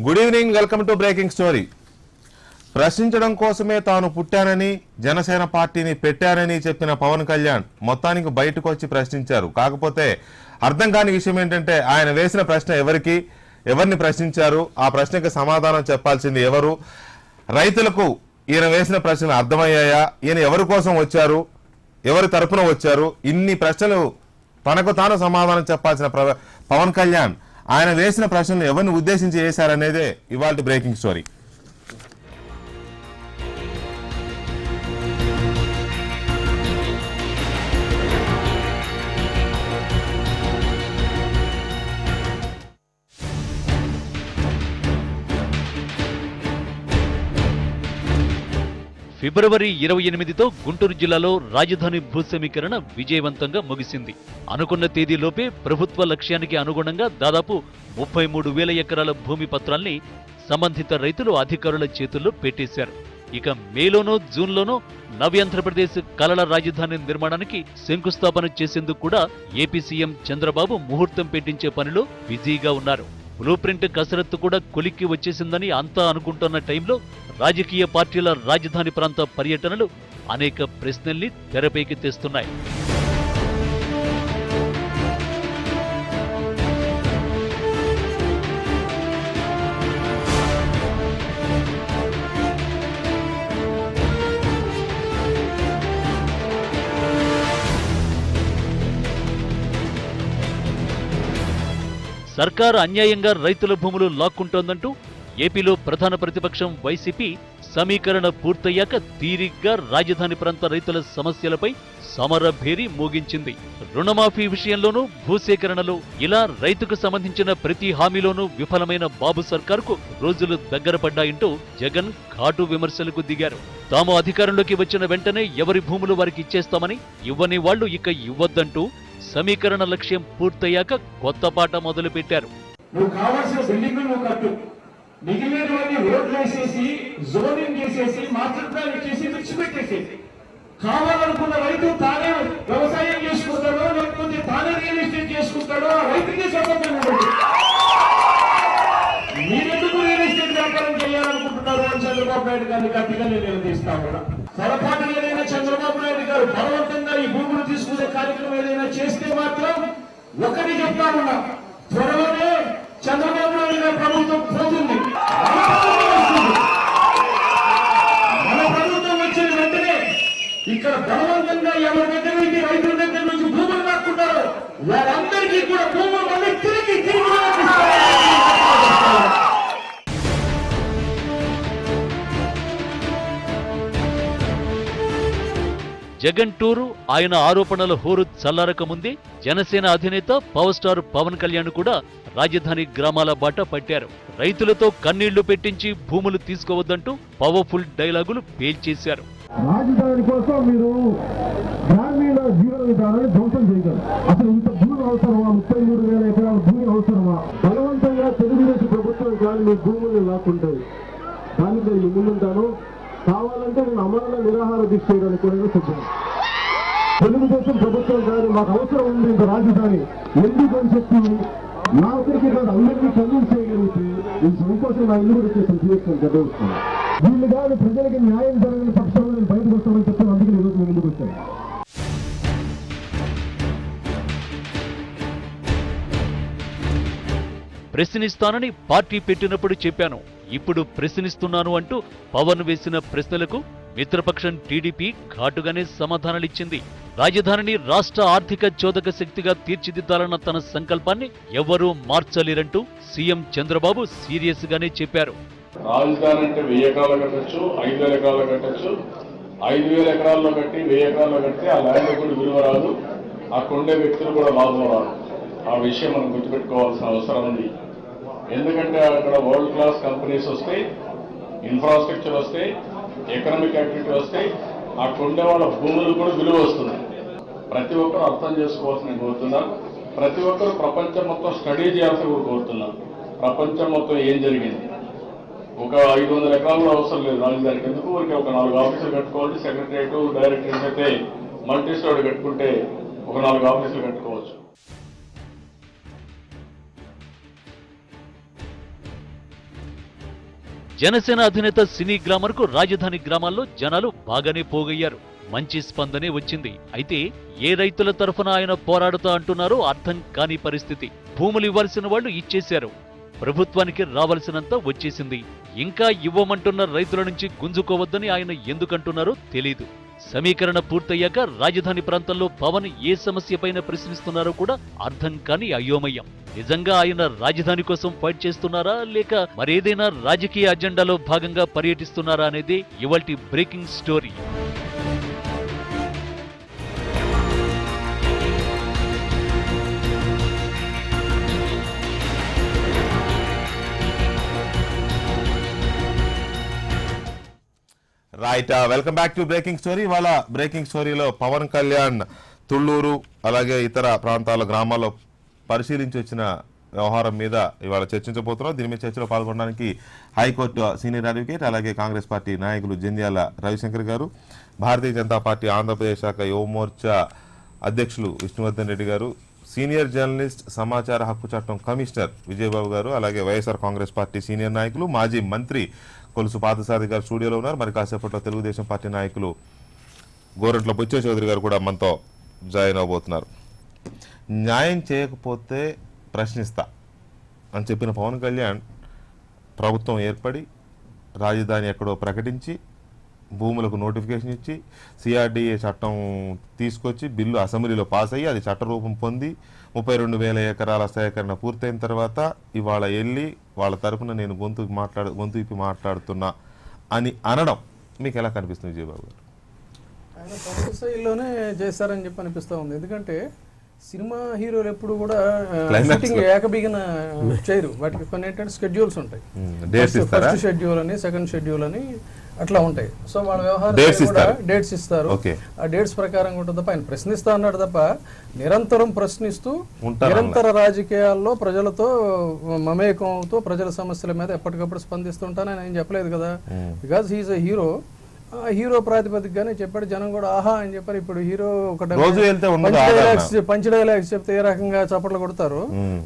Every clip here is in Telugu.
Good evening, welcome to breaking story. ప్రశ్నించడం కోసమే తాను పుట్టానని జనసేన పార్టీని పెట్టానని చెప్పిన పవన్ కళ్యాణ్ మొత్తానికి బయటకు వచ్చి ప్రశ్నించారు. కాకపోతే అర్థం కాని విషయం ఏంటంటే ఆయన వేసిన ప్రశ్న ఎవరిని ప్రశ్నించారు, ఆ ప్రశ్నకి సమాధానం చెప్పాల్సింది ఎవరు, రైతులకు ఈయన వేసిన ప్రశ్నలు అర్థమయ్యాయా, ఈయన ఎవరి కోసం వచ్చారు, ఎవరి తరపున వచ్చారు, ఇన్ని ప్రశ్నలు తనకు తాను సమాధానం చెప్పాల్సిన పవన్ కళ్యాణ్ ఆయన వేసిన ప్రశ్నలు ఎవరిని ఉద్దేశించి వేశారనేదే ఇవాళ బ్రేకింగ్ స్టోరీ. ఫిబ్రవరి 28తో గుంటూరు జిల్లాలో రాజధాని భూసేమీకరణ విజయవంతంగా ముగిసింది. అనుకున్న తేదీలోపే ప్రభుత్వ లక్ష్యానికి అనుగుణంగా దాదాపు 33,000 ఎకరాల భూమి పత్రాల్ని సంబంధిత రైతులు అధికారుల చేతుల్లో పెట్టేశారు. ఇక మేలోనో జూన్లోనో నవ్యాంధ్రప్రదేశ్ కలల రాజధాని నిర్మాణానికి శంకుస్థాపన చేసేందుకు కూడా ఏపీ సీఎం చంద్రబాబు ముహూర్తం పెట్టించే పనిలో బిజీగా ఉన్నారు. బ్లూ ప్రింట్ కసరత్తు కూడా కొలిక్కి వచ్చేసిందని అంతా అనుకుంటున్న టైంలో రాజకీయ పార్టీల రాజధాని ప్రాంత పర్యటనలు అనేక ప్రశ్నల్ని తెరపైకి తెస్తున్నాయి. సర్కారు అన్యాయంగా రైతుల భూములు లాక్కుంటోందంటూ ఏపీలో ప్రధాన ప్రతిపక్షం వైసీపీ సమీకరణ పూర్తయ్యాక తీరిగ్గా రాజధాని ప్రాంత రైతుల సమస్యలపై సమరభేరి మోగించింది. రుణమాఫీ విషయంలోనూ భూసేకరణలో ఇలా రైతుకు సంబంధించిన ప్రతి హామీలోనూ విఫలమైన బాబు సర్కారుకు రోజులు దగ్గర పడ్డాయంటూ జగన్ ఘాటు విమర్శలకు దిగారు. తాము అధికారంలోకి వచ్చిన వెంటనే ఎవరి భూములు వారికి ఇచ్చేస్తామని, ఇవ్వని వాళ్లు ఇక ఇవ్వద్దంటూ సమీకరణ లక్ష్యం పూర్తయ్యాక కొత్త పాట మొదలుపెట్టారు. మిగిలినటువంటి రోడ్లు వేసేసి జోనింగ్ చేసేసి మాస్టర్ ప్లాన్ ఇచ్చేసి విడిచిపెట్టేసేసి కావాలనుకున్న రైతు తానే వ్యవసాయం చేసుకుంటాడో లేకపోతే తానే రియల్ ఎస్టేట్ చేసుకుంటాడో ఆ రైతుకే స్వతంత్రం ఉండదు. మీరెందుకు రియల్ ఎస్టేట్ వ్యాపారం చేయాలనుకుంటున్నారు అని చంద్రబాబు నాయుడు గారిని గట్టిగా నేను నిలదీస్తా ఉన్నా. పొరపాటు ఏదైనా చంద్రబాబు నాయుడు గారు బలవంతంగా ఈ భూములు తీసుకునే కార్యక్రమం ఏదైనా చేస్తే మాత్రం ఒకటి చెప్తా ఉన్నా, త్వరలోనే చంద్రబాబు నాయుడు గారి ప్రభుత్వం పోతుంది. మన ప్రభుత్వం వచ్చిన వెంటనే ఇక్కడ బలవంతంగా ఎవరి దగ్గర నుంచి రైతుల దగ్గర నుంచి భూములు లాక్కుంటారో వారందరికీ కూడా భూములు మళ్ళీ తిరిగి జగన్ టూరు, ఆయన ఆరోపణల హోరు చల్లారక ముందే జనసేన అధినేత పవర్ స్టార్ పవన్ కళ్యాణ్ కూడా రాజధాని గ్రామాల బాట పట్టారు. రైతులతో కన్నీళ్లు పెట్టించి భూములు తీసుకోవద్దంటూ పవర్ఫుల్ డైలాగులు పేల్చేశారు. రాజధాని కోసం మీరు గ్రామీణ జీవన విధానాన్ని ధ్వంసం చేయగలరు. అసలు ఇంత భూమి అవసరమా? 33,000 ఎకరాల భూమి అవసరమా? బలవంతంగా తెలుగుదేశం ప్రభుత్వం కానీ మీ భూముల్ని లాక్కుంటే దానికి నేను ముందుంటాను. కావాలంటే నేను అమరణ నిరాహార దీక్ష చేయడానికి కూడా సిద్ధం. తెలుగుదేశం ప్రభుత్వం కానీ మాకు అవసరం ఉంది ఇంత రాజధాని ఎందుకు అని చెప్పి నా ఒకరికి కాదు అందరికీ కన్విన్స్ చేయగలిగితే ఈ సంకోసం నా ఇల్లు కూడా చేసిన తీర్చుకొని చదవస్తున్నాను. వీళ్ళు కానీ ప్రజలకి న్యాయం జరగని పక్షంలో నేను బయటకు వస్తామని చెప్తాను. అందుకే ఈరోజు నేను ముందుకు వచ్చాను. ప్రశ్నిస్తానని పార్టీ పెట్టినప్పుడు చెప్పాను, ఇప్పుడు ప్రశ్నిస్తున్నాను అంటూ పవన్ వేసిన ప్రశ్నలకు మిత్రపక్షం టీడీపీ ఘాటుగానే సమాధానాలిచ్చింది. రాజధానిని రాష్ట్ర ఆర్థిక చోదక శక్తిగా తీర్చిదిద్దాలన్న తన సంకల్పాన్ని ఎవరూ మార్చలేరంటూ సీఎం చంద్రబాబు సీరియస్ గానే చెప్పారు. రాజధాని అంటే 1000 ఎకరాలు కట్టచ్చు, 5,000 ఎకరాలు కట్టచ్చు. 5,000 ఎకరాల్లో కట్టి 1000 ఎకరాల్లో కడితే ఆ ల్యాండ్ కూడా విలువ రాదు, ఆ కొండే వ్యక్తులు కూడా లాభం రాదు. ఆ విషయం మనం గుర్తుపెట్టుకోవాల్సిన అవసరం ఉంది. ఎందుకంటే అక్కడ వరల్డ్ క్లాస్ కంపెనీస్ వస్తాయి, ఇన్ఫ్రాస్ట్రక్చర్ వస్తాయి, ఎకనామిక్ యాక్టివిటీ వస్తాయి, ఆ కొండే వాళ్ళ భూములు కూడా విలువ వస్తుంది. ప్రతి ఒక్కరు అర్థం చేసుకోవాల్సిన కోరుతున్నాను. ప్రతి ఒక్కరు ప్రపంచం మొత్తం స్టడీ చేయాల్సి కూడా కోరుతున్నాను. ప్రపంచం మొత్తం ఏం జరిగింది, ఒక 500 ఎకరాల్లో అవసరం లేదు రాజధానికి. ఎందుకు ఊరికి ఒక 4 ఆఫీసులు కట్టుకోవాలి. సెక్రటరియట్, డైరెక్టరేట్ అయితే మల్టీ స్టోరీ కట్టుకుంటే ఒక 4 ఆఫీసులు కట్టుకోవచ్చు. జనసేన అధినేత సినీ గ్లామర్కు రాజధాని గ్రామాల్లో జనాలు బాగానే పోగయ్యారు. మంచి స్పందనే వచ్చింది. అయితే ఏ రైతుల తరఫున ఆయన పోరాడుతా అంటున్నారో అర్థం కాని పరిస్థితి. భూములు ఇవ్వాల్సిన వాళ్ళు ఇచ్చేశారు, ప్రభుత్వానికి రావాల్సినంత వచ్చేసింది. ఇంకా ఇవ్వమంటున్న రైతుల నుంచి గుంజుకోవద్దని ఆయన ఎందుకంటున్నారో తెలీదు. సమీకరణ పూర్తయ్యాక రాజధాని ప్రాంతంలో పవన్ ఏ సమస్యపైన ప్రశ్నిస్తున్నారో కూడా అర్థం కాని అయోమయం. నిజంగా ఆయన రాజధాని కోసం ఫైట్ చేస్తున్నారా లేక మరేదైనా రాజకీయ అజెండాలో భాగంగా పర్యటిస్తున్నారా అనేది ఇవాల్టి breaking story. Right, welcome back to breaking story. ఇవాళ బ్రేకింగ్ స్టోరీలో పవన్ కళ్యాణ్ తుళ్ళూరు అలాగే ఇతర ప్రాంతాల గ్రామాల్లో పరిశీలించి వచ్చిన వ్యవహారం మీద ఇవాళ చర్చించబోతున్నాం. దీని మీద చర్చలో పాల్గొనడానికి హైకోర్టు సీనియర్ అడ్వకేట్ అలాగే కాంగ్రెస్ పార్టీ నాయకులు జంధ్యాల రవిశంకర్ గారు, భారతీయ జనతా పార్టీ ఆంధ్రప్రదేశ్ శాఖ యువమోర్చా అధ్యక్షులు విష్ణువర్ధన్ రెడ్డి గారు, సీనియర్ జర్నలిస్ట్ సమాచార హక్కు చట్టం కమిషనర్ విజయబాబు గారు, అలాగే వైఎస్ఆర్ కాంగ్రెస్ పార్టీ సీనియర్ నాయకులు మాజీ మంత్రి కొలుసు పార్థసారథి గారు స్టూడియోలో ఉన్నారు. మరి కాసేపట్లో తెలుగుదేశం పార్టీ నాయకులు గోరంట్ల బుచ్చయ్య చౌదరి గారు కూడా మనతో జాయిన్ అవబోతున్నారు. న్యాయం చేయకపోతే ప్రశ్నిస్తా అని చెప్పిన పవన్ కళ్యాణ్ ప్రభుత్వం ఏర్పడి రాజధాని ఎక్కడో ప్రకటించి భూములకు నోటిఫికేషన్ ఇచ్చి సిఆర్డీఏ చట్టం తీసుకొచ్చి బిల్లు అసెంబ్లీలో పాస్ అయ్యి అది చట్టరూపం పొంది 32,000 ఎకరాల సేకరణ పూర్తయిన తర్వాత ఇవాళ వెళ్ళి వాళ్ళ తరఫున నేను గొంతు ఇప్పి మాట్లాడుతున్నా అని అనడం మీకు ఎలా కనిపిస్తుంది విజయబాబు గారు? ఆయన పబ్లిక్ స్థాయిలోనే చేశారని చెప్పి అనిపిస్తూ ఉంది. ఎందుకంటే సినిమా హీరోలు ఎప్పుడు కూడా షూటింగ్ ఏకబిగిన చేయరు. వాటికి కొన్ని ఏంటంటే స్కెడ్యూల్స్ ఉంటాయి. ఫస్ట్ షెడ్యూల్ అని, సెకండ్ షెడ్యూల్ అని అట్లా ఉంటాయి. సో వాళ్ళ వ్యవహారం కూడా డేట్స్ ఇస్తారు. ఆ డేట్స్ ప్రకారం ఉంటుంది తప్ప ఆయన ప్రశ్నిస్తా అన్నాడు తప్ప నిరంతరం ప్రశ్నిస్తూ నిరంతర రాజకీయాల్లో ప్రజలతో మమేకం అవుతూ ప్రజల సమస్యల మీద ఎప్పటికప్పుడు స్పందిస్తుంటానని ఆయన చెప్పలేదు కదా. Because he's a hero. Hero ప్రాతిపదికగానే చెప్పాడు. జనం కూడా ఆహా అని చెప్పారు. ఇప్పుడు హీరో ఒక పంచ్ డైలాగ్స్ చెప్తే ఏ రకంగా చప్పట్లు కొడతారు,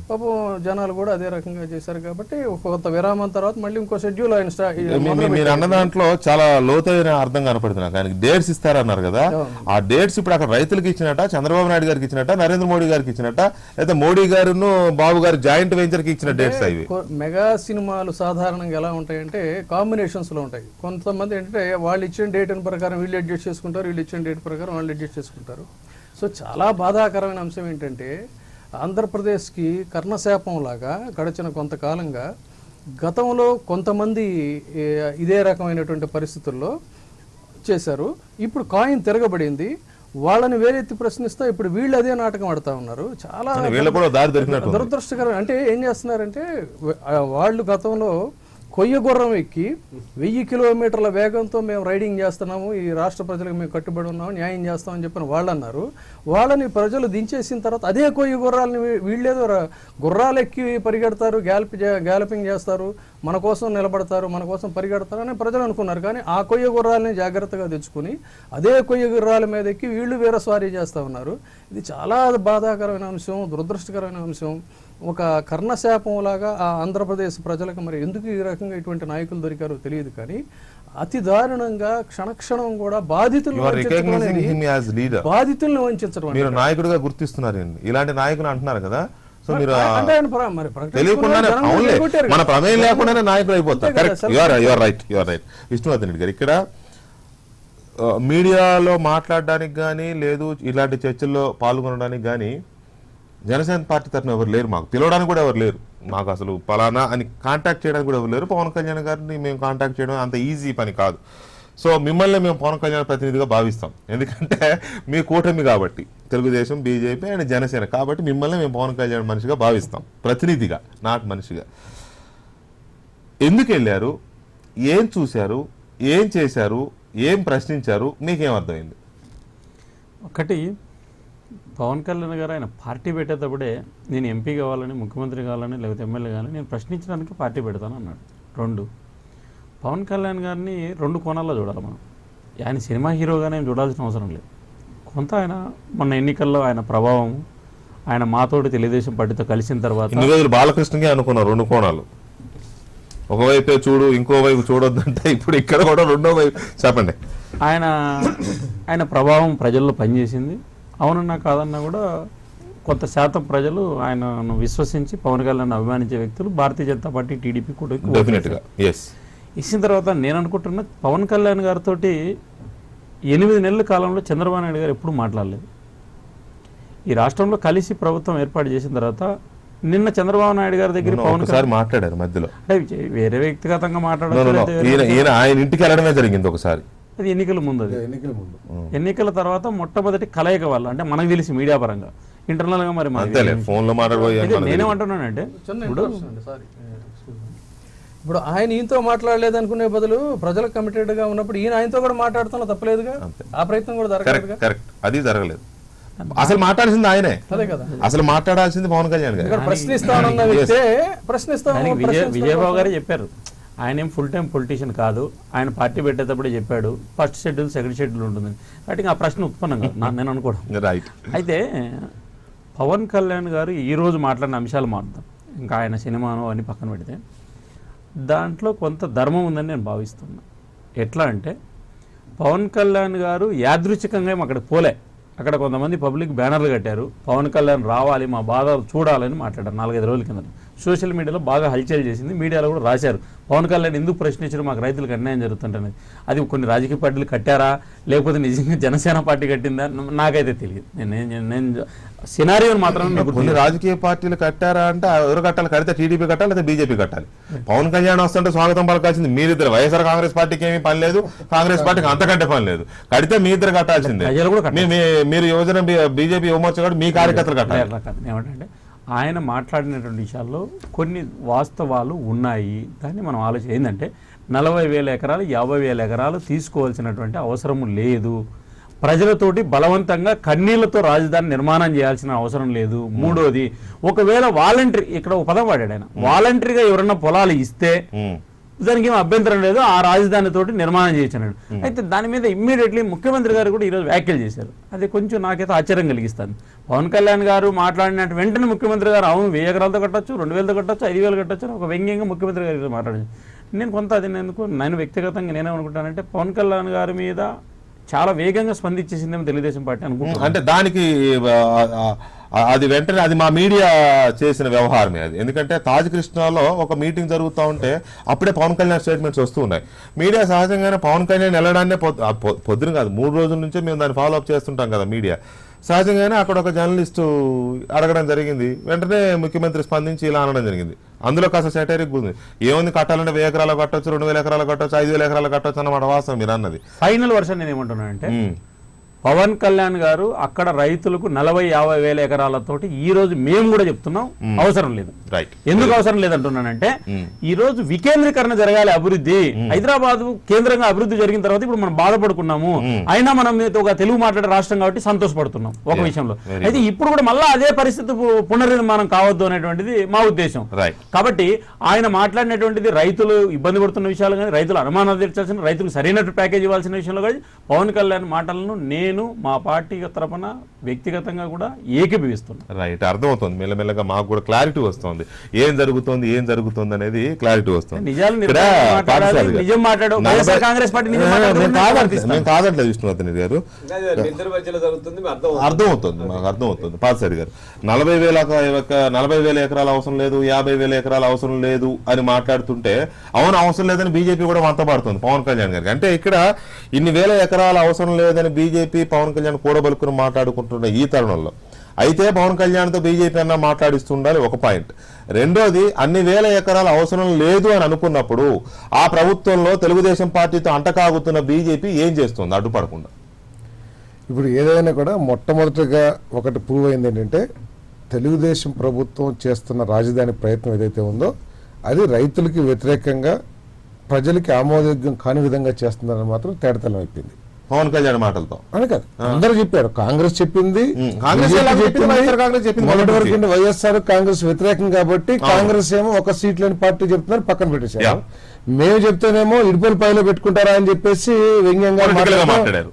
పాపం జనాలు కూడా అదే రకంగా చేశారు. కాబట్టి కొంత విరామం తర్వాత మళ్ళీ ఇంకో షెడ్యూల్ ఆయన మీరు అన్న దాంట్లో చాలా లోతైన అర్థం కనపడుతున్నా. కానీ డేట్స్ ఇస్తారన్నారు కదా, ఆ డేట్స్ ఇప్పుడు అక్కడ రైతులకు ఇచ్చినట్ట, చంద్రబాబు నాయుడు గారికి ఇచ్చినట్ట, నరేంద్ర మోడీ గారికి ఇచ్చినట్ట, లేదా మోడీ గారును బాబు గారు జాయింట్ వెంచర్ కి ఇచ్చిన డేట్స్ అవి. మెగా సినిమాలు సాధారణంగా ఎలా ఉంటాయంటే కాంబినేషన్స్ లో ఉంటాయి. కొంతమంది ఏంటంటే వాళ్ళు ఇచ్చిన డేట్ ప్రకారం వీళ్ళు అడ్జస్ట్ చేసుకుంటారు, వీళ్ళు ఇచ్చిన డేట్ ప్రకారం వాళ్ళు అడ్జస్ట్ చేసుకుంటారు. సో చాలా బాధాకరమైన అంశం ఏంటంటే ఆంధ్రప్రదేశ్కి కర్ణశాపం లాగా గడిచిన కొంతకాలంగా గతంలో కొంతమంది ఇదే రకమైనటువంటి పరిస్థితుల్లో చేశారు. ఇప్పుడు కాయిన్ తిరగబడింది. వాళ్ళని వేరెత్తి ప్రశ్నిస్తా ఇప్పుడు వీళ్ళు అదే నాటకం ఆడుతూ ఉన్నారు. చాలా దురదృష్టకరం. అంటే ఏం చేస్తున్నారంటే వాళ్ళు గతంలో కొయ్య గుర్రం ఎక్కి 1000 కిలోమీటర్ల వేగంతో మేము రైడింగ్ చేస్తున్నాము, ఈ రాష్ట్ర ప్రజలకు మేము కట్టుబడి ఉన్నాము, న్యాయం చేస్తామని చెప్పిన వాళ్ళు అన్నారు. వాళ్ళని ప్రజలు దించేసిన తర్వాత అదే కొయ్య గుర్రాలని వీళ్ళేదో గుర్రాలు ఎక్కి పరిగెడతారు, గ్యాలపింగ్ చేస్తారు, మన కోసం నిలబడతారు, మన కోసం పరిగెడతారు అని ప్రజలు అనుకున్నారు. కానీ ఆ కొయ్య గుర్రాలని జాగ్రత్తగా తెచ్చుకుని అదే కొయ్య గుర్రాల మీద ఎక్కి వీళ్ళు వీరస్వారీ చేస్తూ ఉన్నారు. ఇది చాలా బాధాకరమైన అంశం, దురదృష్టకరమైన అంశం. ఒక కర్ణశాపంలాగా ఆ ఆంధ్రప్రదేశ్ ప్రజలకు మరి ఎందుకు ఈ రకంగా ఇటువంటి నాయకులు దొరికారో తెలియదు. కానీ అతి దారుణంగా క్షణక్షణం కూడా బాధితులను వంచడం. మీరు నాయకుడిగా గుర్తిస్తున్నారు, ఇలాంటి నాయకులు అంటున్నారు కదా. సో మీరు మన ప్రమేయం లేకుండానే నాయకులు అయిపోతారు. విష్ణువర్ధన్ రెడ్డి గారు ఇక్కడ మీడియాలో మాట్లాడడానికి కానీ లేదు ఇలాంటి చర్చల్లో పాల్గొనడానికి కానీ జనసేన పార్టీ తరఫున ఎవరు లేరు, మాకు పిలవడానికి కూడా ఎవరు లేరు, మాకు అసలు పలానా అని కాంటాక్ట్ చేయడానికి కూడా ఎవరు లేరు. పవన్ కళ్యాణ్ గారిని మేము కాంటాక్ట్ చేయడం అంత ఈజీ పని కాదు. సో మిమ్మల్ని మేము పవన్ కళ్యాణ్ ప్రతినిధిగా భావిస్తాం. ఎందుకంటే మీ కూటమి కాబట్టి, తెలుగుదేశం, బీజేపీ అండ్ జనసేన కాబట్టి మిమ్మల్ని మేము పవన్ కళ్యాణ్ మనిషిగా భావిస్తాం, ప్రతినిధిగా, నాట్ మనిషిగా. ఎందుకు వెళ్ళారు, ఏం చూశారు, ఏం చేశారు, ఏం ప్రశ్నించారు, మీకేం అర్థమైంది? ఒకటి, పవన్ కళ్యాణ్ గారు ఆయన పార్టీ పెట్టేటప్పుడే నేను ఎంపీ కావాలని, ముఖ్యమంత్రి కావాలని, లేకపోతే ఎమ్మెల్యే కావాలని నేను ప్రశ్నించడానికి పార్టీ పెడతాను అన్నాడు. 2, పవన్ కళ్యాణ్ గారిని 2 కోణాల్లో చూడాలి మనం. ఆయన సినిమా హీరోగానే చూడాల్సిన అవసరం లేదు. కొంత ఆయన మొన్న ఎన్నికల్లో ఆయన ప్రభావం, ఆయన మాతోటి తెలుగుదేశం పార్టీతో కలిసిన తర్వాత బాలకృష్ణకే అనుకున్నారు 2 కోణాలు. ఒకవైపే చూడు ఇంకో వైపు చూడొద్దంటే ఇప్పుడు ఇక్కడ కూడా రెండో వైపు చెప్పండి. ఆయన ప్రభావం ప్రజల్లో పనిచేసింది. అవునన్నా కాదన్నా కూడా కొంత శాతం ప్రజలు ఆయనను విశ్వసించి పవన్ కళ్యాణ్ అభిమానించే వ్యక్తులు భారతీయ జనతా పార్టీ, టీడీపీ కూడా డెఫినెట్గా ఇచ్చిన తర్వాత నేను అనుకుంటున్నా పవన్ కళ్యాణ్ గారితో 8 నెలల కాలంలో చంద్రబాబు నాయుడు గారు ఎప్పుడు మాట్లాడలేదు. ఈ రాష్ట్రంలో కలిసి ప్రభుత్వం ఏర్పాటు చేసిన తర్వాత నిన్న చంద్రబాబు నాయుడు గారి దగ్గర పవన్ కళ్యాణ్ మాట్లాడారు మధ్యలో, అంటే వేరే వ్యక్తిగతంగా ఆయన ఇంటికి వెళ్ళడమే జరిగింది ఒకసారి. అది ఎన్నికల ముందు, అది ఎన్నికల తర్వాత మొట్టమొదటి కలయిక వల్ల, అంటే మనకు తెలిసి మీడియా పరంగా ఇంటర్నల్ గా మరి ఫోన్ లో నేనేమంటున్నానంటే ఇప్పుడు ఆయన ఈయనతో మాట్లాడలేదు అనుకునే బదులు ప్రజలకు కమిటెడ్ గా ఉన్నప్పుడు ఈయన ఆయనతో కూడా మాట్లాడుతున్నా తప్పలేదుగా, ఆ ప్రయత్నం కూడా జరగలేదు. కరెక్ట్, అది జరగలేదు. అసలు మాట్లాడాల్సింది ఆయనే, అదే కదా అసలు మాట్లాడాల్సింది పవన్ కళ్యాణ్ గారు. ప్రశ్నిస్తానన్న వ్యక్తే ప్రశ్నిస్తాను. విజయబాబు గారే చెప్పారు, ఆయన ఏం ఫుల్ టైం పొలిటీషియన్ కాదు, ఆయన పార్టీ పెట్టేటప్పుడే చెప్పాడు ఫస్ట్ షెడ్యూల్ సెకండ్ షెడ్యూల్ ఉంటుందని. కాబట్టి ఆ ప్రశ్న ఉత్పన్నం కాదు నేను అనుకోవడం. రైట్. అయితే పవన్ కళ్యాణ్ గారు ఈరోజు మాట్లాడిన అంశాలు మారుతాం, ఇంకా ఆయన సినిమాను అని పక్కన పెడితే దాంట్లో కొంత ధర్మం ఉందని నేను భావిస్తున్నా. ఎట్లా అంటే పవన్ కళ్యాణ్ గారు యాదృచ్ఛికంగా ఏం అక్కడికి పోలే, అక్కడ కొంతమంది పబ్లిక్ బ్యానర్లు కట్టారు, పవన్ కళ్యాణ్ రావాలి మా బాధ చూడాలని మాట్లాడారు 4-5 రోజుల కింద. సోషల్ మీడియాలో బాగా హల్చల్ చేసింది, మీడియాలో కూడా రాశారు పవన్ కళ్యాణ్ ఎందుకు ప్రశ్నించారు, మాకు రైతులకు అన్యాయం జరుగుతుంటనేది. అది కొన్ని రాజకీయ పార్టీలు కట్టారా లేకపోతే నిజంగా జనసేన పార్టీ కట్టిందా నాకైతే తెలియదు. నేను సినారియోని మాత్రం కొన్ని రాజకీయ పార్టీలు కట్టారా అంటే ఎవరు కట్టాలి, కడితే టీడీపీ కట్టాలి లేదా బీజేపీ కట్టాలి. పవన్ కళ్యాణ్ వస్తుంటే స్వాగతం పలకాల్సింది మీరిద్దరు. వైఎస్ఆర్ కాంగ్రెస్ పార్టీకి ఏమీ పని లేదు, కాంగ్రెస్ పార్టీకి అంతకంటే పని లేదు. కడితే మీ ఇద్దరు కట్టాల్సిందే. మీరు యువజన బీజేపీ యువమోర్చా కూడా మీ కార్యకర్తలు కట్టాలి. ఏమంటే ఆయన మాట్లాడినటువంటి విషయాల్లో కొన్ని వాస్తవాలు ఉన్నాయి. దాన్ని మనం ఆలోచన ఏంటంటే 40,000 ఎకరాలు 50,000 ఎకరాలు తీసుకోవాల్సినటువంటి అవసరం లేదు, ప్రజలతోటి బలవంతంగా కన్నీళ్లతో రాజధాని నిర్మాణం చేయాల్సిన అవసరం లేదు. మూడోది, ఒకవేళ వాలంటరీ, ఇక్కడ ఒక పదం వాడాడు ఆయన, వాలంటరీగా ఎవరన్నా పొలాలు ఇస్తే దానికి ఏం అభ్యంతరం లేదు, ఆ రాజధాని తోటి నిర్మాణం చేయొచ్చన్నాడు. అయితే దాని మీద ఇమ్మీడియట్లీ ముఖ్యమంత్రి గారు కూడా ఈరోజు వ్యాఖ్యలు చేశారు. అది కొంచెం నాకైతే ఆశ్చర్యం కలిగిస్తుంది. పవన్ కళ్యాణ్ గారు మాట్లాడినట్టు వెంటనే ముఖ్యమంత్రి గారు అవును 1000 ఎకరాలతో కట్టచ్చు, 2000తో కట్టచ్చు, 5000 కట్టచ్చు అని ఒక వ్యంగ్యంగా ముఖ్యమంత్రి గారు మాట్లాడారు. నేను కొంత అది నేను వ్యక్తిగతంగా నేనేమనుకుంటానంటే పవన్ కళ్యాణ్ గారి మీద చాలా వేగంగా స్పందించేసిందేమో తెలుగుదేశం పార్టీ అనుకుంటున్నాను. అంటే దానికి అది వెంటనే అది మా మీడియా చేసిన వ్యవహారమే అది. ఎందుకంటే తాజ్ కృష్ణాలో ఒక మీటింగ్ జరుగుతూ ఉంటే అప్పుడే పవన్ కళ్యాణ్ స్టేట్మెంట్స్ వస్తూ ఉన్నాయి. మీడియా సహజంగానే పవన్ కళ్యాణ్ వెళ్ళడాన్నే పొద్దున కాదు 3 రోజుల నుంచే మేము దాన్ని ఫాలో అప్ చేస్తుంటాం కదా మీడియా. సహజంగానే అక్కడ ఒక జర్నలిస్టు అడగడం జరిగింది, వెంటనే ముఖ్యమంత్రి స్పందించి ఇలా అనడం జరిగింది. అందులో కాస్త సెటైరిక్ ఉంది. ఏముంది, కట్టాలంటే 1000 ఎకరాలు కట్టొచ్చు, 2000 ఎకరాలు కట్టొచ్చు, 5000 ఎకరాలు కట్టొచ్చు అన్నమాట వాస్తవం మీరు అన్నది. ఫైనల్ వర్షన్ నేను ఏమంటున్నానంటే పవన్ కళ్యాణ్ గారు అక్కడ రైతులకు 40,000-50,000 ఎకరాలతోటి ఈ రోజు మేము కూడా చెప్తున్నాం అవసరం లేదు. ఎందుకు అవసరం లేదంటున్నానంటే ఈ రోజు వికేంద్రీకరణ జరగాలి, అభివృద్ధి హైదరాబాద్ కేంద్రంగా అభివృద్ధి జరిగిన తర్వాత ఇప్పుడు మనం బాధపడుకున్నాము, అయినా మనం ఒక తెలుగు మాట్లాడే రాష్ట్రం కాబట్టి సంతోషపడుతున్నాం ఒక విషయంలో. అయితే ఇప్పుడు కూడా మళ్ళీ అదే పరిస్థితి పునర్నిర్మాణం కావద్దు అనేటువంటిది మా ఉద్దేశం. కాబట్టి ఆయన మాట్లాడినటువంటిది రైతులు ఇబ్బంది పడుతున్న విషయాలు కానీ, రైతులు అనుమానాలు తీర్చాల్సిన, రైతులకు సరైన ప్యాకేజ్ ఇవ్వాల్సిన విషయంలో కానీ పవన్ కళ్యాణ్ మాటలను నేను మా పార్టీ తరపున వ్యక్తిగతంగా కూడా ఏకీభవిస్తున్నాను. రైట్, అర్థమవుతుంది. మెల్లమెల్లగా మాకు కూడా క్లారిటీ వస్తుంది, ఏం జరుగుతుంది అనేది క్లారిటీ వస్తుంది. మేము కాదంటలేదు విష్ణువర్ధన్ గారు, అర్థమవుతుంది, మాకు అర్థమవుతుంది. పాదసారి గారు 40,000 ఎకరాలు అవసరం లేదు, 50,000 ఎకరాలు అవసరం లేదు అని మాట్లాడుతుంటే అవును అవసరం లేదని బీజేపీ కూడా వంతపడుతుంది పవన్ కళ్యాణ్ గారికి. అంటే ఇక్కడ ఇన్ని వేల ఎకరాలు అవసరం లేదని బీజేపీ పవన్ కళ్యాణ్ కూడబలుకుని మాట్లాడుకుంటున్న ఈ తరుణంలో అయితే పవన్ కళ్యాణ్తో బీజేపీ అన్న మాట్లాడిస్తుండాలి ఒక పాయింట్. రెండోది, అన్ని వేల ఎకరాలు అవసరం లేదు అని అనుకున్నప్పుడు ఆ ప్రభుత్వంలో తెలుగుదేశం పార్టీతో అంటకాగుతున్న బీజేపీ ఏం చేస్తుంది అడ్డుపడకుండా? ఇప్పుడు ఏదైనా కూడా మొట్టమొదటిగా ఒకటి ప్రూవ్ అయింది ఏంటంటే తెలుగుదేశం ప్రభుత్వం చేస్తున్న రాజధాని ప్రయత్నం ఏదైతే ఉందో అది రైతులకి వ్యతిరేకంగా ప్రజలకి ఆమోదయోగ్యం కాని విధంగా చేస్తుందని మాత్రం తేటతెల్లం అయిపోయింది పవన్ కళ్యాణ్ మాటలతో. అని కాదు, అందరూ చెప్పారు, కాంగ్రెస్ చెప్పింది, మొదటి వరకు వైఎస్ఆర్ కాంగ్రెస్ వ్యతిరేకం కాబట్టి కాంగ్రెస్ ఏమో ఒక సీట్ లేని పార్టీ చెప్తున్నారు పక్కన పెట్టేశారు. మేము చెప్తేనేమో ఇడుపుల పైలో పెట్టుకుంటారా అని చెప్పేసి వ్యంగ్యంగా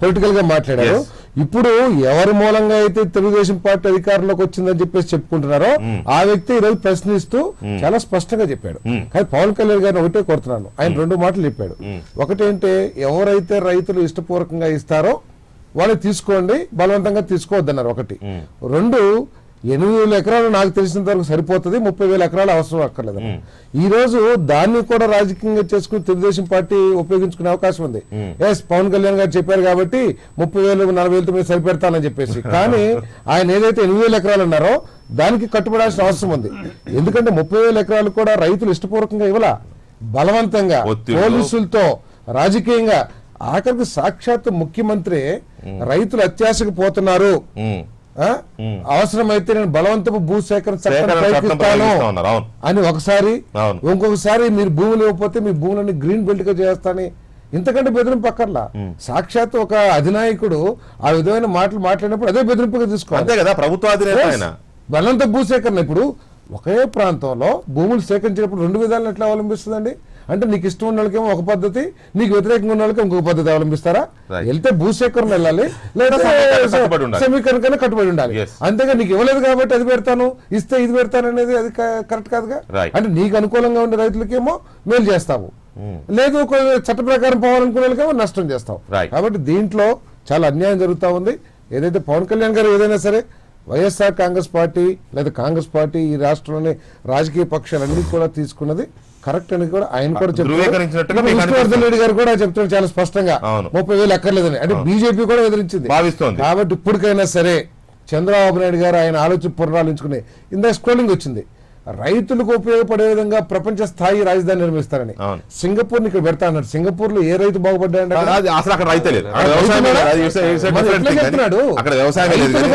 పొలిటికల్ గా మాట్లాడారు. ఇప్పుడు ఎవరి మూలంగా అయితే తెలుగుదేశం పార్టీ అధికారంలోకి వచ్చిందని చెప్పేసి చెప్పుకుంటున్నారో ఆ వ్యక్తి ఈరోజు ప్రశ్నిస్తూ చాలా స్పష్టంగా చెప్పాడు. కానీ పవన్ కళ్యాణ్ గారిని ఒకటే కోరుతున్నాను, ఆయన 2 మాటలు చెప్పాడు. ఒకటేంటే ఎవరైతే రైతులు ఇష్టపూర్వకంగా ఇస్తారో వాళ్ళు తీసుకోండి, బలవంతంగా తీసుకోవద్దన్నారు ఒకటి. 2, 8,000 ఎకరాలు నాకు తెలిసినంత వరకు సరిపోతుంది, 30,000 ఎకరాలు అవసరం అక్కర్లేదు. ఈ రోజు దాన్ని కూడా రాజకీయంగా చేసుకుని తెలుగుదేశం పార్టీ ఉపయోగించుకునే అవకాశం ఉంది. ఎస్, పవన్ కళ్యాణ్ గారు చెప్పారు కాబట్టి 30,000 40,000 మీద సరిపెడతానని చెప్పేసి. కానీ ఆయన ఏదైతే 8,000 ఎకరాలు అన్నారో దానికి కట్టుబడాల్సిన అవసరం ఉంది. ఎందుకంటే 30,000 ఎకరాలు కూడా రైతులు ఇష్టపూర్వకంగా ఇవ్వాల, బలవంతంగా పోలీసులతో రాజకీయంగా, ఆఖరికి సాక్షాత్ ముఖ్యమంత్రి రైతులు అత్యాశకు పోతున్నారు, అవసరమైతే నేను బలవంతపు భూ సేకరణ చట్టం అని ఒకసారి, ఇంకొకసారి మీరు భూములు ఇవ్వకపోతే మీ భూములని గ్రీన్ బెల్ట్ గా చేస్తానని, ఇంతకంటే బెదిరింపు అక్కర్లా. సాక్షాత్ ఒక అధినాయకుడు ఆ విధమైన మాటలు మాట్లాడినప్పుడు అదే బెదిరింపుగా తీసుకోవాలి. అంతే కదా ప్రభుత్వ బలవంత భూ సేకరణ. ఇప్పుడు ఒకే ప్రాంతంలో భూములు సేకరించినప్పుడు 2 విధాలను ఎట్లా అవలంబిస్తుందండి? అంటే నీకు ఇష్టం ఉన్న వాళ్ళకేమో ఒక పద్ధతి, నీకు వ్యతిరేకంగా ఉన్న వాళ్ళకి ఇంకొక పద్ధతి అవలంబిస్తారా? వెళ్తే భూసేకరణ వెళ్ళాలి, లేదా సమీకరణ కట్టుబడి ఉండాలి. అంతేగా నీకు ఇవ్వలేదు కాబట్టి అది పెడతాను, ఇస్తే ఇది పెడతాను అనేది అది కరెక్ట్ కాదుగా. అంటే నీకు అనుకూలంగా ఉండే రైతులకేమో మేలు చేస్తావు, లేదు చట్ట ప్రకారం పోవాలనుకునే వాళ్ళకేమో నష్టం చేస్తావు. కాబట్టి దీంట్లో చాలా అన్యాయం జరుగుతూ ఉంది. ఏదైతే పవన్ కళ్యాణ్ గారు ఏదైనా సరే వైఎస్ఆర్ కాంగ్రెస్ పార్టీ లేదా కాంగ్రెస్ పార్టీ ఈ రాష్ట్రంలోని రాజకీయ పక్షాలన్నీ కూడా తీసుకున్నది కరెక్ట్ అని కూడా ఆయన కూడా చెప్తున్నారు. విష్ణువర్ధన్ రెడ్డి గారు కూడా చెప్తున్నారు చాలా స్పష్టంగా 30,000 ఎక్కర్లేదని. అంటే బీజేపీ కూడా ఎదిరించింది. కాబట్టి ఇప్పటికైనా సరే చంద్రబాబు నాయుడు గారు ఆయన ఆలోచన పునరాలించుకుని ఇందా స్క్రోలింగ్ వచ్చింది, రైతులకు ఉపయోగపడే విధంగా ప్రపంచ స్థాయి రాజధాని నిర్మిస్తారని. సింగపూర్ ని ఇక్కడ పెడతా అన్నాడు. సింగపూర్ లో ఏ రైతు బాగుపడ్డాడు?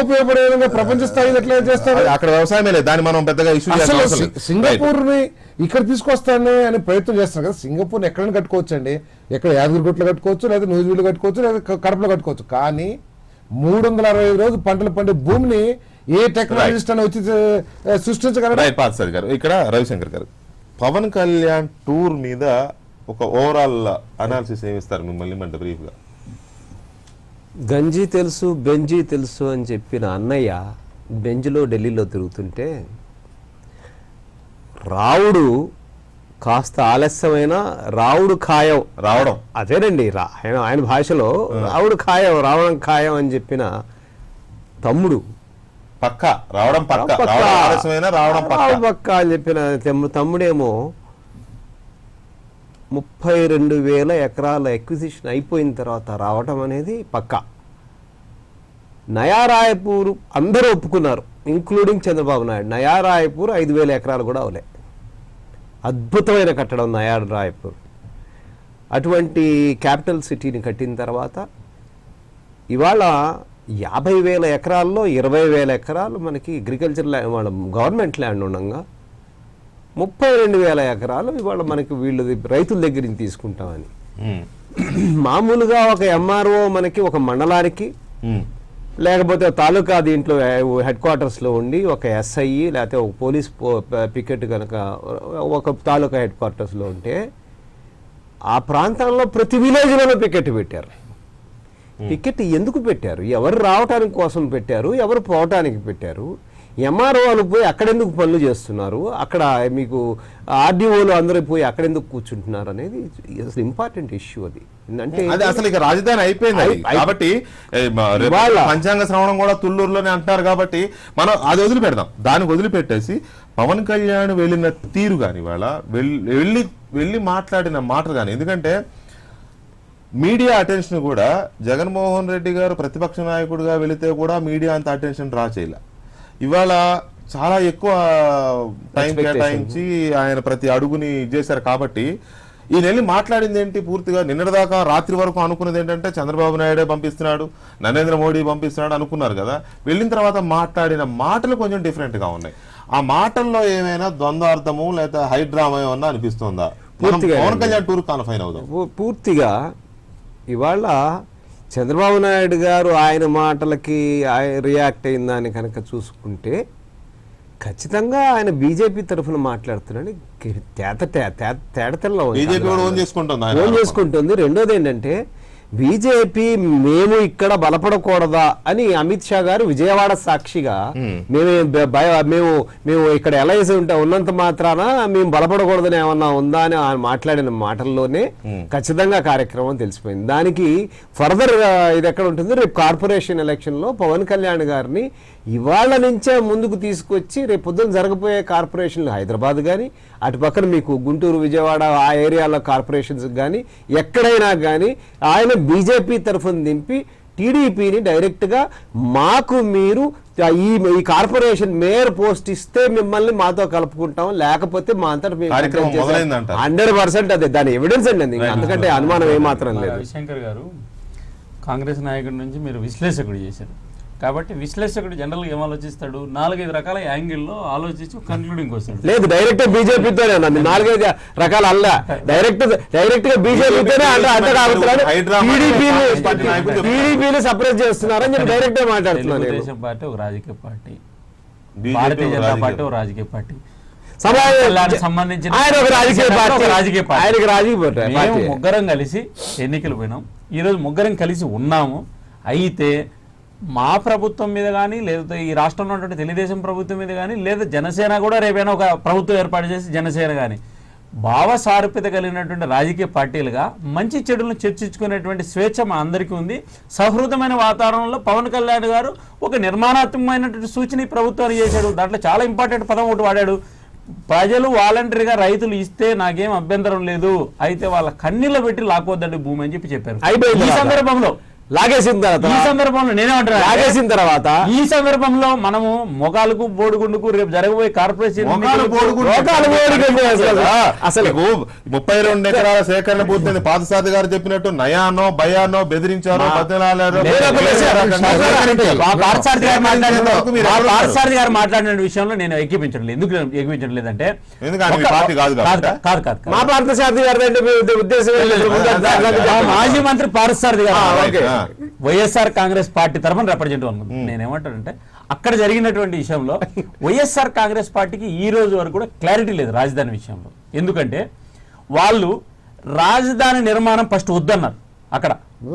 ఉపయోగపడే విధంగా ప్రపంచ స్థాయి ఎట్లా చేస్తారు? అక్కడ వ్యవసాయమే లేదు, దాన్ని మనం పెద్దగా సింగపూర్ ని ఇక్కడ తీసుకొస్తాను అనే ప్రయత్నం చేస్తున్నారు కదా. సింగపూర్ ఎక్కడైనా కట్టుకోవచ్చు అండి, ఎక్కడ యాదగిరిగుట్టలో కట్టుకోవచ్చు, లేదా నూజివీడులో కట్టుకోవచ్చు, లేదా కడపలో కట్టుకోవచ్చు. కానీ 365 రోజులు పంటలు పండే భూమిని ఏ టెక్నాలజిస్ట్ అని వచ్చి సృష్టించగలరు? ఇక్కడ రవిశంకర్ గారు పవన్ కళ్యాణ్ టూర్ మీద ఒక ఓవరాల్ అనాలిసిస్ ఏమిస్తారు మిమ్మల్ని అంటే బ్రీఫ్ గా? గంజి తెలుసు బెంజి తెలుసు అని చెప్పిన అన్నయ్య బెంజ్లో ఢిల్లీలో తిరుగుతుంటే రావుడు కాస్త ఆలస్యమైన రావుడు ఖాయం రావడం, అదేనండి ఆయన భాషలో రావుడు ఖాయం, రావడం ఖాయం అని చెప్పిన తమ్ముడు పక్క రావడం పక్క అని చెప్పిన తమ్ముడేమో 32,000 ఎకరాల ఎక్విజిషన్ అయిపోయిన తర్వాత రావటం అనేది పక్క. నయా రాయపూర్ అందరూ ఒప్పుకున్నారు, ఇంక్లూడింగ్ చంద్రబాబు నాయుడు. నయా రాయపూర్ 5,000 ఎకరాలు కూడా అవలే. అద్భుతమైన కట్టడం నయా రాయపూర్. అటువంటి క్యాపిటల్ సిటీని కట్టిన తర్వాత ఇవాళ 50,000 ఎకరాల్లో 20,000 ఎకరాలు మనకి అగ్రికల్చర్ ల్యాండ్, వాళ్ళ గవర్నమెంట్ ల్యాండ్ ఉండగా 32,000 ఎకరాలు ఇవాళ మనకి వీళ్ళు రైతుల దగ్గర నుంచి తీసుకుంటామని. మామూలుగా ఒక ఎంఆర్ఓ మనకి ఒక మండలానికి లేకపోతే తాలూకా దీంట్లో హెడ్ క్వార్టర్స్లో ఉండి ఒక ఎస్ఐ లేకపోతే ఒక పోలీస్ పికెట్ కనుక ఒక తాలూకా హెడ్ క్వార్టర్స్లో ఉంటే ఆ ప్రాంతంలో ప్రతి విలేజ్లోనూ పికెట్ పెట్టారు. పికెట్ ఎందుకు పెట్టారు? ఎవరు రావటానికి కోసం పెట్టారు, ఎవరు పోవటానికి పెట్టారు? ఎంఆర్ఓలు పోయి అక్కడెందుకు పనులు చేస్తున్నారు, అక్కడ మీకు ఆర్డీఓలు అందరూ పోయి అక్కడెందుకు కూర్చుంటున్నారు అనేది అసలు ఇంపార్టెంట్ ఇష్యూ. అది అంటే అసలు ఇక రాజధాని అయిపోయింది కాబట్టి పంచాంగ శ్రవణం కూడా తుళ్ళూరులోనే అంటున్నారు కాబట్టి మనం అది వదిలిపెడదాం. దానికి వదిలిపెట్టేసి పవన్ కళ్యాణ్ వెళ్ళిన తీరు కానీ వాళ్ళ వెళ్ళి మాట్లాడిన మాటలు కానీ, ఎందుకంటే మీడియా అటెన్షన్ కూడా జగన్మోహన్ రెడ్డి గారు ప్రతిపక్ష నాయకుడిగా వెళితే కూడా మీడియా అంత అటెన్షన్ డ్రా చేయలే. ఇవాళ చాలా ఎక్కువ టైం కేటాయించి ఆయన ప్రతి అడుగుని చేశారు. కాబట్టి ఈ నెల మాట్లాడింది ఏంటి? పూర్తిగా నిన్నటిదాకా రాత్రి వరకు అనుకున్నది ఏంటంటే చంద్రబాబు నాయుడే పంపిస్తున్నాడు, నరేంద్ర మోడీ పంపిస్తున్నాడు అనుకున్నారు కదా. వెళ్ళిన తర్వాత మాట్లాడిన మాటలు కొంచెం డిఫరెంట్ గా ఉన్నాయి. ఆ మాటల్లో ఏమైనా ద్వంద్వార్థము లేదా హైడ్రామా ఏమన్నా అనిపిస్తుందా? పవన్ కళ్యాణ్ టూర్ కాన్ఫైన్ అవుదాం. పూర్తిగా ఇవాళ చంద్రబాబు నాయుడు గారు ఆయన మాటలకి రియాక్ట్ అయిందని కనుక చూసుకుంటే ఖచ్చితంగా ఆయన బీజేపీ తరఫున మాట్లాడుతున్నాడు. తేడతెల్ల ఓన్ చేసుకుంటుంది. రెండోది ఏంటంటే బీజేపీ మేము ఇక్కడ బలపడకూడదా అని అమిత్ షా గారు విజయవాడ సాక్షిగా మేము ఇక్కడ ఎల్ఐసి ఉన్నంత మాత్రాన మేము బలపడకూడదని ఏమన్నా ఉందా అని ఆయన మాట్లాడిన మాటల్లోనే ఖచ్చితంగా కార్యక్రమం తెలిసిపోయింది. దానికి ఫర్దర్ ఇది ఎక్కడ ఉంటుంది, రేపు కార్పొరేషన్ ఎలక్షన్ లో పవన్ కళ్యాణ్ గారిని ఇవాళ నుంచే ముందుకు తీసుకొచ్చి రేపు పొద్దున జరగబోయే కార్పొరేషన్లు హైదరాబాద్ కానీ అటు పక్కన మీకు గుంటూరు విజయవాడ ఆ ఏరియాలో కార్పొరేషన్స్ కానీ ఎక్కడైనా కానీ ఆయన బీజేపీ తరఫున దింపి టీడీపీని డైరెక్ట్గా మాకు మీరు ఈ కార్పొరేషన్ మేయర్ పోస్ట్ ఇస్తే మిమ్మల్ని మాతో కలుపుకుంటాం, లేకపోతే మా అంతటా 100% అదే దాని ఎవిడెన్స్ అండి, అందుకంటే అనుమానం ఏమాత్రం లేదు. రవిశంకర్ గారు కాంగ్రెస్ నాయకుడి నుంచి మీరు విశ్లేషకుడు చేశారు కాబట్టి విశ్లేషకుడు జనరల్ గా ఏం ఆలోచిస్తాడు, 4-5 రకాల యాంగిల్లో ఆలోచించి కన్క్లూడింగ్ వస్తాడు. లేదు, డైరెక్ట్ బీజేపీతోనే అన్నది 4-5 రకాల అల్ల డైరెక్ట్ గా బీజేపీతోనే టీడీపీని సపరేట్ చేస్తున్నారని చెప్పి డైరెక్ట్ గా మాట్లాడుతున్నారు. తెలుగుదేశం పార్టీ ఒక రాజకీయ పార్టీ, భారతీయ జనతా పార్టీ ఒక రాజకీయ పార్టీ, సంబంధించిన రాజకీయ పార్టీ. ముగ్గురం కలిసి ఎన్నికలు పోయినాం, ఈరోజు ముగ్గురం కలిసి ఉన్నాము. అయితే మా ప్రభుత్వం మీద కానీ లేదా ఈ రాష్ట్రంలో ఉన్నటువంటి తెలుగుదేశం ప్రభుత్వం మీద కానీ లేదా జనసేన కూడా రేపైనా ఒక ప్రభుత్వం ఏర్పాటు చేసి జనసేన కానీ భావ సారూప్యత కలిగినటువంటి రాజకీయ పార్టీలుగా మంచి చెడులను చర్చించుకునేటువంటి స్వేచ్ఛ మా అందరికీ ఉంది. సౌహృదమైన వాతావరణంలో పవన్ కళ్యాణ్ గారు ఒక నిర్మాణాత్మకమైనటువంటి సూచన ఈ ప్రభుత్వానికి చేశాడు. దాంట్లో చాలా ఇంపార్టెంట్ పదం ఒకటి వాడాడు, ప్రజలు వాలంటరీగా రైతులు ఇస్తే నాకేం అభ్యంతరం లేదు, అయితే వాళ్ళ కన్నీళ్ళు పెట్టి లాక్కోద్దండి భూమి అని చెప్పారు. ఈ సందర్భంలో లాగేసిన తర్వాత ఈ సందర్భంలో మనము మొగాలకు బోడిగుండుకు రేపు జరగబోయే కార్పొరేషన్ అసలు 32 ఎకరాల సేకరణ పూర్తయింది. పాదసారథి గారు చెప్పినట్టు నయానో భయానో బెదిరించారో పాదసారథి గారు మాట్లాడిన విషయంలో నేను ఎక్కిపించట్లేదు. ఎందుకు ఎక్కిపించట్లేదంటే మా పార్థసారథి గారు ఉద్దేశం మాజీ మంత్రి పార్థసారథి గారు వైఎస్ఆర్ కాంగ్రెస్ పార్టీ తరఫున రిప్రజెంటేటివ్ అనుకుంటున్నాను. నేనేమంటానంటే అక్కడ జరిగినటువంటి విషయంలో వైఎస్ఆర్ కాంగ్రెస్ పార్టీకి ఈ రోజు వరకు కూడా క్లారిటీ లేదు రాజధాని విషయంలో. ఎందుకంటే వాళ్ళు రాజధాని నిర్మాణం ఫస్ట్ వద్దన్నారు అక్కడ,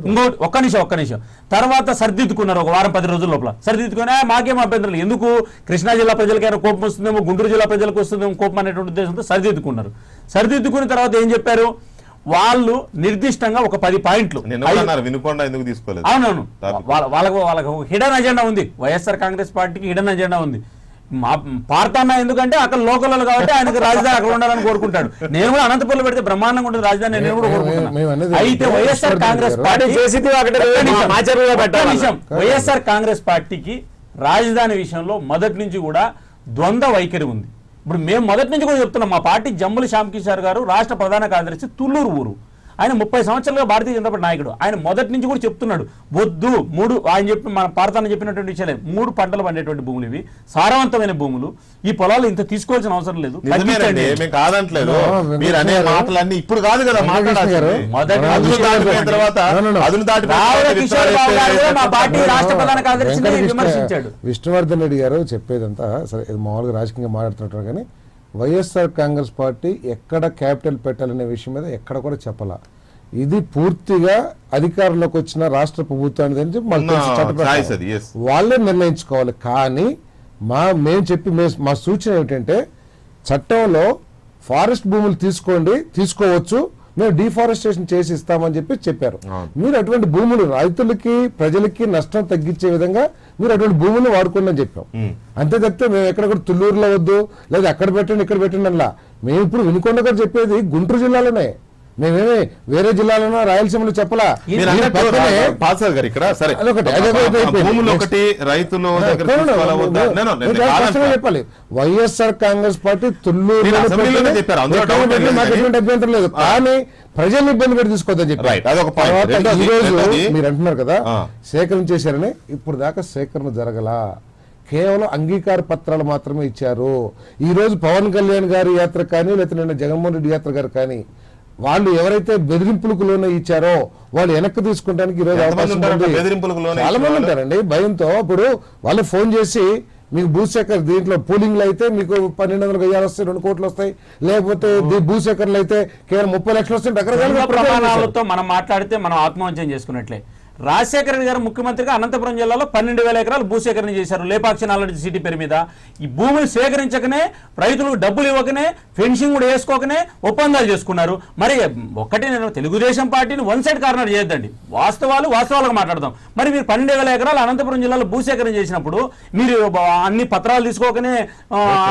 ఇంకోటి ఒక్క నిమిషం తర్వాత సరిదిద్దుకున్నారు. ఒక వారం 10 రోజుల లోపల సరిదిద్దుకుని మాకేం అభ్యంతరం ఎందుకు కృష్ణా జిల్లా ప్రజలకైనా కోపం వస్తుందేమో, గుంటూరు జిల్లా ప్రజలకు వస్తుందేమో కోపం అనేటువంటి ఉద్దేశంతో సరిదిద్దుకున్నారు. సరిదిద్దుకున్న తర్వాత ఏం చెప్పారు, వాళ్ళు నిర్దిష్టంగా ఒక 10 పాయింట్లు అవునవును వాళ్ళకు హిడెన్ అజెండా ఉంది. వైఎస్ఆర్ కాంగ్రెస్ పార్టీకి హిడెన్ అజెండా ఉంది. మా పార్తన్న ఎందుకంటే అక్కడ లోకల్ కాబట్టి ఆయనకు రాజధాని అక్కడ ఉండాలని కోరుకుంటాడు. నేను కూడా అనంతపురంలో పెడితే బ్రహ్మాండంగా ఉంటుంది రాజధాని, నేను కూడా కోరుకుంటున్నాను. అయితే వైఎస్ఆర్ కాంగ్రెస్ వైఎస్ఆర్ కాంగ్రెస్ పార్టీకి రాజధాని విషయంలో మొదటి నుంచి కూడా ద్వంద్వ వైఖరి ఉంది. ఇప్పుడు మేము మొదటి నుంచి కూడా చెప్తున్నాం, మా పార్టీ జంబులి శ్యామ్కిషోర్ గారు రాష్ట్ర ప్రధాన కార్యదర్శి తుళ్ళూరు ఊరు, ఆయన 30 సంవత్సరాలుగా భారతీయ జనతా పార్టీ నాయకుడు. ఆయన మొదటి నుంచి కూడా చెప్తున్నాడు వద్దు, ఆయన చెప్పి మన పార్తాన్ని చెప్పినటువంటి విషయాలే 3 పంటలు పండేటువంటి భూములు, ఇవి సారవంతమైన భూములు, ఈ పొలాలు ఇంత తీసుకోవాల్సిన అవసరం లేదు. ఇప్పుడు కాదు కదా విమర్శించాడు. విష్ణువర్ధన్ రెడ్డి గారు చెప్పేదంతా సరే, మామూలుగా రాజకీయంగా మాట్లాడుతుంటారు కానీ వైఎస్ఆర్ కాంగ్రెస్ పార్టీ ఎక్కడ క్యాపిటల్ పెట్టాలనే విషయం మీద ఎక్కడ కూడా చెప్పాల. ఇది పూర్తిగా అధికారంలోకి వచ్చిన రాష్ట్ర ప్రభుత్వానికి వాళ్ళే నిర్ణయించుకోవాలి. కానీ మా సూచన ఏమిటంటే చట్టంలో ఫారెస్ట్ భూములు తీసుకోవచ్చు, మేము డిఫారెస్టేషన్ చేసి ఇస్తామని చెప్పారు. మీరు అటువంటి భూములు రైతులకి ప్రజలకి నష్టం తగ్గించే విధంగా మీరు అటువంటి భూములు వాడుకోండి అని చెప్పాం. అంతే తప్పితే మేము ఎక్కడ కూడా తుళ్ళూరులో వద్దు లేదా అక్కడ పెట్టండి ఇక్కడ పెట్టండి అలా. మేము ఇప్పుడు వినుకొండ గారు చెప్పేది గుంటూరు జిల్లాలోనే, మేమేమి వేరే జిల్లాలోనో రాయలసీమలో చెప్పలా. చెప్పాలి వైఎస్ఆర్ కాంగ్రెస్ పార్టీ తుళ్ళూరు అభ్యంతరం లేదు, కానీ ప్రజల్ని ఇబ్బంది పెట్టి తీసుకోవద్దని చెప్పి ఈ రోజు మీరు అంటున్నారు కదా సేకరణ చేశారని. ఇప్పుడు దాకా సేకరణ జరగలా, కేవలం అంగీకార పత్రాలు మాత్రమే ఇచ్చారు. ఈ రోజు పవన్ కళ్యాణ్ గారి యాత్ర కానీ లేకపోతే నిన్న జగన్మోహన్ రెడ్డి యాత్ర గారు కానీ వాళ్ళు ఎవరైతే బెదిరింపులకు లోనే ఇచ్చారో వాళ్ళు వెనక్కి తీసుకుంటానికి ఈ రోజు అవకాశం ఉంది. చాలా మంది ఉంటారండి భయంతో. ఇప్పుడు వాళ్ళు ఫోన్ చేసి మీకు భూసేకర్ దీంట్లో పోలింగ్లు అయితే మీకు 1200 గజాలు వస్తాయి, 2 కోట్లు వస్తాయి. లేకపోతే భూసేకర్లు అయితే కేవలం 30 లక్షలు వస్తాయి. రకరకాల ప్రమాణాలతో మనం మాట్లాడితే మనం ఆత్మవంచన చేసుకున్నట్లే. రాజశేఖర రెడ్డి గారు ముఖ్యమంత్రిగా అనంతపురం జిల్లాలో 12,000 ఎకరాలు భూసేకరణ చేశారు లేపాక్షి నాలెడ్జ్ సిటీ పేరు మీద. ఈ భూమిని సేకరించకనే, రైతులకు డబ్బులు ఇవ్వకనే, ఫెన్సింగ్ కూడా వేసుకోకనే ఒప్పందాలు చేసుకున్నారు. మరి ఒక్కటి నేను తెలుగుదేశం పార్టీని వన్ సైడ్ కార్నర్ చేయొద్దండి, వాస్తవాలుగా మాట్లాడదాం. మరి మీరు 12,000 ఎకరాలు అనంతపురం జిల్లాలో భూసేకరణ చేసినప్పుడు మీరు అన్ని పత్రాలు తీసుకోకనే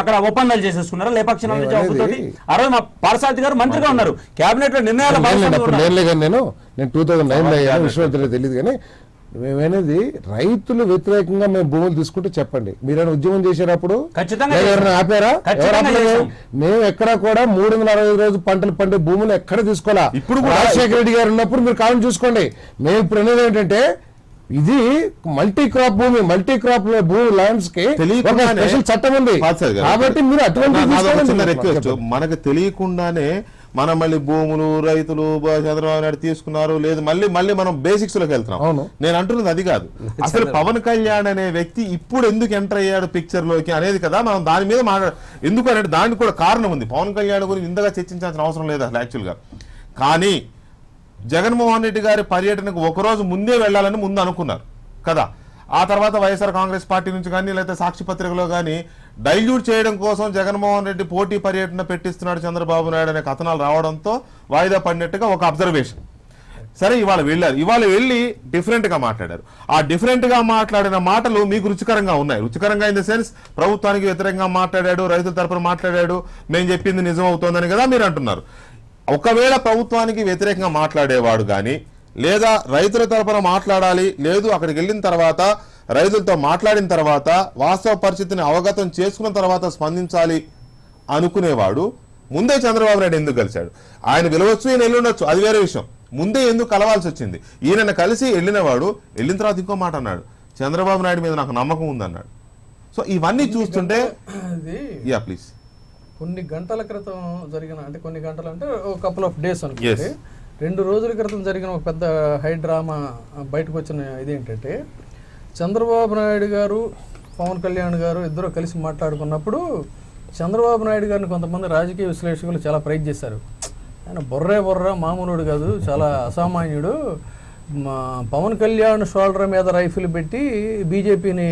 అక్కడ ఒప్పందాలు చేసేసుకున్నారు లేపాక్షి నాలెడ్జ్ హక్కుతోటి. ఆ రోజు మా పార్సారథి గారు మంత్రిగా ఉన్నారు, కేబినెట్ లో నిర్ణయాలు నేను 2009 అయ్యాను, విషయం తెలియదు. కానీ మేమనేది రైతులు వ్యతిరేకంగా మేము భూములు తీసుకుంటే చెప్పండి. మీరైనా ఉద్యమం చేసేటప్పుడు ఎవరైనా ఆపారా? మేము ఎక్కడ కూడా 365 రోజులు పంటలు పండే భూములు ఎక్కడ తీసుకోవాలా. ఇప్పుడు రాజశేఖర రెడ్డి గారు ఉన్నప్పుడు మీరు కాలం చూసుకోండి. మేము ఇప్పుడు అనేది ఏంటంటే ఇది మల్టీ క్రాప్ భూమి ల్యాండ్స్ కి స్పెషల్ చట్టం ఉంది కాబట్టి మీరు అటువంటి మనకు తెలియకుండానే మనం మళ్ళీ భూములు రైతులు చంద్రబాబు నాయుడు తీసుకున్నారు లేదు మళ్ళీ మనం బేసిక్స్ లోకి వెళ్తున్నాం. నేను అంటున్నది అది కాదు, అసలు పవన్ కళ్యాణ్ అనే వ్యక్తి ఇప్పుడు ఎందుకు ఎంటర్ అయ్యాడు పిక్చర్ లోకి అనేది కదా మనం దాని మీద ఎందుకు అనేది దానికి కూడా కారణం ఉంది. పవన్ కళ్యాణ్ గురించి ఇంతగా చర్చించాల్సిన అవసరం లేదు అసలు యాక్చువల్ గా. కానీ జగన్మోహన్ రెడ్డి గారి పర్యటనకు ఒకరోజు ముందే వెళ్లాలని ముందు అనుకున్నారు కదా. ఆ తర్వాత వైఎస్ఆర్ కాంగ్రెస్ పార్టీ నుంచి కానీ లేకపోతే సాక్షి పత్రికలో కానీ డైల్యూట్ చేయడం కోసం జగన్మోహన్ రెడ్డి పోటీ పర్యటన పెట్టిస్తున్నాడు చంద్రబాబు నాయుడు అనే కథనాలు రావడంతో వాయిదా పడినట్టుగా ఒక అబ్జర్వేషన్. సరే ఇవాళ వెళ్ళి డిఫరెంట్ గా మాట్లాడారు. ఆ డిఫరెంట్ గా మాట్లాడిన మాటలు మీకు రుచికరంగా ఉన్నాయి. రుచికరంగా ఇన్ ద సెన్స్ ప్రభుత్వానికి వ్యతిరేకంగా మాట్లాడాడు, రైతుల తరపున మాట్లాడాడు, మేము చెప్పింది నిజం అవుతోందని కదా మీరు అంటున్నారు. ఒకవేళ ప్రభుత్వానికి వ్యతిరేకంగా మాట్లాడేవాడు కానీ లేదా రైతుల తరపున మాట్లాడాలి లేదు అక్కడికి వెళ్ళిన తర్వాత రైతులతో మాట్లాడిన తర్వాత వాస్తవ పరిస్థితిని అవగతం చేసుకున్న తర్వాత స్పందించాలి అనుకునేవాడు ముందే చంద్రబాబు నాయుడు ఎందుకు కలిశాడు? ఆయన పిలవచ్చు, ఈయన వెళ్ళుండొచ్చు, అది వేరే విషయం. ముందే ఎందుకు కలవాల్సి వచ్చింది? ఈయన కలిసి వెళ్ళినవాడు వెళ్ళిన తర్వాత ఇంకో మాట అన్నాడు, చంద్రబాబు నాయుడు మీద నాకు నమ్మకం ఉందన్నాడు. సో ఇవన్నీ చూస్తుంటే యా ప్లీజ్ కొన్ని గంటల క్రితం జరిగిన అంటే కొన్ని గంటలు అంటే ఒక కపుల్ ఆఫ్ డేస్ అనుకుంటే 2 రోజుల క్రితం జరిగిన ఒక పెద్ద హై డ్రామా బయటకు వచ్చిన ఇదేంటంటే చంద్రబాబు నాయుడు గారు పవన్ కళ్యాణ్ గారు ఇద్దరు కలిసి మాట్లాడుకున్నప్పుడు చంద్రబాబు నాయుడు గారిని కొంతమంది రాజకీయ విశ్లేషకులు చాలా ప్రైజ్ చేశారు. ఆయన బొర్ర మామూలుడు కాదు, చాలా అసామాన్యుడు. పవన్ కళ్యాణ్ షోల్డర్ మీద రైఫిల్ పెట్టి బీజేపీని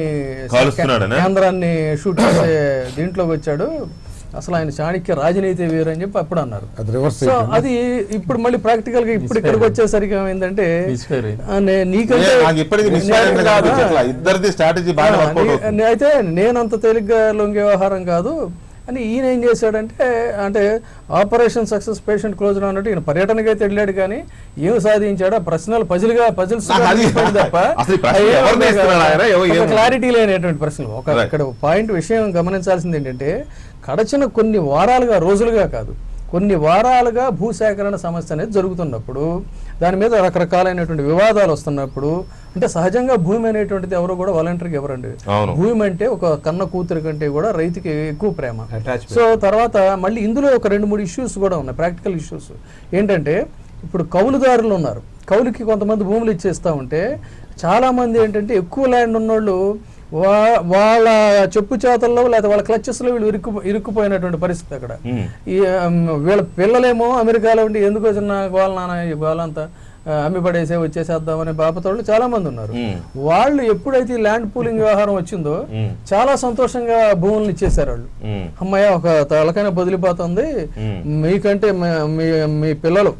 కేంద్రాన్ని షూట్ చేసే దీంట్లోకి వచ్చాడు, అసలు ఆయన చాణక్య రాజనీతి వేరు అని చెప్పి అప్పుడు అన్నారు. సో అది ఇప్పుడు మళ్ళీ ప్రాక్టికల్ గా ఇప్పుడు ఇక్కడికి వచ్చేసరికి ఏమైందంటే అయితే నేనంత తేలిగ్గా లొంగే వ్యవహారం కాదు అని ఈయన ఏం చేశాడంటే అంటే ఆపరేషన్ సక్సెస్ పేషెంట్ క్లోజ్ అన్నట్టు ఈయన పర్యటనకి అయితే వెళ్ళాడు కానీ ఏం సాధించాడు ఆ ప్రశ్నలు పజిల్స్ తప్ప క్లారిటీ లేనటువంటి ప్రశ్నలు. ఇక్కడ పాయింట్ విషయం గమనించాల్సింది ఏంటంటే గడచిన కొన్ని వారాలుగా రోజులుగా కాదు కొన్ని వారాలుగా భూసేకరణ సమస్య అనేది జరుగుతున్నప్పుడు దాని మీద రకరకాలైనటువంటి వివాదాలు వస్తున్నప్పుడు అంటే సహజంగా భూమి అనేటువంటిది ఎవరు కూడా వాలంటరీగా ఎవరండి, భూమి అంటే ఒక కన్న కూతురు కంటే కూడా రైతుకి ఎక్కువ ప్రేమ. సో తర్వాత మళ్ళీ ఇందులో ఒక 2-3 ఇష్యూస్ కూడా ఉన్నాయి, ప్రాక్టికల్ ఇష్యూస్. ఏంటంటే ఇప్పుడు కౌలుదారులు ఉన్నారు, కౌలుకి కొంతమంది భూములు ఇచ్చేస్తూ ఉంటే చాలామంది ఏంటంటే ఎక్కువ ల్యాండ్ ఉన్నోళ్ళు వాళ్ళ చెప్పు చేతల్లో లేదా వాళ్ళ క్లచెస్లో వీళ్ళు ఇరుక్కుపోయినటువంటి పరిస్థితి అక్కడ. వీళ్ళ పిల్లలేమో అమెరికాలో ఉండి ఎందుకు వచ్చిన గోలంతా అమ్మిపడేసే వచ్చేసేద్దామనే బాపతోళ్ళు చాలా మంది ఉన్నారు. వాళ్ళు ఎప్పుడైతే ల్యాండ్ పూలింగ్ వ్యవహారం వచ్చిందో చాలా సంతోషంగా భూములను ఇచ్చేసారు వాళ్ళు. అమ్మాయి ఒక తలకైనా బదిలిపోతుంది మీకంటే మీ పిల్లలు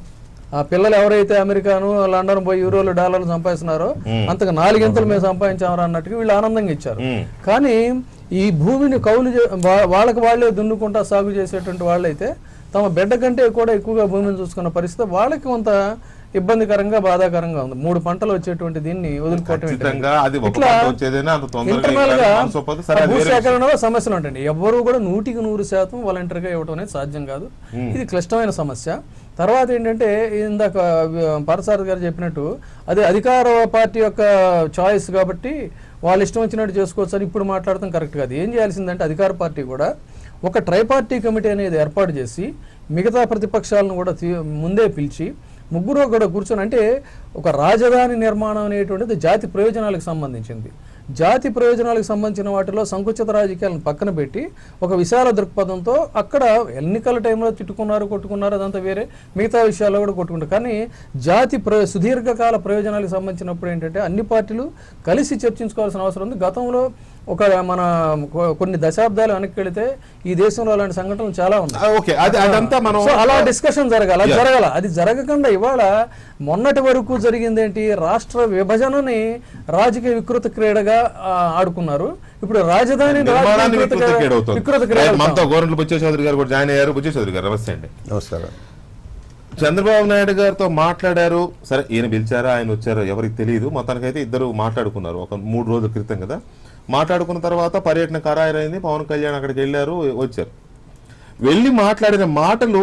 ఆ పిల్లలు ఎవరైతే అమెరికాను లండన్ పోయి యూరోలు డాలర్లు సంపాదిస్తున్నారో అంతకు 4 ఇంతలు మేము సంపాదించామరా అన్నట్టుగా వీళ్ళు ఆనందంగా ఇచ్చారు. కానీ ఈ భూమిని కౌలు వాళ్ళకి వాళ్ళే దున్నుకుంటా సాగు చేసేటువంటి వాళ్ళైతే తమ బిడ్డ కంటే కూడా ఎక్కువగా భూమిని చూసుకున్న పరిస్థితి వాళ్ళకి కొంత ఇబ్బందికరంగా బాధాకరంగా ఉంది. 3 పంటలు వచ్చేటువంటి దీన్ని వదులుకోవటం ఇంటర్నల్ గా భూసేకరణలో సమస్యలు ఉంటాయండి. ఎవరు కూడా 100% వాలంటీర్గా ఇవ్వడం అనేది సాధ్యం కాదు, ఇది క్లిష్టమైన సమస్య. తర్వాత ఏంటంటే ఇందాక పార్థసారథి గారు చెప్పినట్టు అది అధికార పార్టీ యొక్క చాయిస్ కాబట్టి వాళ్ళు ఇష్టం వచ్చినట్టు చేసుకోవచ్చు అని ఇప్పుడు మాట్లాడటం కరెక్ట్ కాదు. ఏం చేయాల్సిందంటే అధికార పార్టీ కూడా ఒక ట్రైపార్టీ కమిటీ అనేది ఏర్పాటు చేసి మిగతా ప్రతిపక్షాలను కూడా ముందే పిలిచి ముగ్గురు కూడా కూర్చొని అంటే ఒక రాజధాని నిర్మాణం అనేటువంటిది జాతి ప్రయోజనాలకు సంబంధించింది. జాతి ప్రయోజనాలకు సంబంధించిన వాటిలో సంకుచిత రాజకీయాలను పక్కన పెట్టి ఒక విశాల దృక్పథంతో అక్కడ ఎన్నికల టైంలో తిట్టుకున్నారు, కొట్టుకున్నారు, అదంతా వేరే, మిగతా విషయాల్లో కూడా కొట్టుకుంటారు. కానీ జాతి సుదీర్ఘకాల ప్రయోజనాలకు సంబంధించినప్పుడు ఏంటంటే అన్ని పార్టీలు కలిసి చర్చించుకోవాల్సిన అవసరం ఉంది. గతంలో కొన్ని దశాబ్దాలు వెనక్కి వెళితే ఈ దేశంలో అలాంటి సంఘటనలు చాలా ఉన్నాయి. అలా డిస్కషన్ జరగాల. అది జరగకుండా ఇవాళ మొన్నటి వరకు జరిగింది ఏంటి, రాష్ట్ర విభజనని రాజకీయ వికృత క్రీడగా ఆడుకున్నారు. ఇప్పుడు రాజధాని వికృత క్రీడ. గోరంట్ల బుచ్చచౌదరి గారు కూడా జాయిన్ అయ్యారు. బుచ్చచౌదరి గారు నమస్తే అండి. నమస్కారం. చంద్రబాబు నాయుడు గారితో మాట్లాడారు. సరే, ఈయన పిలిచారా, ఆయన వచ్చారో ఎవరికి తెలియదు. మొత్తానికైతే ఇద్దరు మాట్లాడుకున్నారు ఒక 3 రోజుల క్రితం కదా. మాట్లాడుకున్న తర్వాత పర్యటన ఖరారైంది. పవన్ కళ్యాణ్ అక్కడికి వెళ్ళారు, వచ్చారు. వెళ్ళి మాట్లాడిన మాటలు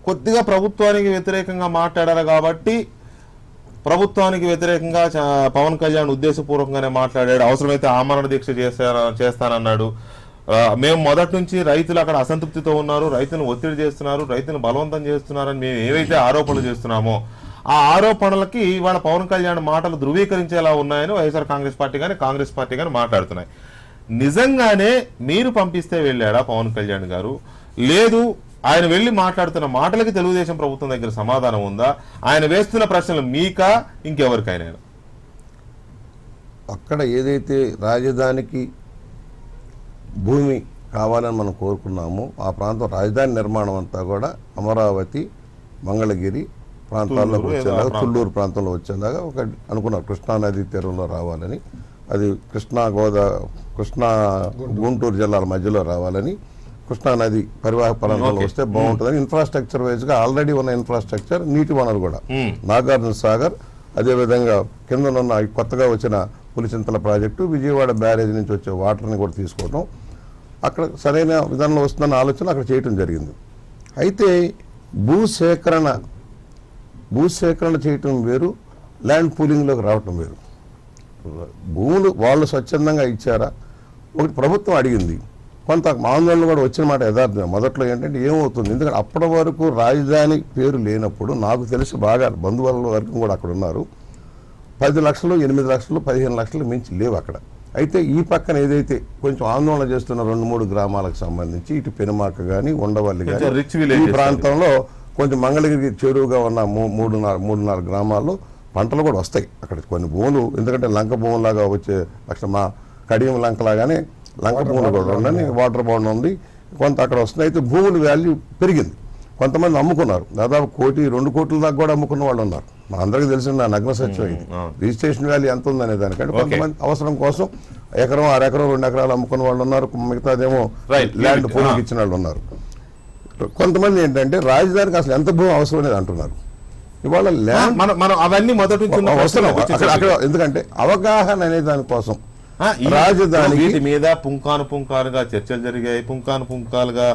కొద్దిగా ప్రభుత్వానికి వ్యతిరేకంగా మాట్లాడారు కాబట్టి ప్రభుత్వానికి వ్యతిరేకంగా పవన్ కళ్యాణ్ ఉద్దేశపూర్వకంగానే మాట్లాడాడు. అవసరమైతే ఆమరణ దీక్ష చేస్తానన్నాడు. మేము మొదటి నుంచి రైతులు అక్కడ అసంతృప్తితో ఉన్నారు, రైతులను ఒత్తిడి చేస్తున్నారు, రైతులను బలవంతం చేస్తున్నారని మేము ఏవైతే ఆరోపణలు చేస్తున్నామో ఆ ఆరోపణలకి ఇవాళ పవన్ కళ్యాణ్ మాటలు ధృవీకరించేలా ఉన్నాయని వైఎస్ఆర్ కాంగ్రెస్ పార్టీ కానీ మాట్లాడుతున్నాయి. నిజంగానే మీరు పంపిస్తే వెళ్ళాడా పవన్ కళ్యాణ్ గారు? లేదు, ఆయన వెళ్ళి మాట్లాడుతున్న మాటలకి తెలుగుదేశం ప్రభుత్వం దగ్గర సమాధానం ఉందా? ఆయన వేస్తున్న ప్రశ్నలు మీకా ఇంకెవరికైనా? అక్కడ ఏదైతే రాజధానికి భూమి కావాలని మనం కోరుకున్నామో ఆ ప్రాంతం రాజధాని నిర్మాణం అంతా కూడా అమరావతి, మంగళగిరి ప్రాంతాల్లోకి వచ్చేలాగా, తుళ్ళూరు ప్రాంతంలో వచ్చేలాగా ఒక అనుకున్నారు. కృష్ణానది తీరంలో రావాలని, అది కృష్ణా గుంటూరు జిల్లాల మధ్యలో రావాలని, కృష్ణానది పరివాహక ప్రాంతంలో వస్తే బాగుంటుందని ఇన్ఫ్రాస్ట్రక్చర్ వైజ్గా ఆల్రెడీ ఉన్న ఇన్ఫ్రాస్ట్రక్చర్, నీటి వనరు కూడా నాగార్జున సాగర్, అదేవిధంగా కిందనున్న కొత్తగా వచ్చిన పులిచింతల ప్రాజెక్టు, విజయవాడ బ్యారేజ్ నుంచి వచ్చే వాటర్ని కూడా తీసుకోవడం, అక్కడ సరైన విధానంలో వస్తుందన్న ఆలోచన అక్కడ చేయటం జరిగింది. అయితే భూసేకరణ చేయటం వేరు, ల్యాండ్ పూలింగ్లోకి రావటం వేరు. భూములు వాళ్ళు స్వచ్ఛందంగా ఇచ్చారా? ఒకటి ప్రభుత్వం అడిగింది, కొంత ఆందోళన కూడా వచ్చిన మాట యథార్థమే. మొదట్లో ఏంటంటే ఏమవుతుంది, ఎందుకంటే అప్పటి వరకు రాజధాని పేరు లేనప్పుడు నాకు తెలిసి బాగా బంధువుల వరకు కూడా అక్కడ ఉన్నారు. 10 లక్షలు, 8 లక్షలు, 15 లక్షలు మించి లేవు అక్కడ. అయితే ఈ పక్కన ఏదైతే కొంచెం ఆందోళన చేస్తున్న 2-3 గ్రామాలకు సంబంధించి ఇటు పెనుమాక కానీ, ఉండవల్లి కానీ, ఈ ప్రాంతంలో కొంచెం మంగళగిరికి చేరువుగా ఉన్న 3-4 గ్రామాల్లో పంటలు కూడా వస్తాయి. అక్కడ కొన్ని భూములు, ఎందుకంటే లంక భూములాగా వచ్చే లక్ష మా కడియం లంకలాగానే లంక భూములు కూడా ఉన్నాయి, వాటర్ బాండ్ ఉంది, కొంత అక్కడ వస్తున్నాయి. అయితే భూముల వాల్యూ పెరిగింది. కొంతమంది అమ్ముకున్నారు, దాదాపు 1-2 కోట్ల దాకా కూడా అమ్ముకున్న వాళ్ళు ఉన్నారు. మా అందరికీ తెలిసిన నా నగ్న సత్యం ఇది. రిజిస్ట్రేషన్ వాల్యూ ఎంత ఉందనే దానికంటే కొంతమంది అవసరం కోసం ఎకరం, 1 ఎకరం, 2 ఎకరాలు అమ్ముకున్న వాళ్ళు ఉన్నారు. మిగతాదేమో ల్యాండ్ పూలింగ్ ఇచ్చిన వాళ్ళు ఉన్నారు. కొంతమంది ఏంటంటే రాజధానికి అసలు ఎంత భూమి అవసరం అనేది అంటున్నారు. ఇవాళ ల్యాండ్ అవన్నీ మొదటి ఎందుకంటే అవగాహన అనే దానికోసం రాజధాని వీటి మీద పుంకానుగా చర్చలు జరిగాయి, పుంకాలుగా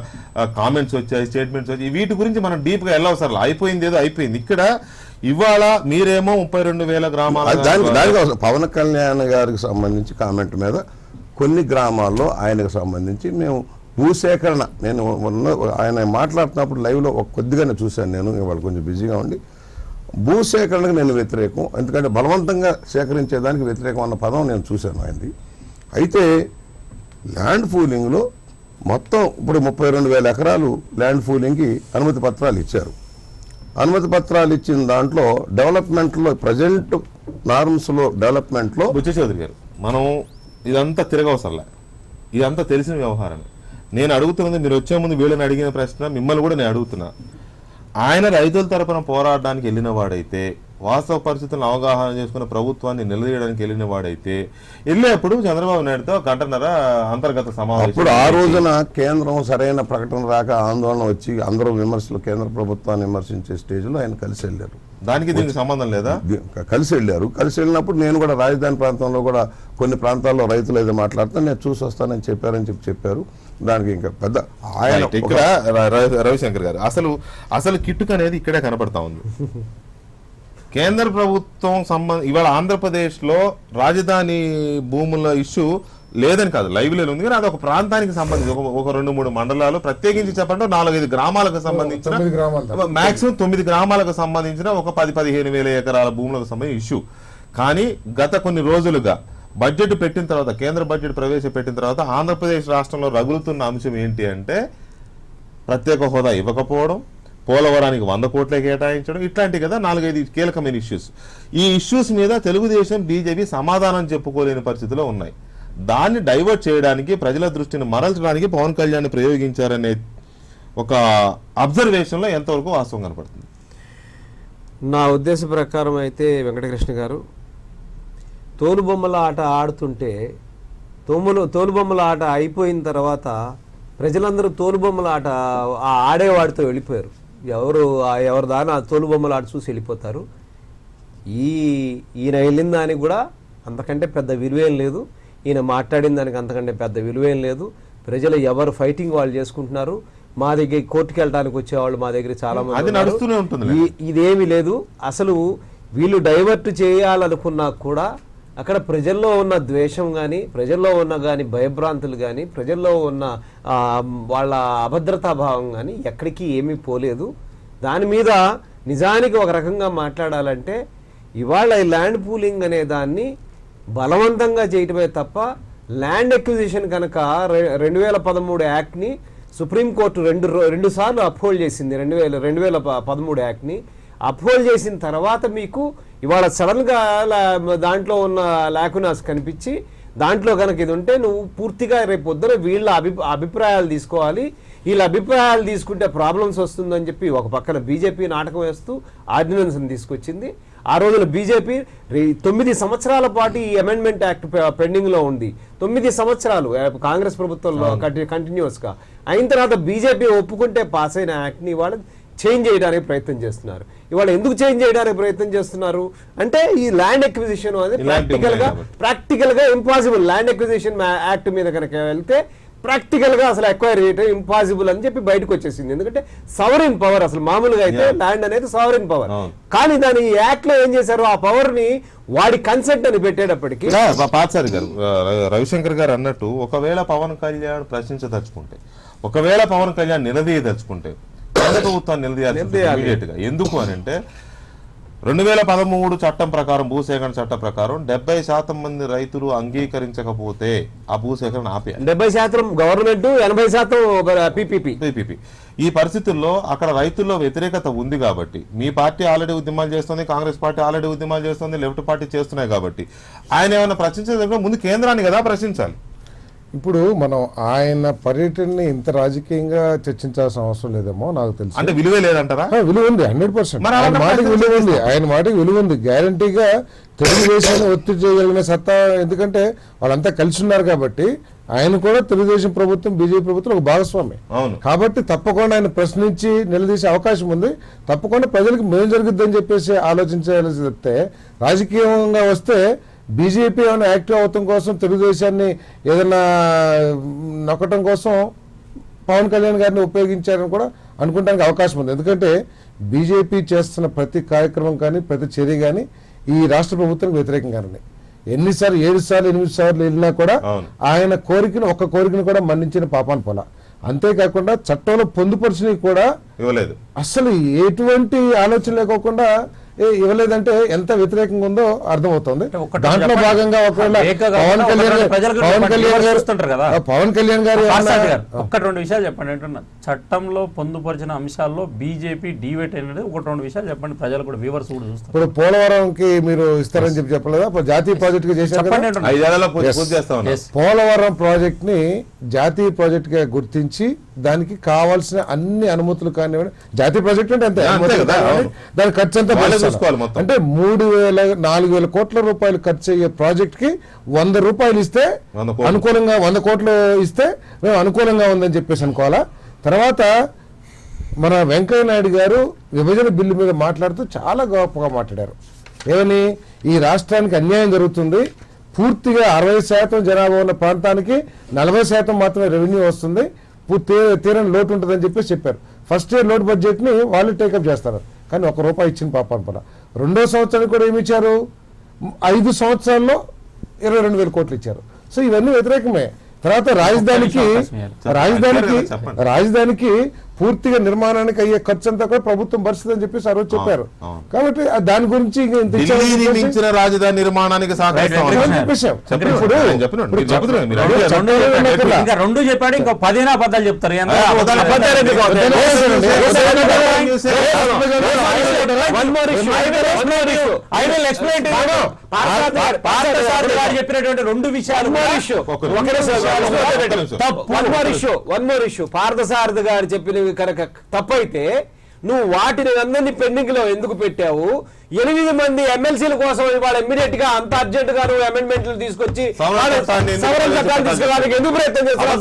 కామెంట్స్ వచ్చాయి, స్టేట్మెంట్స్ వచ్చాయి. వీటి గురించి మనం డీప్ గా వెళ్ళవసరం, అయిపోయింది ఏదో అయిపోయింది. ఇక్కడ ఇవాళ మీరేమో 32,000 గ్రామాలు, పవన్ కళ్యాణ్ గారికి సంబంధించి కామెంట్ మీద కొన్ని గ్రామాల్లో ఆయనకు సంబంధించి మేము భూసేకరణ, నేను ఆయన మాట్లాడుతున్నప్పుడు లైవ్లో కొద్దిగానే చూశాను నేను, ఇవాళ కొంచెం బిజీగా ఉండి. భూసేకరణకు నేను వ్యతిరేకం, ఎందుకంటే బలవంతంగా సేకరించేదానికి వ్యతిరేకం అన్న పదం నేను చూశాను ఆయనది. అయితే ల్యాండ్ పూలింగ్లో మొత్తం ఇప్పుడు 32,000 ఎకరాలు ల్యాండ్ పూలింగ్కి అనుమతి పత్రాలు ఇచ్చారు. అనుమతి పత్రాలు ఇచ్చిన దాంట్లో డెవలప్మెంట్లో ప్రజెంట్ నార్మ్స్లో డెవలప్మెంట్లో బుచ్చచౌదరి గారు, మనం ఇదంతా తిరగవసరలే, ఇదంతా తెలిసిన వ్యవహారమే. నేను అడుగుతున్నది, మీరు వచ్చే ముందు వీళ్ళని అడిగిన ప్రశ్న మిమ్మల్ని కూడా నేను అడుగుతున్నా. ఆయన రైతుల తరపున పోరాడడానికి వెళ్ళిన వాడైతే, వాస్తవ పరిస్థితులను అవగాహన చేసుకున్న ప్రభుత్వాన్ని నిలదీయడానికి వెళ్ళిన వాడైతే, వెళ్ళేప్పుడు చంద్రబాబు నాయుడుతో 1.5 గంట అంతర్గత సమావేశం. అప్పుడు ఆ రోజున కేంద్రం సరైన ప్రకటన రాక ఆందోళన వచ్చి అందరూ విమర్శలు, కేంద్ర ప్రభుత్వాన్ని విమర్శించే స్టేజ్లో ఆయన కలిసి వెళ్ళారు. దానికి దీనికి సంబంధం లేదా? కలిసి వెళ్ళినప్పుడు నేను కూడా రాజధాని ప్రాంతంలో కూడా కొన్ని ప్రాంతాల్లో రైతులు ఏదో మాట్లాడుతా నేను చూసి వస్తానని చెప్పారు. దానికి ఇంకా పెద్ద ఆయన ఇక్కడ రవిశంకర్ గారు అసలు కిట్టుకు అనేది ఇక్కడే కనబడతా ఉంది. కేంద్ర ప్రభుత్వం ఇవాళ ఆంధ్రప్రదేశ్లో రాజధాని భూముల ఇష్యూ లేదని కాదు, లైవ్లో ఉంది, కానీ అది ఒక ప్రాంతానికి సంబంధించి ఒక 2-3 మండలాలు, ప్రత్యేకించి చెప్పంటే 4-5 గ్రామాలకు సంబంధించిన, మాక్సిమం 9 గ్రామాలకు సంబంధించిన ఒక 10-15 వేల ఎకరాల భూములకు సంబంధించిన ఇష్యూ. కానీ గత కొన్ని రోజులుగా బడ్జెట్ పెట్టిన తర్వాత, కేంద్ర బడ్జెట్ ప్రవేశపెట్టిన తర్వాత ఆంధ్రప్రదేశ్ రాష్ట్రంలో రగులుతున్న అంశం ఏంటి అంటే ప్రత్యేక హోదా ఇవ్వకపోవడం, పోలవరానికి 100 కోట్లే కేటాయించడం, ఇట్లాంటి కదా 4-5 కీలకమైన ఇష్యూస్. ఈ ఇష్యూస్ మీద తెలుగుదేశం, బీజేపీ సమాధానం చెప్పుకోలేని పరిస్థితిలో ఉన్నాయి. దాన్ని డైవర్ట్ చేయడానికి, ప్రజల దృష్టిని మరల్చడానికి పవన్ కళ్యాణ్ ప్రయోగించారనే ఒక అబ్జర్వేషన్లో ఎంతవరకు వాస్తవం కనపడుతుంది? నా ఉద్దేశ ప్రకారం అయితే వెంకటకృష్ణ గారు, తోలుబొమ్మల ఆట ఆడుతుంటే తోలుబొమ్మల ఆట అయిపోయిన తర్వాత ప్రజలందరూ తోలుబొమ్మల ఆట ఆడేవాడితో వెళ్ళిపోయారు. ఎవరు దాని ఆ తోలుబొమ్మల ఆట చూసి వెళ్ళిపోతారు. ఈయన వెళ్ళిన దానికి కూడా అంతకంటే పెద్ద విలువేం లేదు, ఈయన మాట్లాడిన దానికి అంతకంటే పెద్ద విలువేం లేదు. ప్రజలు ఎవరు ఫైటింగ్ వాళ్ళు చేసుకుంటున్నారు. మా దగ్గర కోర్టుకు వెళ్ళడానికి వచ్చేవాళ్ళు మా దగ్గర చాలా మంది. ఇదేమీ లేదు. అసలు వీళ్ళు డైవర్ట్ చేయాలనుకున్నా కూడా అక్కడ ప్రజల్లో ఉన్న ద్వేషం కానీ, ప్రజల్లో ఉన్న కానీ భయభ్రాంతులు కానీ, ప్రజల్లో ఉన్న వాళ్ళ అభద్రతాభావం కానీ ఎక్కడికి ఏమీ పోలేదు. దాని మీద నిజానికి ఒక రకంగా మాట్లాడాలంటే ఇవాళ ఈ ల్యాండ్ పూలింగ్ అనే దాన్ని బలవంతంగా చేయటమే తప్ప, ల్యాండ్ ఎక్విజిషన్ కనుక 2013 యాక్ట్ని సుప్రీంకోర్టు రెండు సార్లు అప్హోల్డ్ చేసింది. 2013 యాక్ట్ని అప్హోల్డ్ చేసిన తర్వాత మీకు ఇవాళ సడన్గా దాంట్లో ఉన్న లాకునాస్ కనిపించి దాంట్లో కనుక ఇది ఉంటే నువ్వు పూర్తిగా రేపు పొద్దున వీళ్ళ అభిప్రాయాలు తీసుకోవాలి. వీళ్ళ అభిప్రాయాలు తీసుకుంటే ప్రాబ్లమ్స్ వస్తుందని చెప్పి ఒక పక్కన బీజేపీ నాటకం వేస్తూ ఆర్డినెన్స్ని తీసుకొచ్చింది. ఆ రోజున బీజేపీ 9 సంవత్సరాల పాటు ఈ అమెండ్మెంట్ యాక్ట్ పెండింగ్లో ఉంది. 9 సంవత్సరాలు కాంగ్రెస్ ప్రభుత్వంలో కంటిన్యూస్గా అయిన తర్వాత బీజేపీ ఒప్పుకుంటే పాస్ అయిన యాక్ట్ని ఇవాళ చేంజ్ చేయడానికి ప్రయత్నం చేస్తున్నారు. ఇవాళ ఎందుకు చేంజ్ చేయడానికి ప్రయత్నం చేస్తున్నారు అంటే ఈ ల్యాండ్ ఎక్విజిషన్ అనేది ప్రాక్టికల్ గా ఇంపాసిబుల్. ల్యాండ్ ఎక్విజిషన్ యాక్ట్ మీద కనుక వెళ్తే ప్రాక్టికల్ గా అసలు ఎక్వైర్ చేయడం ఇంపాసిబుల్ అని చెప్పి బయటకు వచ్చేసింది. ఎందుకంటే సవరిన్ పవర్, అసలు మామూలుగా అయితే ల్యాండ్ అనేది సవరిన్ పవర్, కానీ దాని ఈ యాక్ట్ లో ఏం చేశారు, ఆ పవర్ ని వాడి కన్సెంట్ అని పెట్టేటప్పటికి పాత్సారి గారు, రవిశంకర్ గారు అన్నట్టు ఒకవేళ పవన్ కళ్యాణ్ ప్రశ్నించదలుచుకుంటే, ఒకవేళ పవన్ కళ్యాణ్ నిలదీయదలుచుకుంటే కేంద్ర ప్రభుత్వాన్ని నిలదీయాలి. ఎందుకు అని అంటే 2013 చట్టం ప్రకారం, భూసేకరణ చట్టం ప్రకారం 70% మంది రైతులు అంగీకరించకపోతే ఆ భూసేకరణ ఆపేయాలి. 70% గవర్నమెంట్, 80% పీపీపీ. ఈ పరిస్థితుల్లో అక్కడ రైతుల్లో వ్యతిరేకత ఉంది కాబట్టి, మీ పార్టీ ఆల్రెడీ ఉద్యమాలు చేస్తుంది, కాంగ్రెస్ పార్టీ ఆల్రెడీ ఉద్యమాలు చేస్తుంది, లెఫ్ట్ పార్టీ చేస్తున్నాయి కాబట్టి ఆయన ఏమైనా ప్రశ్నించే ముందు కేంద్రాన్ని కదా ప్రశ్నించాలి. ఇప్పుడు మనం ఆయన పర్యటనని ఇంత రాజకీయంగా చర్చించాల్సిన అవసరం లేదేమో నాకు తెలుసు. అంటే విలువే లేదంటారా? విలువ ఉంది, 100%. ఆయన మాటకి విలువ ఉంది, ఆయన మాటకి విలువ ఉంది. గ్యారంటీగా తెలుగుదేశాన్ని ఒత్తిడి చేయగలిగిన సత్తా, ఎందుకంటే వాళ్ళంతా కలిసి ఉన్నారు కాబట్టి. ఆయన కూడా తెలుగుదేశం ప్రభుత్వం, బీజేపీ ప్రభుత్వం ఒక భాగస్వామి కాబట్టి తప్పకుండా ఆయన ప్రశ్నించి నిలదీసే అవకాశం ఉంది. తప్పకుండా ప్రజలకు మేలు జరుగుద్దని చెప్పేసి ఆలోచించాలని చెప్తే, రాజకీయంగా వస్తే బీజేపీ ఏమైనా యాక్టివ్ అవటం కోసం, తెలుగుదేశాన్ని ఏదైనా నొక్కటం కోసం పవన్ కళ్యాణ్ గారిని ఉపయోగించారని కూడా అనుకోవడానికి అవకాశం ఉంది. ఎందుకంటే బీజేపీ చేస్తున్న ప్రతి కార్యక్రమం కానీ, ప్రతి చర్య కానీ ఈ రాష్ట్ర ప్రభుత్వానికి వ్యతిరేకంగానే. 7 సార్లు 8 సార్లు వెళ్ళినా కూడా ఆయన ఒక్క కోరికను కూడా మన్నించిన పాపాను పోలా. అంతేకాకుండా చట్టంలో పొందుపరిచినవి కూడా ఇవ్వలేదు. అసలు ఎటువంటి ఆలోచన లేకోకుండా ఇవ్వలేదంటే ఎంత వ్యతిరేకంగా ఉందో అర్థమవుతుంది. దాంట్లో భాగంగా పవన్ కళ్యాణ్ గారు 1-2 విషయాలు చెప్పండి అంటున్నా. చట్టంలో పొందుపరిచిన అంశాల్లో బీజేపీ డివేట్ అనేది 1-2 విషయాలు చెప్పండి, ప్రజలు కూడా వ్యూవర్స్ కూడా చూస్తారు. ఇప్పుడు పోలవరంకి మీరు ఇస్తారని చెప్పలేదా? జాతీయ ప్రాజెక్ట్ గా చేశారు. పోలవరం ప్రాజెక్ట్ ని జాతీయ ప్రాజెక్ట్ గా గుర్తించి దానికి కావాల్సిన అన్ని అనుమతులు కానివ్వండి. జాతీయ ప్రాజెక్ట్ అంటే అంతే, దాని ఖర్చు అంతా అంటే 3,000-4,000 కోట్ల రూపాయలు ఖర్చు అయ్యే ప్రాజెక్ట్ కి 100 రూపాయలు ఇస్తే అనుకూలంగా, 100 కోట్లు ఇస్తే మేము అనుకూలంగా ఉందని చెప్పేసి అనుకోవాలా. తర్వాత మన వెంకయ్య నాయుడు గారు విభజన బిల్లు మీద మాట్లాడుతూ చాలా గొప్పగా మాట్లాడారు. ఏమని, ఈ రాష్ట్రానికి అన్యాయం జరుగుతుంది, పూర్తిగా 60% జనాభా ఉన్న ప్రాంతానికి 40% మాత్రమే రెవెన్యూ వస్తుంది, తీరని లోటు ఉంటుందని చెప్పేసి చెప్పారు. ఫస్ట్ ఇయర్ లోటు బడ్జెట్ ని వాళ్ళు టేకప్ చేస్తారు, కానీ ₹1 ఇచ్చిన పాపం పడ. 2వ సంవత్సరానికి కూడా ఏమి ఇచ్చారు, 5 సంవత్సరాల్లో 22,000 కోట్లు ఇచ్చారు. సో ఇవన్నీ వ్యతిరేకమే. తర్వాత రాజధానికి పూర్తిగా నిర్మాణానికి అయ్యే ఖర్చు అంతా కూడా ప్రభుత్వం భరిస్తుంది అని చెప్పేసి ఆ రోజు చెప్పారు. అవును. కాబట్టి దాని గురించి ఇంకా ఇంత ఇచ్చారని ఢిల్లీని చెప్పేసి మించిన రాజధాని నిర్మాణానికి సహకరిస్తాం అని చెప్పేశాం. చెప్పండి. ఇప్పుడు నేను చెప్పినాను. మీరు చెప్తున్నారు. మీరు అడిగారు. ఇంకా 2 చెప్పాడు, ఇంకా 10 అబద్ధాలు చెప్తారు. చెప్పినటువంటి 2 విషయాలు పార్థసారథి గారు చెప్పినవి కనుక తప్పైతే నువ్వు వాటిని అందరినీ పెండింగ్ లో ఎందుకు పెట్టావు? 8 మంది ఎమ్మెల్సీల కోసం ఇవాళ ఇమ్మీడియట్ గా అంత అర్జెంట్ గా నువ్వు అమెండ్మెంట్లు తీసుకొచ్చి సవరణ చట్టాలు తీసుకురావడానికి ఎందుకు ప్రయత్నం చేస్తున్నారు?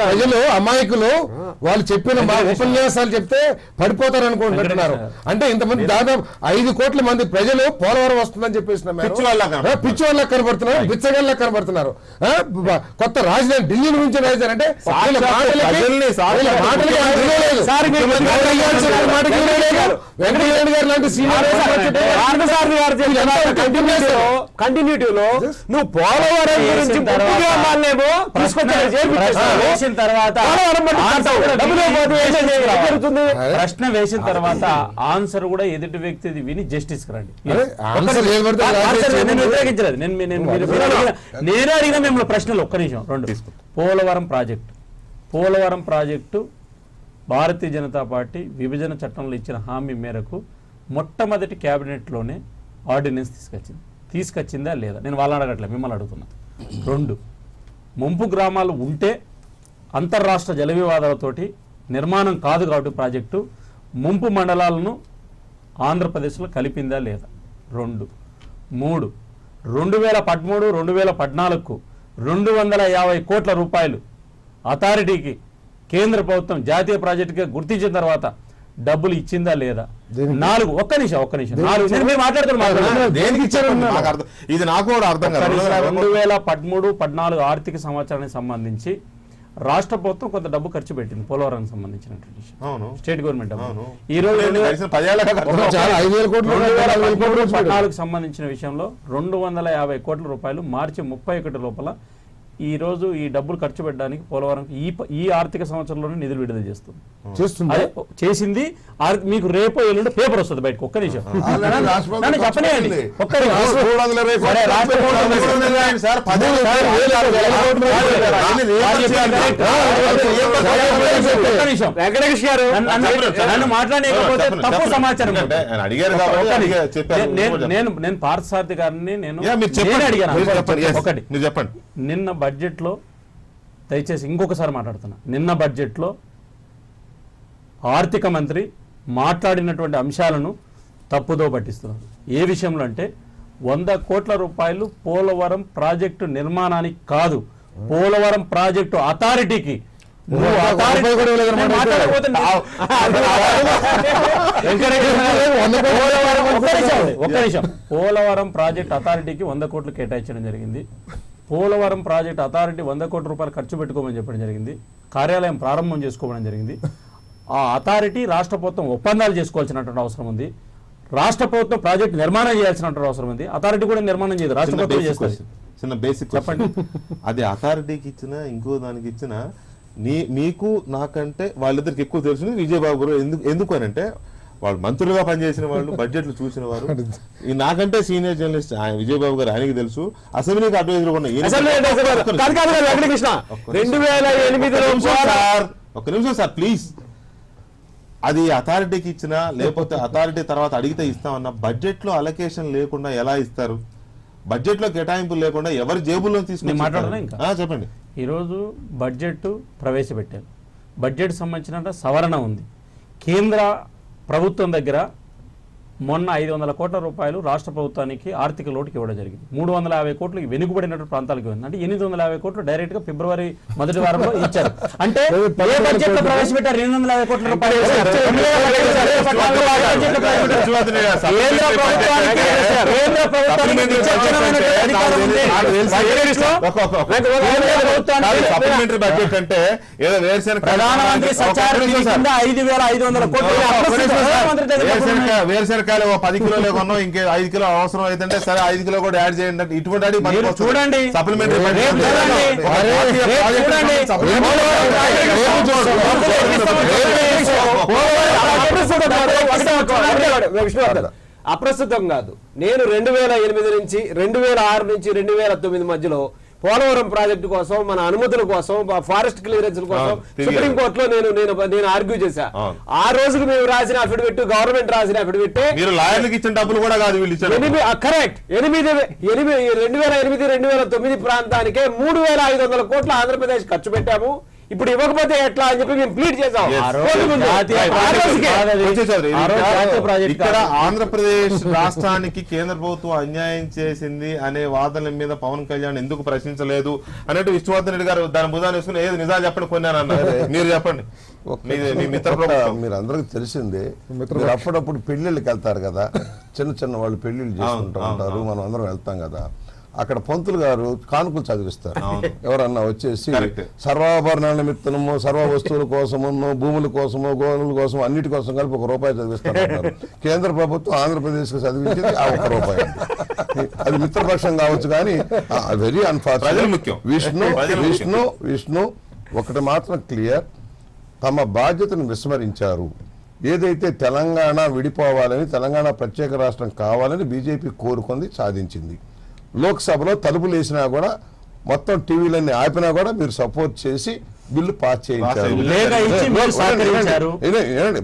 ప్రజలు అమాయకులు, వాళ్ళు చెప్పిన ఉపన్యాసాలు చెప్తే పడిపోతారు అనుకుంటున్నారు. అంటే ఇంతమంది దాదాపు 5 కోట్ల మంది ప్రజలు పోలవరం వస్తుందని చెప్పేసి పిచ్చి వాళ్ళకి కనబడుతున్నారు, బిచ్చగల్లా కనబడుతున్నారు. కొత్త రాజధాని ఢిల్లీ నుంచి రాజధాని అంటే వెంకయ్యనాయుడు గారు లాంటి కంటిన్యూటీలో నువ్వు పోలవరం గురించి ప్రశ్న వేసిన తర్వాత ఆన్సర్ కూడా ఎదుటి వ్యక్తిది విని జస్టిస్ రండి. వ్యతిరేకించలేదు. నేను అడిగిన మిమ్మల్ని ప్రశ్నలు ఒక్క నిమిషం. 2 పోలవరం ప్రాజెక్టు భారతీయ జనతా పార్టీ విభజన చట్టంలో ఇచ్చిన హామీ మేరకు మొట్టమొదటి క్యాబినెట్లోనే ఆర్డినెన్స్ తీసుకొచ్చిందా లేదా? నేను వాళ్ళని అడగట్లేదు, మిమ్మల్ని అడుగుతున్నా. 2 ముంపు గ్రామాలు ఉంటే అంతర్రాష్ట్ర జల వివాదాలతోటి నిర్మాణం కాదు కాబట్టి ప్రాజెక్టు ముంపు మండలాలను ఆంధ్రప్రదేశ్లో కలిపిందా లేదా? 2. 3 2013, 2014కు 250 కోట్ల రూపాయలు అథారిటీకి కేంద్ర ప్రభుత్వం జాతీయ ప్రాజెక్టుగా గుర్తించిన తర్వాత డబ్బులు ఇచ్చిందా లేదా? 4 ఒక్క నిమిషం 4 మాట్లాడుతున్నారు. ఇది నాకు కూడా అర్థం కాదు. 2013, 14 ఆర్థిక సంవత్సరానికి సంబంధించి రాష్ట్ర ప్రభుత్వం కొంత డబ్బు ఖర్చు పెట్టింది పోలవరానికి సంబంధించినటువంటి స్టేట్ గవర్నమెంట్. ఈ రోజు 2014 సంబంధించిన విషయంలో 250 కోట్ల రూపాయలు మార్చి 31 లోపల ఈ రోజు ఈ డబ్బులు ఖర్చు పెట్టడానికి పోలవరం ఈ ఆర్థిక సంవత్సరంలోనే నిధులు విడుదల చేసింది. మీకు రేపు ఎల్లుండి పేపర్ వస్తుంది బయటకు. ఒక్క నిమిషం చెప్పనేయండి. నన్ను మాట్లాడకపోతే తప్పు సమాచారం. నేను పార్థసారథి గారిని అడిగాను. ఒకటి చెప్పండి. నిన్న బడ్జెట్లో, దయచేసి ఇంకొకసారి మాట్లాడుతున్నా, నిన్న బడ్జెట్లో ఆర్థిక మంత్రి మాట్లాడినటువంటి అంశాలను తప్పుదో పట్టిస్తున్నారు. ఏ విషయంలో అంటే 100 కోట్ల రూపాయలు పోలవరం ప్రాజెక్టు నిర్మాణానికి కాదు, పోలవరం ప్రాజెక్టు అథారిటీకి. ఒక్క నిమిషం. పోలవరం ప్రాజెక్టు అథారిటీకి 100 కోట్లు కేటాయించడం జరిగింది. పోలవరం ప్రాజెక్టు అథారిటీ 100 కోట్ల రూపాయలు ఖర్చు పెట్టుకోమని చెప్పడం జరిగింది. కార్యాలయం ప్రారంభం చేసుకోవడం జరిగింది. ఆ అథారిటీ రాష్ట్ర ప్రభుత్వం ఒప్పందాలు చేసుకోవాల్సినటువంటి అవసరం ఉంది. రాష్ట్ర ప్రభుత్వం ప్రాజెక్టు నిర్మాణం చేయాల్సినటువంటి అవసరం ఉంది. అథారిటీ కూడా నిర్మాణం చేయదు, రాష్ట్ర ప్రభుత్వం చేస్తుంది. చిన్న బేసిక్ చెప్పండి. అది అథారిటీకి ఇచ్చిన ఇంకో దానికి ఇచ్చిన నీకు నాకంటే వాళ్ళిద్దరికి ఎక్కువ తెలుసు విజయబాబు గారు. ఎందుకు అని అంటే వాళ్ళు మంత్రులుగా పనిచేసిన వాళ్ళు, బడ్జెట్లు చూసిన వారు. నాకంటే సీనియర్ జర్నలిస్ట్ విజయబాబు గారు, ఆయనకి తెలుసు. అసెంబ్లీకి అడ్వైజర్ ఒక్క నిమిషం సార్ ప్లీజ్. అది అథారిటీకి ఇచ్చినా లేకపోతే అథారిటీ తర్వాత అడిగితే ఇస్తామన్నా బడ్జెట్ లో అలొకేషన్ లేకుండా ఎలా ఇస్తారు? బడ్జెట్ లో కేటాయింపులు లేకుండా ఎవరి జేబుల్లో తీసుకుని చెప్పండి. ఈరోజు బడ్జెట్ ప్రవేశపెట్టారు. బడ్జెట్ సంబంధించిన సవరణ ఉంది. కేంద్ర ప్రభుత్వం దగ్గర మొన్న 500 కోట్ల రూపాయలు రాష్ట్ర ప్రభుత్వానికి ఆర్థిక లోటుకి ఇవ్వడం జరిగింది. 350 కోట్లు వెనుకబడినటువంటి ప్రాంతాలకు ఇవ్వండి. అంటే 850 కోట్లు డైరెక్ట్ గా ఫిబ్రవరి మొదటి వారంలో ఇచ్చారు. అంటే ఏ బడ్జెట్ లో ప్రవేశపెట్టారు? 850 కోట్ల రూపాయలు కేంద్ర ప్రభుత్వానికి సప్లిమెంటరీ బడ్జెట్ అంటే ఏదో ప్రధానమంత్రి సచార్ నిధి కింద 5,500 కోట్లు వేరుశనకాయలు 10 కిలోలు కొన్నాం, ఇంకే 5 కిలో అవసరం అయితే సరే 5 కిలో కూడా యాడ్ చేయండి అంటే ఇటువంటి చూడండి సప్లిమెంటరీ అప్రస్తుతం కాదు. నేను 2008 నుంచి 2006 నుంచి 2009 మధ్యలో పోలవరం ప్రాజెక్టు కోసం, మన అనుమతుల కోసం, ఫారెస్ట్ క్లియరెన్స్ కోసం సుప్రీంకోర్టులో నేను ఆర్గ్యూ చేశా. ఆ రోజుకు మేము రాసిన అఫిడవిట్, గవర్నమెంట్ రాసిన అఫిడవిట్, మీరు లాయర్లకు ఇచ్చిన డబ్బులు కూడా కాదు వీళ్ళు ఇచ్చారు. కరెక్ట్ 2008-2009 ప్రాంతానికే 3,500 కోట్లు ఆంధ్రప్రదేశ్ ఖర్చు పెట్టాము. ఇప్పుడు ఇవ్వకపోతే ఎట్లా అని చెప్పి మేము ప్లీడ్ చేసాం. ఇక్కడ ఆంధ్రప్రదేశ్ రాష్ట్రానికి కేంద్ర ప్రభుత్వం అన్యాయం చేసింది అనే వాదనల మీద పవన్ కళ్యాణ్ ఎందుకు ప్రశ్నించలేదు అన్నట్టు విష్ణువర్ధన్ రెడ్డి గారు దాని బుధాన్ని వేసుకుని ఏది నిజాలు చెప్పండి కొన్నారన్నారు. మీరు చెప్పండి. మీ మిత్ర మీరు అందరికి తెలిసిందే, మీరు అప్పుడప్పుడు పెళ్లిళ్ళకి వెళ్తారు కదా, చిన్న వాళ్ళు పెళ్లిళ్ళు చేసుకుంటూ ఉంటారు, మనం అందరం వెళ్తాం కదా. అక్కడ పంతులు గారు కానుకలు చదివిస్తారు. ఎవరన్నా వచ్చేసి సర్వాభరణాల నిమిత్తము, సర్వ వస్తువుల కోసము, భూముల కోసము, గోవుల కోసం, అన్నిటి కోసం కలిపి ₹1 చదివిస్తారు. కేంద్ర ప్రభుత్వం ఆంధ్రప్రదేశ్ కి చదివించింది ఆ ₹1. అది మిత్రపక్షం కావచ్చు కానీ వెరీ అన్ఫార్చునేట్. విష్ణు ఒకటి మాత్రం క్లియర్, తమ బాధ్యతను విస్మరించారు. ఏదైతే తెలంగాణ విడిపోవాలని, తెలంగాణ ప్రత్యేక రాష్ట్రం కావాలని బీజేపీ కోరుకుంది, సాధించింది. లోక్సభలో తలుపులు వేసినా కూడా, మొత్తం టీవీలన్నీ ఆపినా కూడా మీరు సపోర్ట్ చేసి బిల్లు పాస్ చేయించారు.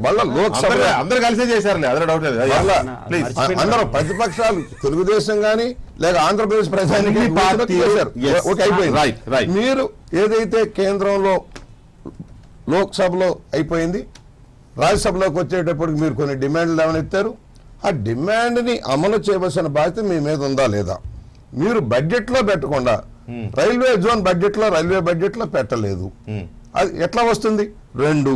మళ్ళా లోక్సభ అందరూ కలిసే చేశారు. అందరూ ప్రతిపక్షాలు తెలుగుదేశం గానీ లేక ఆంధ్రప్రదేశ్ ప్రజానికి చేశారు. అయిపోయింది. మీరు ఏదైతే కేంద్రంలో లోక్సభలో అయిపోయింది, రాజ్యసభలోకి వచ్చేటప్పటికి మీరు కొన్ని డిమాండ్లు ఏమైనా ఆ డిమాండ్ని అమలు చేయవలసిన బాధ్యత మీ మీద ఉందా లేదా? మీరు బడ్జెట్లో పెట్టకుండా రైల్వే జోన్ రైల్వే బడ్జెట్లో పెట్టలేదు. అది ఎట్లా వస్తుంది? 2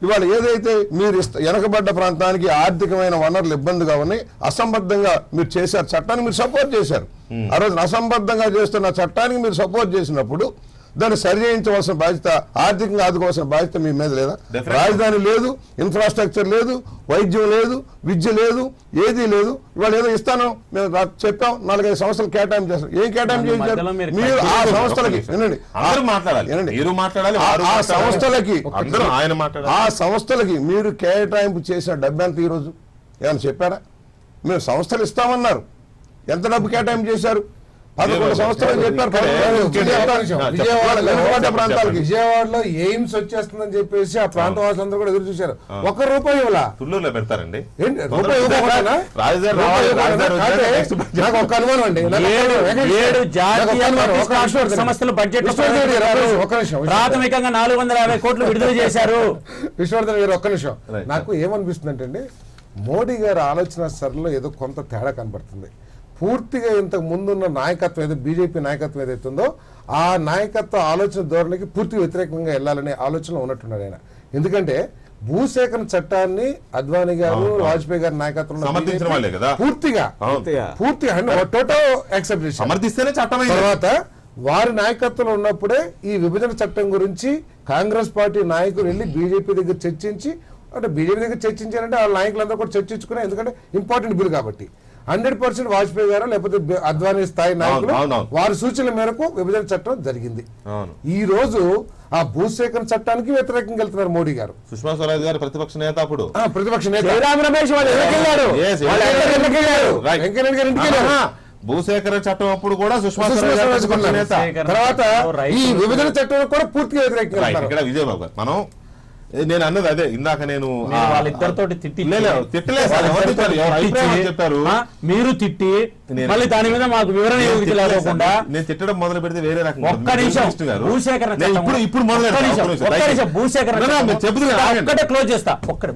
ఇవాళ ఏదైతే మీరు వెనకబడ్డ ప్రాంతానికి ఆర్థికమైన వనరులు ఇబ్బందిగా ఉన్నాయి, అసంబద్ధంగా మీరు చేశారు, చట్టాన్ని మీరు సపోర్ట్ చేశారు. ఆ రోజు అసంబద్ధంగా చేస్తున్న చట్టానికి మీరు సపోర్ట్ చేసినప్పుడు దాన్ని సరి చేయించవలసిన బాధ్యత, ఆర్థికంగా ఆదుకోవాల్సిన బాధ్యత మీ మీద లేదా? రాజధాని లేదు, ఇన్ఫ్రాస్ట్రక్చర్ లేదు, వైద్యం లేదు, విద్య లేదు, ఏదీ లేదు. ఇవాళ ఏదో ఇస్తాను మేము చెప్పాం, 4-5 సంవత్సరాలు కేటాయింపు చేస్తాం. ఏం కేటాయింపు చేయించారు మీరు? ఆ సంస్థలకి ఆ సంస్థలకి మీరు కేటాయింపు చేసిన డబ్బు ఎంత ఈరోజు ఏమైనా చెప్పారా? మీరు సంస్థలు ఇస్తామన్నారు, ఎంత డబ్బు కేటాయింపు చేశారు? 11 సంవత్సరాలు చెప్పారు. విజయవాడలో ఎయిమ్స్ వచ్చేస్తుందని చెప్పేసి ఆ ప్రాంత వాసులందరూ కూడా ఎదురు చూశారు. ₹1 ఇవ్వాలా? తుళ్ళూరులో పెడతారండి. నాకు ఒక అనుమానం అండి, 7 జాతీయ సంస్థలు బడ్జెట్ ప్రాథమికంగా 450 కోట్లు విడుదల చేశారు. విష్ణువర్ధన్ గారు ఒక్క నిమిషం. నాకు ఏమనిపిస్తుంది అంటే మోడీ గారి ఆలోచన సరళిలో ఏదో కొంత తేడా కనబడుతుంది. పూర్తిగా ఇంతకు ముందున్న నాయకత్వం ఏదో బీజేపీ నాయకత్వం ఏదైతే ఉందో ఆ నాయకత్వ ఆలోచన ధోరణికి పూర్తిగా వ్యతిరేకంగా వెళ్ళాలనే ఆలోచన ఉన్నట్టున్నాడు ఆయన. ఎందుకంటే భూసేకరణ చట్టాన్ని అద్వానీ గారు, వాజ్పేయి గారి నాయకత్వంలో పూర్తిగా టోటల్ యాక్సెప్ట్ చేశారు. తర్వాత వారి నాయకత్వంలో ఉన్నప్పుడే ఈ విభజన చట్టం గురించి కాంగ్రెస్ పార్టీ నాయకులు వెళ్ళి బీజేపీ దగ్గర చర్చించి, అంటే బీజేపీ దగ్గర చర్చించారంటే వాళ్ళ నాయకులందరూ కూడా చర్చించుకునే, ఎందుకంటే ఇంపార్టెంట్ బిల్ కాబట్టి 100% వాజ్పేయి గారు లేకపోతే అద్వానీ స్థాయి నాయకులు వారి సూచనల మేరకు విభజన చట్టం జరిగింది. ఈ రోజు ఆ భూసేకరణ చట్టానికి వ్యతిరేకంగా వెళ్తున్నారు మోడీ గారు. సుష్మా స్వరాజ్ గారు ప్రతిపక్ష నేత, అప్పుడు ప్రతిపక్ష నేత భూసేకరణ చట్టం అప్పుడు కూడా సుష్మా స్వరాజ్ నేత. తర్వాత ఈ విభజన చట్టం కూడా పూర్తిగా వ్యతిరేకంగా ఇక్కడ విజయబాబు గారు మనం నేను అన్నది అదే. ఇందాక నేను వాళ్ళిద్దరితో చెప్పారు, మీరు తిట్టి మళ్ళీ దాని మీద మాకు వివరణ లేకుండా నేను తిట్టడం మొదలు పెడితే వేరే రకంగా. ఒక్క నిమిషం, ఒక్కటే క్లోజ్ చేస్తా.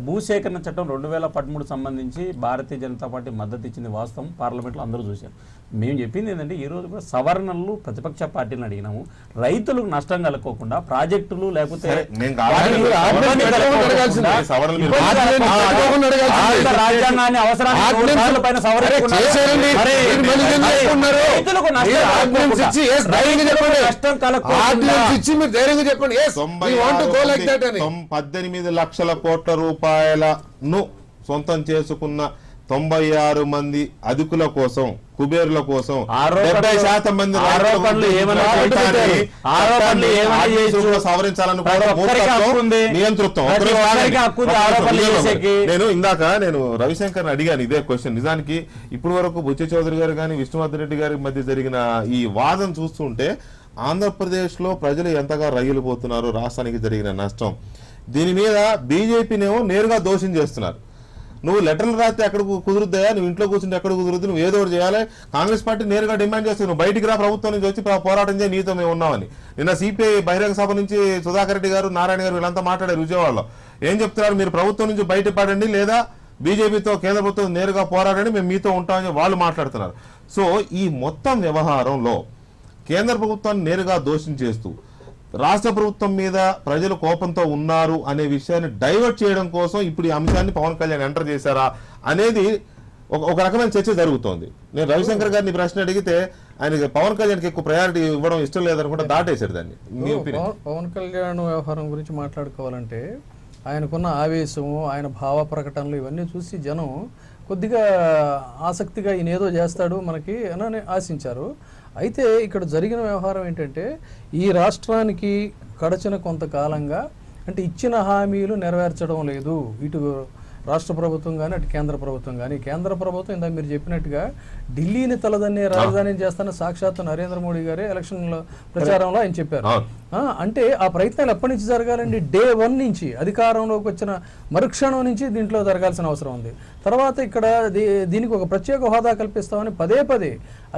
భూసేకరణ చట్టం 2013 సంబంధించి భారతీయ జనతా పార్టీ మద్దతు ఇచ్చింది వాస్తవం, పార్లమెంట్ లో అందరూ చూశారు. మేము చెప్పింది ఏంటంటే ఈ రోజు కూడా సవరణలు ప్రతిపక్ష పార్టీలను అడిగినాము, రైతులకు నష్టం కలగకుండా ప్రాజెక్టులు లేకపోతే రాజ్యాంగాన్ని అవసరాన్ని రైతులకు నష్టం ఆర్డినెన్స్ ఇచ్చి yes, ధైర్యంగా చెప్పండి. నష్టం కలగకుండా. ఆర్డినెన్స్ ఇచ్చి మీరు ధైర్యంగా చెప్పండి yes, we want to go like that అని. 18 లక్షల కోట్ల రూపాయలను సొంతం చేసుకున్న 96 మంది అధికుల కోసం, కుబేరుల కోసం 70% మంది ఆరోపణలు ఏమైనా చేశారు? ఆరోపణలు ఏమైనా చేశారు? సవరించాలని ఒక్కరికి హక్కు ఉంది. నియంతృత్వం. ప్రతి ఒక్కరికి హక్కు ఉంది ఆరోపణలు చేసేకి. నేను రవిశంకర్ అడిగాను ఇదే క్వశ్చన్. నిజానికి ఇప్పటి వరకు బుచ్చ చౌదరి గారు కానీ విష్ణువర్ధన్ రెడ్డి గారి మధ్య జరిగిన ఈ వాదన చూస్తుంటే ఆంధ్రప్రదేశ్ లో ప్రజలు ఎంతగా రగిలిపోతున్నారు, రాష్ట్రానికి జరిగిన నష్టం, దీని మీద బీజేపీనేమో నేరుగా దోషం చేస్తున్నారు. నువ్వు లెటర్లు రాస్తే ఎక్కడ కుదురుద్దాయా, నువ్వు ఇంట్లో కూర్చుంటే ఎక్కడ కుదురుద్దు, నువ్వు ఏదో ఒకటి చేయాలి. కాంగ్రెస్ పార్టీ నేరుగా డిమాండ్ చేస్తుంది, నువ్వు బయటికి రా, ప్రభుత్వం నుంచి వచ్చి పోరాటం చేయి, నీతో మేము ఉన్నామని. నిన్న సిపిఐ బహిరంగ సభ నుంచి సుధాకర్ రెడ్డి గారు, నారాయణ గారు వీళ్ళంతా మాట్లాడారు విజయవాడలో. ఏం చెప్తున్నారు? మీరు ప్రభుత్వం నుంచి బయటపడండి, లేదా బీజేపీతో కేంద్ర ప్రభుత్వం నేరుగా పోరాడండి, మేము మీతో ఉంటామని వాళ్ళు మాట్లాడుతున్నారు. సో ఈ మొత్తం వ్యవహారంలో కేంద్ర ప్రభుత్వాన్ని నేరుగా దోషం చేస్తూ రాష్ట్ర ప్రభుత్వం మీద ప్రజలు కోపంతో ఉన్నారు అనే విషయాన్ని డైవర్ట్ చేయడం కోసం ఇప్పుడు ఈ అంశాన్ని పవన్ కళ్యాణ్ ఎంటర్ చేశారా అనేది ఒక రకమైన చర్చ జరుగుతోంది. నేను రవిశంకర్ గారిని ప్రశ్న అడిగితే ఆయనకి పవన్ కళ్యాణ్కి ఎక్కువ ప్రయారిటీ ఇవ్వడం ఇష్టం లేదనుకుంటే దాటేశారు దాన్ని. మీ ఒపీనియన్? పవన్ కళ్యాణ్ వ్యవహారం గురించి మాట్లాడుకోవాలంటే ఆయనకున్న ఆవేశము, ఆయన భావ ప్రకటనలు ఇవన్నీ చూసి జనం కొద్దిగా ఆసక్తిగా ఈయన ఏదో చేస్తాడు మనకి అని ఆశించారు. అయితే ఇక్కడ జరిగిన వ్యవహారం ఏంటంటే ఈ రాష్ట్రానికి గడచిన కొంతకాలంగా అంటే ఇచ్చిన హామీలు నెరవేర్చడం లేదు ఇటు రాష్ట్ర ప్రభుత్వం కానీ అటు కేంద్ర ప్రభుత్వం కానీ. కేంద్ర ప్రభుత్వం ఇందాక మీరు చెప్పినట్టుగా ఢిల్లీని తలదన్నే రాజధాని చేస్తాన సాక్షాత్తు నరేంద్ర మోడీ గారే ఎలక్షన్లో ప్రచారంలో ఆయన చెప్పారు. అంటే ఆ ప్రయత్నాలు ఎప్పటి నుంచి జరగాలండి? డే 1 నుంచి, అధికారంలోకి వచ్చిన మరుక్షణం నుంచి దీంట్లో జరగాల్సిన అవసరం ఉంది. తర్వాత ఇక్కడ దీనికి ఒక ప్రత్యేక హోదా కల్పిస్తామని పదే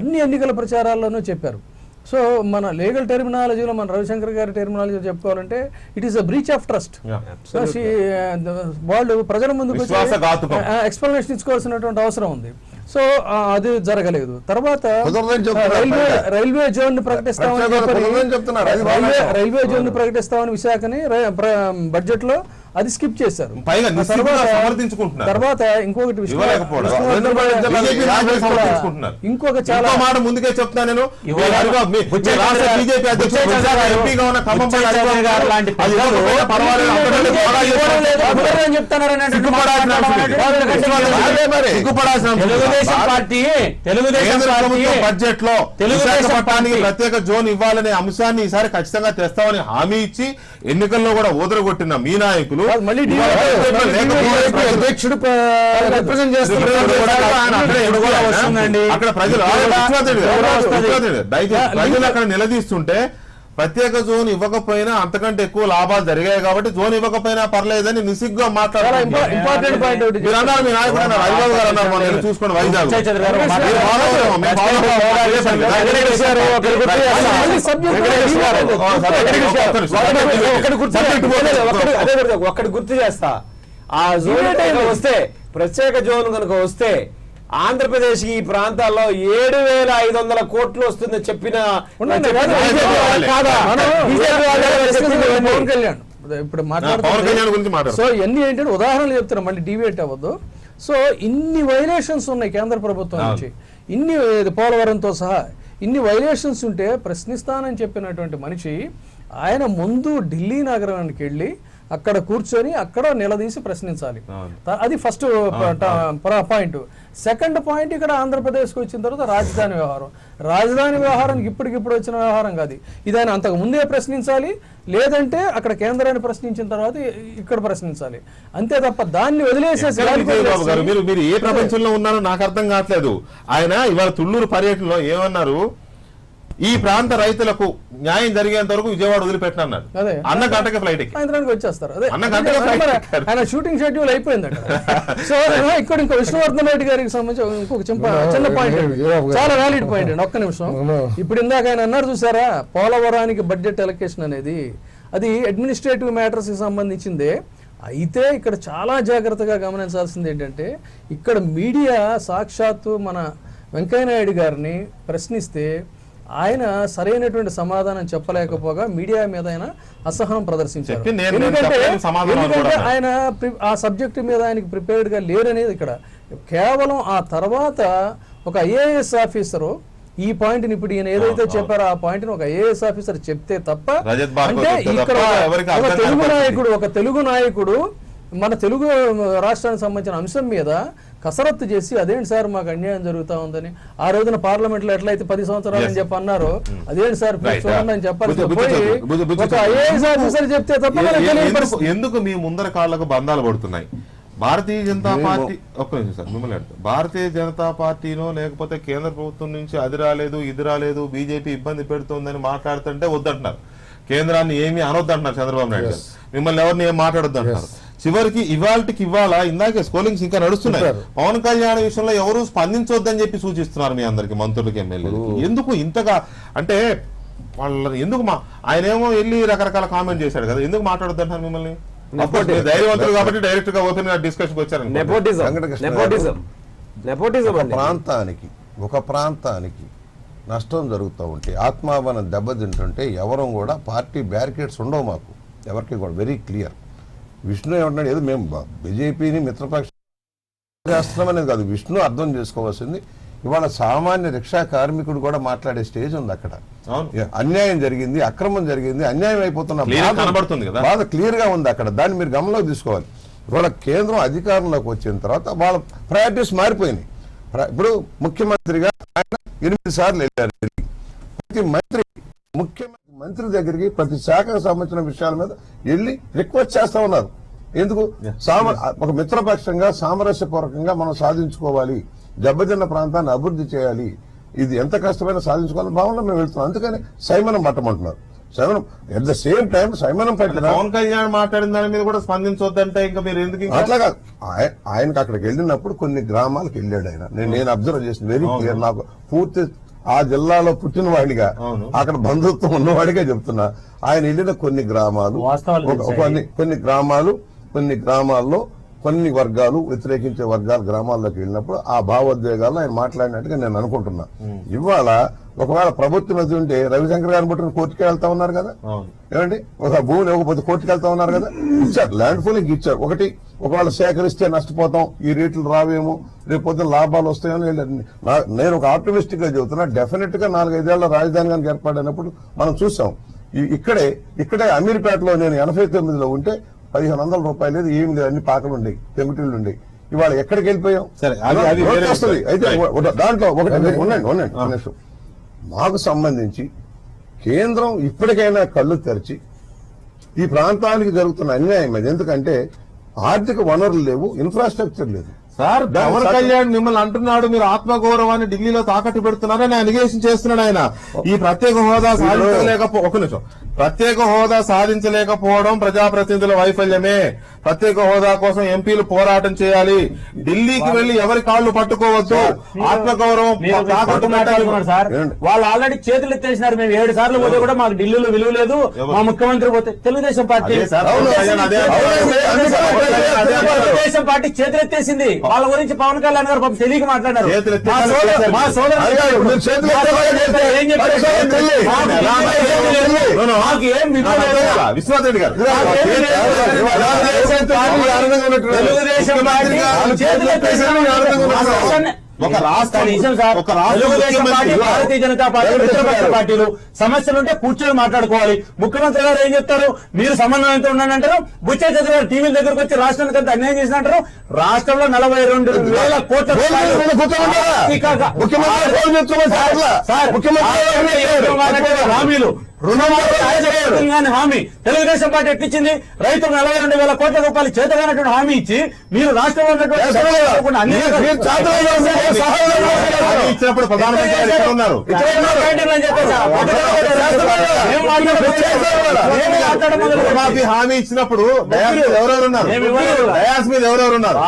అన్ని ఎన్నికల ప్రచారాల్లోనూ చెప్పారు. సో మన లీగల్ టెర్మినాలజీలో, మన రవిశంకర్ గారి టెర్మినాలజీలో చెప్పుకోవాలంటే it is a breach of trust. వాళ్ళు ప్రజల ముందుకు ఎక్స్ప్లెనేషన్ ఇచ్చుకోవాల్సినటువంటి అవసరం ఉంది. సో అది జరగలేదు. తర్వాత రైల్వే జోన్ ని ప్రకటిస్తామని విశాఖని బడ్జెట్ లో అది స్కిప్ చేశారు. తర్వాత ఇంకొకటి ఇంకొక చాలా మాట ముందుకే చెప్తున్నా నేను, బడ్జెట్ లో విశాఖపట్నానికి ప్రత్యేక జోన్ ఇవ్వాలనే అంశాన్ని ఈసారి ఖచ్చితంగా తెస్తామని హామీ ఇచ్చి ఎన్నికల్లో కూడా ఊదరగొట్టిన మీ నాయకులు అక్కడ ప్రజలు అక్కడ నిలదీస్తుంటే ప్రత్యేక జోన్ ఇవ్వకపోయినా అంతకంటే ఎక్కువ లాభాలు జరిగాయి కాబట్టి జోన్ ఇవ్వకపోయినా పర్లేదని నిసిగ్గా మాట్లాడారు. మీరు అన్నారు, మీ నాయకుడు అన్నారు, హరిబాబు గారు అన్నారు, మనం చూసుకోండి వైజాగ్ ఒక్కటి గుర్తు చేస్తా. ఆ జోన్ వస్తే, ప్రత్యేక జోన్ కనుక వస్తే ఆంధ్రప్రదేశ్ ఈ ప్రాంతాల్లో 7,500 కోట్లు వస్తుందని చెప్పిన ఇప్పుడు మాట్లాడుతున్నారు. సో ఇవన్నీ ఏంటంటే ఉదాహరణలు చెప్తున్నా, మళ్ళీ డివేట్ అవ్వద్దు. సో ఇన్ని వైలేషన్స్ ఉన్నాయి కేంద్ర ప్రభుత్వం నుంచి, ఇన్ని పోలవరంతో సహా ఇన్ని వైలేషన్స్ ఉంటే ప్రశ్నిస్తానని చెప్పినటువంటి మనిషి ఆయన ముందు ఢిల్లీ నగరానికి వెళ్ళి అక్కడ కూర్చొని అక్కడ నిలదీసి ప్రశ్నించాలి. అది ఫస్ట్ పాయింట్. సెకండ్ పాయింట్, ఇక్కడ ఆంధ్రప్రదేశ్కి వచ్చిన తర్వాత రాజధాని వ్యవహారానికి ఇప్పటికిప్పుడు వచ్చిన వ్యవహారం కాదు ఇది. ఆయన అంతకు ముందే ప్రశ్నించాలి, లేదంటే అక్కడ కేంద్రాన్ని ప్రశ్నించిన తర్వాత ఇక్కడ ప్రశ్నించాలి, అంతే తప్ప దాన్ని వదిలేసేసి. మీరు ఏ ప్రపంచంలో ఉన్నారో నాకు అర్థం కావట్లేదు. ఆయన ఇవాళ తుళ్ళూరు పర్యటనలో ఏమన్నారు, ఈ ప్రాంత రైతులకు న్యాయం జరిగేంత వరకు విజయవాడ వదిలిపెట్టినన్నారు. అన్న గంటకి ఫ్లైట్ సాయంత్రానికి వచ్చేస్తారు. అదే ఆయన షూటింగ్ షెడ్యూల్ అయిపోయింది అక్కడ. సో ఇక్కడ ఇంకో విష్ణువర్ధన్ రెడ్డి గారికి సంబంధించి ఇంకొక చిన్న పాయింట్, చాలా వ్యాలిడ్ పాయింట్ అండి. ఒక్క నిమిషం. ఇప్పుడు ఇందాక ఆయన అన్నారు చూసారా, పోలవరానికి బడ్జెట్ ఎలకేషన్ అనేది అది అడ్మినిస్ట్రేటివ్ మ్యాటర్స్ కి సంబంధించిందే. అయితే ఇక్కడ చాలా జాగ్రత్తగా గమనించాల్సింది ఏంటంటే, ఇక్కడ మీడియా సాక్షాత్తు మన వెంకయ్యనాయుడు గారిని ప్రశ్నిస్తే ఆయన సరైనటువంటి సమాధానం చెప్పలేకపోగా మీడియా మీద ఆయన అసహనం ప్రదర్శించారు. ఎందుకంటే ఆయన ఆ సబ్జెక్టు మీద ఆయనకి ప్రిపేర్డ్ గా లేరనేది ఇక్కడ. కేవలం ఆ తర్వాత ఒక ఐఏఎస్ ఆఫీసరు ఈ పాయింట్ ని ఇప్పుడు ఈయన ఏదైతే చెప్పారో ఆ పాయింట్ ని ఒక ఐఏఎస్ ఆఫీసర్ చెప్తే తప్ప, రజత్ భార్గవ్ అంటే చెప్తే ఇక్కడ తప్ప ఎవరికి అర్థం కాదు. ఒక తెలుగు నాయకుడు మన తెలుగు రాష్ట్రానికి సంబంధించిన అంశం మీద కసరత్తు చేసి అదేంటి సార్ మాకు అన్యాయం జరుగుతా ఉందని ఆ రోజున పార్లమెంట్ లో ఎట్లయితే 10 సంవత్సరాలు అని చెప్పి అన్నారో అదేంటి సార్ చూడండి అని చెప్పాలి. ఒక ఐఏఎస్ ఆఫీసర్ చెప్తే తప్ప మనకు తెలియని పరిస్థితి. ఎందుకు మీ ముందర కాళ్లకు బంధాలు పడుతున్నాయి? భారతీయ జనతా పార్టీ, ఒక్క నిమిషం సార్ మిమ్మల్ని అడుగుతా, భారతీయ జనతా పార్టీనో లేకపోతే కేంద్ర ప్రభుత్వం నుంచి అది రాలేదు ఇది రాలేదు బీజేపీ ఇబ్బంది పెడుతుందని మాట్లాడుతుంటే వద్దంటున్నారు. కేంద్రాన్ని ఏమీ అనొద్దంటున్నారు చంద్రబాబు నాయుడు గారు. మిమ్మల్ని ఎవరిని ఏం మాట్లాడొద్దు అంటున్నారు. చివరికి ఇవాళ ఇందాకే స్కోలింగ్స్ ఇంకా నడుస్తున్నాయి. పవన్ కళ్యాణ్ విషయంలో ఎవరు స్పందించొద్దని చెప్పి సూచిస్తున్నారు మీ అందరికి, మంత్రులకి, ఎమ్మెల్యేలకి. ఎందుకు ఇంతగా అంటే వాళ్ళ ఎందుకు ఆయన ఏమో వెళ్ళి రకరకాల కామెంట్ చేశాడు కదా, ఎందుకు మాట్లాడొద్దంటున్నారు మిమ్మల్ని? ధైర్యవంతులు కాబట్టి డైరెక్ట్ గా ఓపెన్ గా డిస్కషన్ వచ్చారు. ఒక ప్రాంతానికి నష్టం జరుగుతూ ఉంటే, ఆత్మాభిమానం దెబ్బతింటుంటే ఎవరు కూడా పార్టీ బ్యారికేడ్స్ ఉండవు మాకు ఎవరికి కూడా. Very clear. విష్ణు ఏమంటున్నాడు, ఏదో మేము బీజేపీని మిత్రపక్షం చేస్తున్నామనేది కాదు. విష్ణు అర్థం చేసుకోవాల్సింది ఇవాళ సామాన్య రిక్షా కార్మికుడు కూడా మాట్లాడే స్టేజ్ ఉంది అక్కడ. అన్యాయం జరిగింది, అక్రమం జరిగింది, అన్యాయం అయిపోతున్న బాధ క్లియర్ గా ఉంది అక్కడ. దాన్ని మీరు గమనంలోకి తీసుకోవాలి. ఇవాళ కేంద్రం అధికారంలోకి వచ్చిన తర్వాత వాళ్ళ ప్రయారిటీస్ మారిపోయినాయి. ఇప్పుడు ముఖ్యమంత్రిగా ఆయన 8 సార్లు వెళ్ళారు. ప్రతి మంత్రి దగ్గరికి ప్రతి శాఖకు సంబంధించిన విషయాల మీద వెళ్ళి రిక్వెస్ట్ చేస్తా ఉన్నారు. ఎందుకు? ఒక మిత్రపక్షంగా సామరస్యపూర్వకంగా మనం సాధించుకోవాలి, దెబ్బతిన్న ప్రాంతాన్ని అభివృద్ధి చేయాలి, ఇది ఎంత కష్టమైనా సాధించుకోవాలని భావనలో మేము వెళ్తున్నాం. అందుకని సైమనం పట్టమంటున్నారు. సైమనం ఎట్ ద సేమ్ టైం సైమనం పట్టిన పవన్ కళ్యాణ్ మాట్లాడిన దాని మీద కూడా స్పందించొద్దంటే ఇంకా మీరు ఎందుకు? అట్లాగా ఆయనకు అక్కడికి వెళ్ళినప్పుడు కొన్ని గ్రామాలకు వెళ్ళాడు ఆయన. నేను అబ్జర్వ్ చేసిన వెరీ క్లియర్. నాకు పూర్తి ఆ జిల్లాలో పుట్టిన వాడిగా, అక్కడ బంధుత్వం ఉన్నవాడిగా చెప్తున్నా. ఆయన వెళ్ళిన కొన్ని గ్రామాలు, కొన్ని గ్రామాల్లో కొన్ని వర్గాలు వ్యతిరేకించే వర్గాల గ్రామాల్లోకి వెళ్ళినప్పుడు ఆ భావోద్వేగాలు ఆయన మాట్లాడినట్టుగా నేను అనుకుంటున్నా. ఇవాళ ఒకవేళ ప్రభుత్వం అది ఉంటే రవిశంకర్ గారిని పట్టుకుని కోర్టుకి వెళ్తా ఉన్నారు కదా, ఏమండి? ఒక భూమిని ఇవ్వకపోతే కోర్టుకి వెళ్తా ఉన్నారు కదా, ఇచ్చారు. ల్యాండ్ పూలింగ్ ఇచ్చారు. ఒకవేళ సేకరిస్తే నష్టపోతాం, ఈ రేట్లు రావేమో, రేపు పొద్దున లాభాలు వస్తాయని వెళ్ళారు. నేను ఒక ఆప్టిమిస్టిక్ గా చెబుతున్నా. డెఫినెట్ గా 4-5 ఏళ్ల రాజధాని కనుక ఏర్పడినప్పుడు మనం చూసాం. ఇక్కడే అమీర్పేటలో నేను 89లో ఉంటే 1500 రూపాయలు లేదు, ఏమి లేదు, అన్ని పాకలు ఉండేవి, పెంకుటిళ్ళు ఉండేవి. ఇవాళ ఎక్కడికి వెళ్ళిపోయాం? అయితే దాంట్లో ఉండండి. మాకు సంబంధించి కేంద్రం ఇప్పటికైనా కళ్ళు తెరిచి ఈ ప్రాంతానికి జరుగుతున్న అన్యాయం అది. ఎందుకంటే ఆర్థిక వనరులు లేవు, ఇన్ఫ్రాస్ట్రక్చర్ లేదు. సార్ పవన్ కళ్యాణ్ మిమ్మల్ని అంటున్నాడు మీరు ఆత్మగౌరవాన్ని ఢిల్లీలో తాకట్టు పెడుతున్నారని అలిగేషన్ చేస్తున్నాడు ఆయన. ఈ ప్రత్యేక హోదా సాధించలేకపోవడం ప్రజాప్రతినిధుల వైఫల్యమే. ప్రత్యేక హోదా కోసం ఎంపీలు పోరాటం చేయాలి. ఢిల్లీకి వెళ్లి ఎవరి కాళ్లు పట్టుకోవద్దు. ఆత్మగౌరవం వాళ్ళు ఆల్రెడీ చేతులు ఎత్తేసినారు. మేము 7 సార్లు పోతే కూడా మాకు ఢిల్లీలో విలువ లేదు. మా ముఖ్యమంత్రి పోతే తెలుగుదేశం పార్టీ చేతులు ఎత్తేసింది. వాళ్ళ గురించి పవన్ కళ్యాణ్ గారు పాపం తెలియక మాట్లాడారు. మా సోదరు ఏం చెప్పారు? విశ్వనాథ్ రెడ్డి గారు తెలుగుదేశం భారతీయ జనతా పార్టీ మిత్రపక్ష పార్టీలు సమస్యలుంటే కూర్చొని మాట్లాడుకోవాలి. ముఖ్యమంత్రి గారు ఏం చెప్తారు? మీరు సమన్వయంతో ఉండండి అంటారు. బుచ్చే చంద్రబాబు టీవీల దగ్గరకు వచ్చి రాష్ట్రానికి అంత అన్యాయం చేసిన అంటారు. రాష్ట్రంలో 42,000 కోట్ల హామీలు హామీ తెలుగుదేశం పార్టీ ఎట్టించింది? రైతులు 42,000 కోట్ల రూపాయలు చేతగానటువంటి హామీ ఇచ్చి మీరు రాష్ట్రంలో ఉన్నటువంటి హామీ ఇచ్చినప్పుడు ఎవరెవరు ఉన్నారు? డయాస్ మీద ఎవరెవరు ఉన్నారు?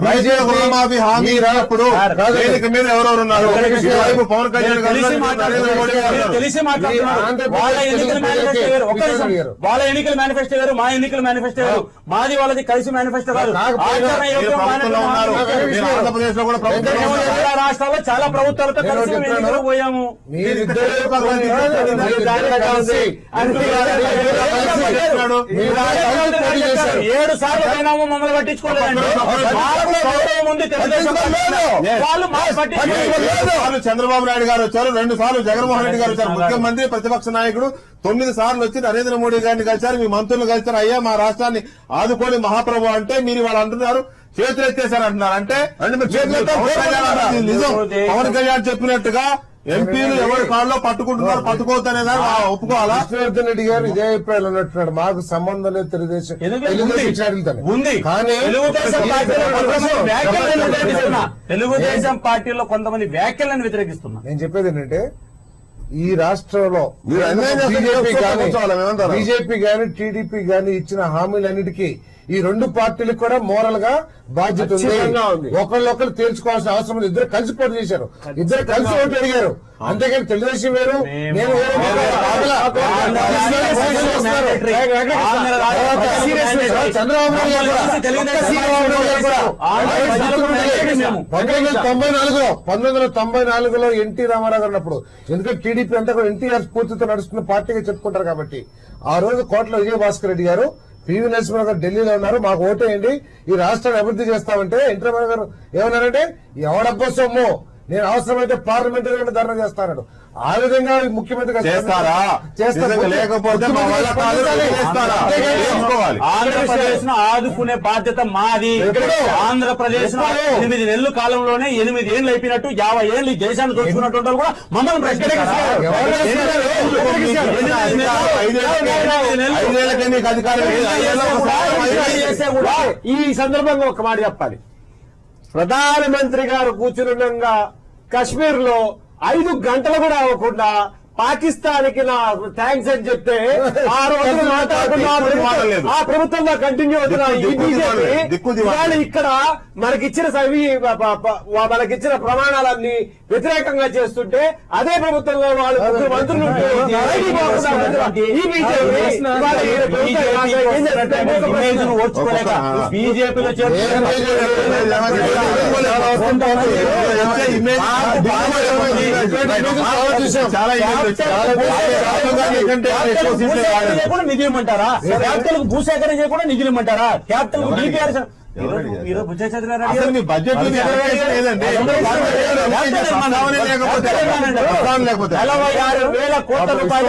రైతుల రుణమాఫీ హామీ ఇచ్చినప్పుడు వేదిక మీద ఎవరెవరు ఉన్నారు? ఇటువైపు పవన్ కళ్యాణ్ గారు, నరేంద్ర మోడీ గారు. తెలిసి మాట్లాడుతున్నారు. వాళ్ళ ఎన్నికల మేనిఫెస్టో వేరు. ఒక్క నిమిషం. వాళ్ళ ఎన్నికల మేనిఫెస్టో వేరు, మా ఎన్నికల మేనిఫెస్టో వేరు. మాది వాళ్ళది కలిసి మేనిఫెస్టో కాదు. ఆంధ్రప్రదేశ్ లో కూడా చాలా రాష్ట్రాల్లో చాలా ప్రభుత్వాలతో కలిసి మేము ఎన్నికలకు పోయాము. 7 సార్లు పోయినాము, మమ్మల్ని పట్టించుకోలేదండి. ముందు తెలుగుదేశం వాళ్ళు సార్లు చంద్రబాబు నాయుడు గారు వచ్చారు, 2 సార్లు జగన్మోహన్ రెడ్డి గారు వచ్చారు. ముఖ్యమంత్రి ప్రతిపక్ష నాయకుడు 9 సార్లు వచ్చి నరేంద్ర మోడీ గారిని కలిశారు, మీ మంత్రులు కలిశారు. అయ్యా మా రాష్ట్రాన్ని ఆదుకోని మహాప్రభు అంటే మీరు వాళ్ళు అంటున్నారు చేతులు ఎత్తేసారు అంటున్నారు. అంటే నిజం పవన్ కళ్యాణ్ చెప్పినట్టుగా ఎంపీలు ఎవరి కాళ్ళలో పట్టుకుంటున్నారు, పట్టుకోవద్దనే దాన్ని ఒప్పుకోవాలా? విష్ణువర్ధన్ రెడ్డి గారు ఇదే అభిప్రాయాలు ఉన్నట్టున్నాడు. మాకు సంబంధం లేదు తెలుగుదేశం ఉంది. కానీ తెలుగుదేశం పార్టీలో కొంతమంది వ్యాఖ్యలను వ్యతిరేకిస్తున్నా. నేను చెప్పేది ఏంటంటే ఈ రాష్ట్రంలో బీజేపీ గాని టీడీపీ గాని ఇచ్చిన హామీలన్నిటికీ ఈ 2 పార్టీలకు కూడా మోరల్ గా బాధ్యత ఉంది. ఒకళ్ళొకరు తేల్చుకోవాల్సిన అవసరం ఉంది. ఇద్దరు కలిసి పోటీ చేశారు, ఇద్దరు కలిసి ఓటు అడిగారు. అంతేగాని తెలుగుదేశం వేరు, నేను చంద్రబాబు నాయుడు 1994లో ఎన్టీ రామారావు గారు ఉన్నప్పుడు, ఎందుకంటే టీడీపీ అంతా కూడా ఎన్టీఆర్ స్ఫూర్తితో నడుస్తున్న పార్టీగా చెప్పుకుంటారు కాబట్టి, ఆ రోజు కోట్ల విజయభాస్కర్ రెడ్డి గారు, పివి నరసింహరావు గారు ఢిల్లీలో ఉన్నారు, మాకు ఓటేయండి ఈ రాష్ట్రాన్ని అభివృద్ధి చేస్తామంటే ఎన్టీ రామారావు గారు ఏమన్నారంటే ఎవడబ్బో సొమ్ము, నేను అవసరమైతే పార్లమెంటరీ ధర్నా చేస్తాను. ఆ విధంగా ముఖ్యమంత్రి చేస్తారా? లేకపోతే ఆంధ్రప్రదేశ్ ను ఆదుకునే బాధ్యత మాది. ఆంధ్రప్రదేశ్ 8 నెలల కాలంలోనే 8 ఏళ్ళు అయిపోయినట్టు 50 ఏళ్ళు ఈ దేశాన్ని దోచుకున్నట్టు కూడా మమ్మల్ని ప్రశ్నిస్తారు. ఈ సందర్భంగా ఒక మాట చెప్పాలి. ప్రధానమంత్రి గారు కూర్చుండగా కశ్మీర్ లో 5 గంటలు కూడా అవ్వకుండా పాకిస్తాన్ కి నా థ్యాంక్స్ అని చెప్తే ఆ రోజు మాట్లాడుకున్నా ఆ ప్రభుత్వంలో కంటిన్యూ అవుతున్నా ఈ బీజేపీ ఇక్కడ మనకిచ్చిన ప్రమాణాలన్నీ వ్యతిరేకంగా చేస్తుంటే అదే ప్రభుత్వంలో వాళ్ళు మంత్రులు బీజేపీలో నిధులు ఇమ్మంటారా? క్యాపిటల్ కు భూసేకరణ చేయకుండా నిధులు ఇమ్మంటారా? క్యాపిటల్ కు DPR బడ్జెట్ 46,000 కోట్ల రూపాయల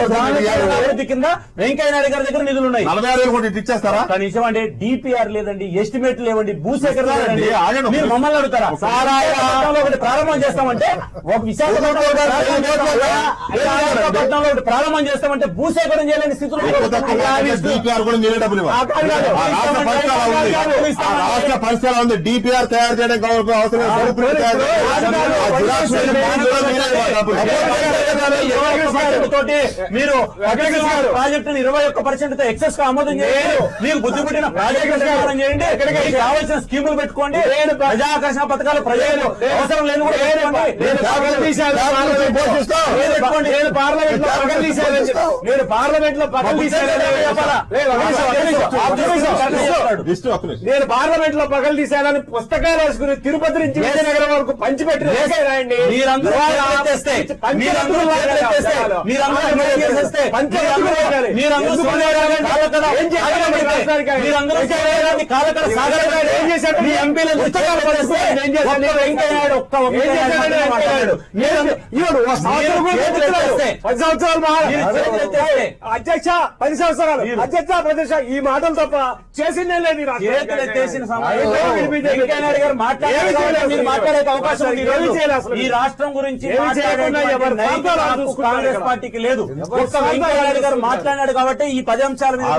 అభివృద్ధి కింద వెంకయ్యనాయుడు గారి దగ్గర నిధులు ఉన్నాయి. 46,000 కోట్లు ఇచ్చేస్తారా? కనీసం అంటే DPR లేదండి, ఎస్టిమేట్ లేవండి, భూసేకరణ లేదండి. మీరు మమ్మల్ని అడుగుతారా? ఒకటి ప్రారంభం చేస్తామంటే ఒక విశాఖపట్నంలో ఒకటి ప్రారంభం చేస్తామంటే భూసేకరణ చేయలేని స్థితిలో రాష్ట్ర పరిస్థితి ఉంది. DPR తయారు చేయడానికి అవసరం మీరు ప్రాజెక్టును 21% ఎక్సెస్ గా ఆమోదం చేయండి. మీకు బుద్ధి పుట్టిన ప్రాజెక్టు చేయండి. ఎక్కడికి కావాల్సిన స్కీములు పెట్టుకోండి. ప్రజాకర్షణ పథకాలు ప్రజలు అవసరం లేని కూడా పార్లమెంట్ లో పక్కన నేను పార్లమెంట్ లో పగలు తీశానని పుస్తకాలు రాసుకుని తిరుపతి నుంచి విజయనగరం వరకు పంచిపెట్టి రాయండి. ఎంపీల పుస్తకాలు వెంకయ్యనాయుడు ఒక్క 10 సంవత్సరాలు అధ్యక్ష 10 సంవత్సరాలు అధ్యక్ష ప్రదేశ ఈ మాటలు తప్ప చేసిందే లేదు. మాట్లాడే అవకాశం ఈ రాష్ట్రం గురించి కాంగ్రెస్ పార్టీకి లేదు. వెంకయ్యనాయుడు గారు మాట్లాడాడు కాబట్టి ఈ 10 అంశాల మీద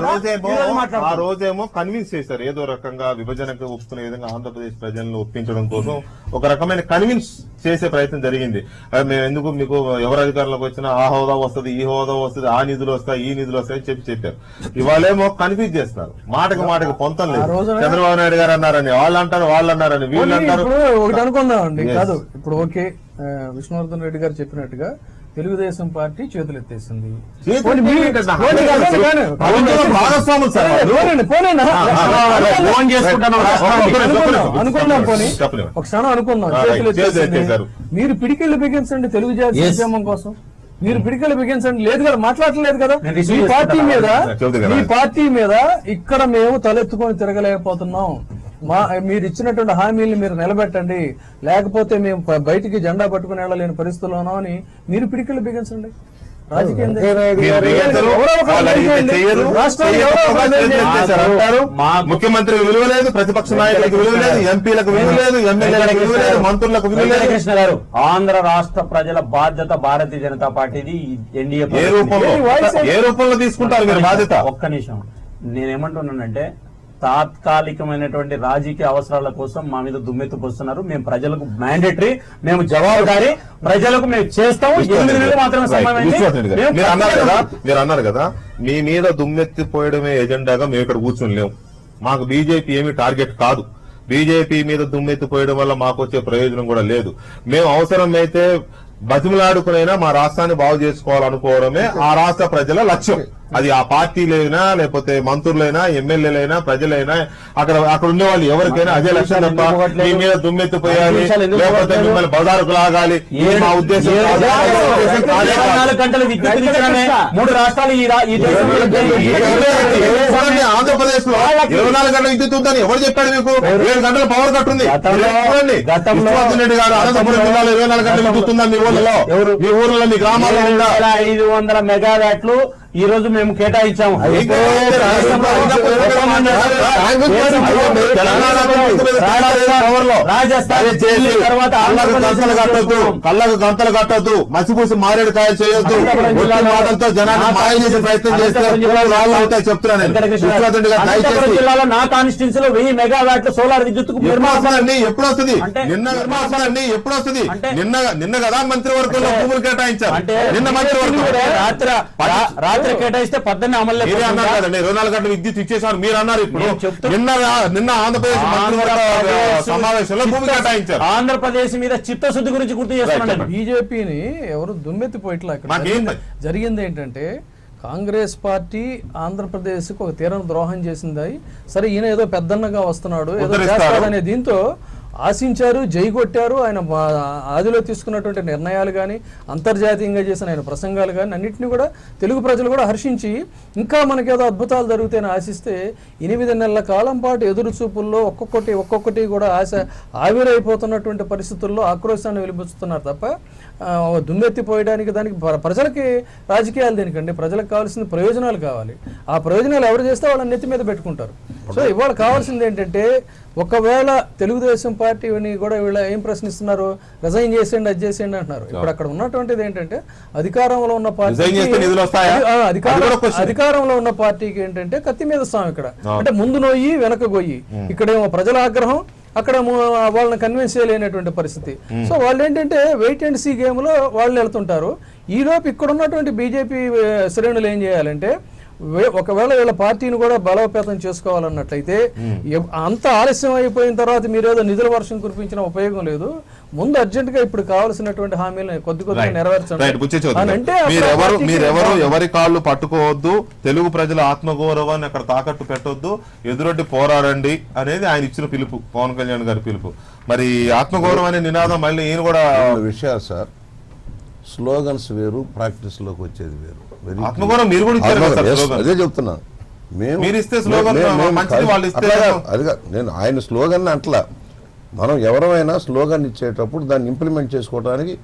ఆ రోజేమో కన్విన్స్ చేశారు, ఏదో రకంగా విభజనకు ఒప్పుకునే విధంగా ఆంధ్రప్రదేశ్ ప్రజలను ఒప్పించడం కోసం ఒక రకమైన కన్విన్స్ చేసే ప్రయత్నం జరిగింది. మేము ఎందుకు మీకు ఎవరు అధికారంలోకి వచ్చినా ఆ హోదా వస్తుంది, ఈ హోదా వస్తుంది, ఆ నిధులు వస్తాయి, ఈ నిధులు వస్తాయని చెప్పారు. ఇవాళేమో కన్ఫ్యూజ్ చేస్తున్నారు. మాటకు పొంతం లేదు. చంద్రబాబు నాయుడు గారు అన్నారని వాళ్ళు అంటారు, వాళ్ళు అన్నారని వీళ్ళు అంటారు. ఒకటి అనుకుందామండి, కాదు ఇప్పుడు ఓకే విష్ణువర్ధన్ రెడ్డి గారు చెప్పినట్టుగా తెలుగుదేశం పార్టీ చేతులు ఎత్తేసింది. అనుకుందాం, పోనీ ఒక క్షణం అనుకుందాం, చేతులు ఎత్తేసారు. మీరు పిడికిళ్ళు బిగించండి తెలుగు జాతి సంక్షేమం కోసం, మీరు పిడికిళ్ళు బిగించండి. లేదు కదా, మాట్లాడలేదు కదా. మీ పార్టీ మీద ఇక్కడ మేము తలెత్తుకొని తిరగలేకపోతున్నాం. మీరు ఇచ్చినటువంటి హామీల్ని మీరు నిలబెట్టండి, లేకపోతే మేము బయటికి జెండా పట్టుకుని వెళ్ళలేని పరిస్థితుల్లోనో అని మీరు పిడికిళ్ళు బిగించండి. ముఖ్యమంత్రికి విలువ లేదు, ప్రతిపక్ష నాయకులకు విలువ లేదు, ఎంపీలకు విలువ లేదు, ఎమ్మెల్యేలకు విలువ లేదు, మంత్రులకు విలువ లేదు. కృష్ణ గారు, ఆంధ్ర రాష్ట్ర ప్రజల బాధ్యత భారతీయ జనతా పార్టీది. ఎన్డీఏ ఏ రూపంలో తీసుకుంటారు మీరు బాధ్యత? ఒక్క నిమిషం, నేనేమంటున్నానంటే తాత్కాలికమైనటువంటి రాజకీయ అవసరాల కోసం మా మీద దుమ్మెత్తు పోస్తున్నారు. మేము ప్రజలకు మ్యాండేటరీ, మేము జవాబుదారీ, ప్రజలకు మేము చేస్తాము. 8 నెలలు మాత్రమే మీరు అన్నారు కదా, మీ మీద దుమ్మెత్తిపోయడమే ఎజెండాగా మేము ఇక్కడ కూర్చొని లేము. మాకు బీజేపీ ఏమి టార్గెట్ కాదు. బీజేపీ మీద దుమ్మెత్తిపోయడం వల్ల మాకు వచ్చే ప్రయోజనం కూడా లేదు. మేము అవసరమైతే బతిమలాడుకునైనా మా రాష్ట్రాన్ని బాగు చేసుకోవాలనుకోవడమే ఆ రాష్ట్ర ప్రజల లక్ష్యం. అది ఆ పార్టీలైనా, లేకపోతే మంత్రులైనా, ఎమ్మెల్యేలైనా, ప్రజలైనా, అక్కడ ఉండేవాళ్ళు ఎవరికైనా అదే లక్ష్యం తప్ప మీ మీద దుమ్మెత్తిపోయాలి, లేకపోతే మిమ్మల్ని బజారుకు లాగాలి, మా ఉద్దేశం. 24 గంటల విద్యుత్ 3 రాష్ట్రాలు ఆంధ్రప్రదేశ్ లో 24 గంటల విద్యుత్ ఉందని ఎవరు చెప్పాడు మీకు? 7 గంటల పవర్ కట్ ఉంది. రెడ్డి గారు అనంతపురం జిల్లాలో 24 గంటల విద్యుత్ ఉందా మీ ఊళ్ళలో? మీ ఊర్లో, మీ గ్రామాల్లో 500 మెగావాట్లు ఈ రోజు మేము కేటాయించాము. కళ్ళకు గంతలు కట్టొద్దు, మసిపూసి మారేడు కాయలు చేయొద్దు, మాటలతో జనాన్ని మాయ చేసే ప్రయత్నం చేస్తే చెప్తున్నాను. జిల్లాలో నా కాన్స్టిట్యూన్సీలో 1000 మెగావాట్ల సోలార్ విద్యుత్ ఎప్పుడు వస్తుంది? ఎప్పుడు వస్తుంది? నిన్న కదా మంత్రివర్గంలో భూములు కేటాయించారు. నిన్న మంత్రివర్గం రాత్రి కేటాయిస్తే 18 అమలు 24 గంటల విద్యుత్ ఇచ్చేసారు మీరు అన్నారు. ఇప్పుడు నిన్న ఆంధ్రప్రదేశ్ సమావేశంలో భూమి కేటాయించారు. ఆంధ్రప్రదేశ్ మీద చిత్తశుద్ధి గురించి గుర్తు చేస్తున్నాను. బీజేపీని ఎవరు దుమ్మెత్తిపోయిట్లా జరిగింది ఏంటంటే, కాంగ్రెస్ పార్టీ ఆంధ్రప్రదేశ్కు ఒక తీరని ద్రోహం చేసింది. సరే, ఈయన ఏదో పెద్దన్నగా వస్తున్నాడు, ఏదో చేస్తాడనే దీంతో ఆశించారు, జై కొట్టారు. ఆయన ఆదిలో తీసుకున్నటువంటి నిర్ణయాలు కానీ, అంతర్జాతీయంగా చేసిన ఆయన ప్రసంగాలు కానీ అన్నింటినీ కూడా తెలుగు ప్రజలు కూడా హర్షించి, ఇంకా మనకేదో అద్భుతాలు జరుగుతాయని ఆశిస్తే 8 నెలల కాలం పాటు ఎదురు చూపుల్లో ఒక్కొక్కటి కూడా ఆశ ఆవిరైపోతున్నటువంటి పరిస్థితుల్లో ఆక్రోశాన్ని వెలిబుచ్చుతున్నారు తప్ప దుమ్మెత్తిపోయడానికి దానికి ప్రజలకి రాజకీయాలు దేనికండి? ప్రజలకు కావాల్సిన ప్రయోజనాలు కావాలి. ఆ ప్రయోజనాలు ఎవరు చేస్తే వాళ్ళని నెత్తి మీద పెట్టుకుంటారు. సో ఇవాళ కావాల్సింది ఏంటంటే, ఒకవేళ తెలుగుదేశం పార్టీని కూడా వీళ్ళు ఏం ప్రశ్నిస్తున్నారు? రిజైన్ చేసేయండి, అది చేసేయండి అంటున్నారు. ఇప్పుడు అక్కడ ఉన్నటువంటిది ఏంటంటే, అధికారంలో ఉన్న పార్టీ అధికారంలో ఉన్న పార్టీకి ఏంటంటే కత్తి మీద వస్తాం ఇక్కడ. అంటే ముందు నొయ్యి వెనక గొయ్యి. ఇక్కడేమో ప్రజల ఆగ్రహం, అక్కడ వాళ్ళని కన్విన్స్ చేయలేనటువంటి పరిస్థితి. సో వాళ్ళు ఏంటంటే వెయిట్ అండ్ సీ గేమ్ లో వాళ్ళు వెళ్తుంటారు. ఈలోపు ఇక్కడ ఉన్నటువంటి బీజేపీ శ్రేణులు ఏం చేయాలంటే, ఒకవేళ వీళ్ళ పార్టీని కూడా బలోపేతం చేసుకోవాలన్నట్లయితే, అంత ఆలస్యం అయిపోయిన తర్వాత మీరేదో నిధుల వర్షం కురిపించిన ఉపయోగం లేదు. ముందు అర్జెంట్ గా ఇప్పుడు కావాల్సినటువంటి హామీలను కొద్దిగా నెరవేర్చండి. మీరెవరు ఎవరి కాళ్ళు పట్టుకోవద్దు, తెలుగు ప్రజల ఆత్మగౌరవాన్ని అక్కడ తాకట్టు పెట్టొద్దు, ఎదురొడ్డి పోరాడండి అనేది ఆయన ఇచ్చిన పిలుపు, పవన్ కళ్యాణ్ గారి పిలుపు. మరి ఆత్మగౌరవం అనే నినాదం మళ్ళీ ఈయన కూడా విషయాలు సార్, స్లోగన్స్ వేరు, ప్రాక్టీస్ లోకి వచ్చేది వేరు. ఆత్మగౌరవం మీరు కూడా అదే చెప్తున్నా. నేను ఆయన స్లోగన్ అంటలా, మనం ఎవరైనా స్లోగన్ ఇచ్చేటప్పుడు దాన్ని ఇంప్లిమెంట్ చేసుకోవడానికి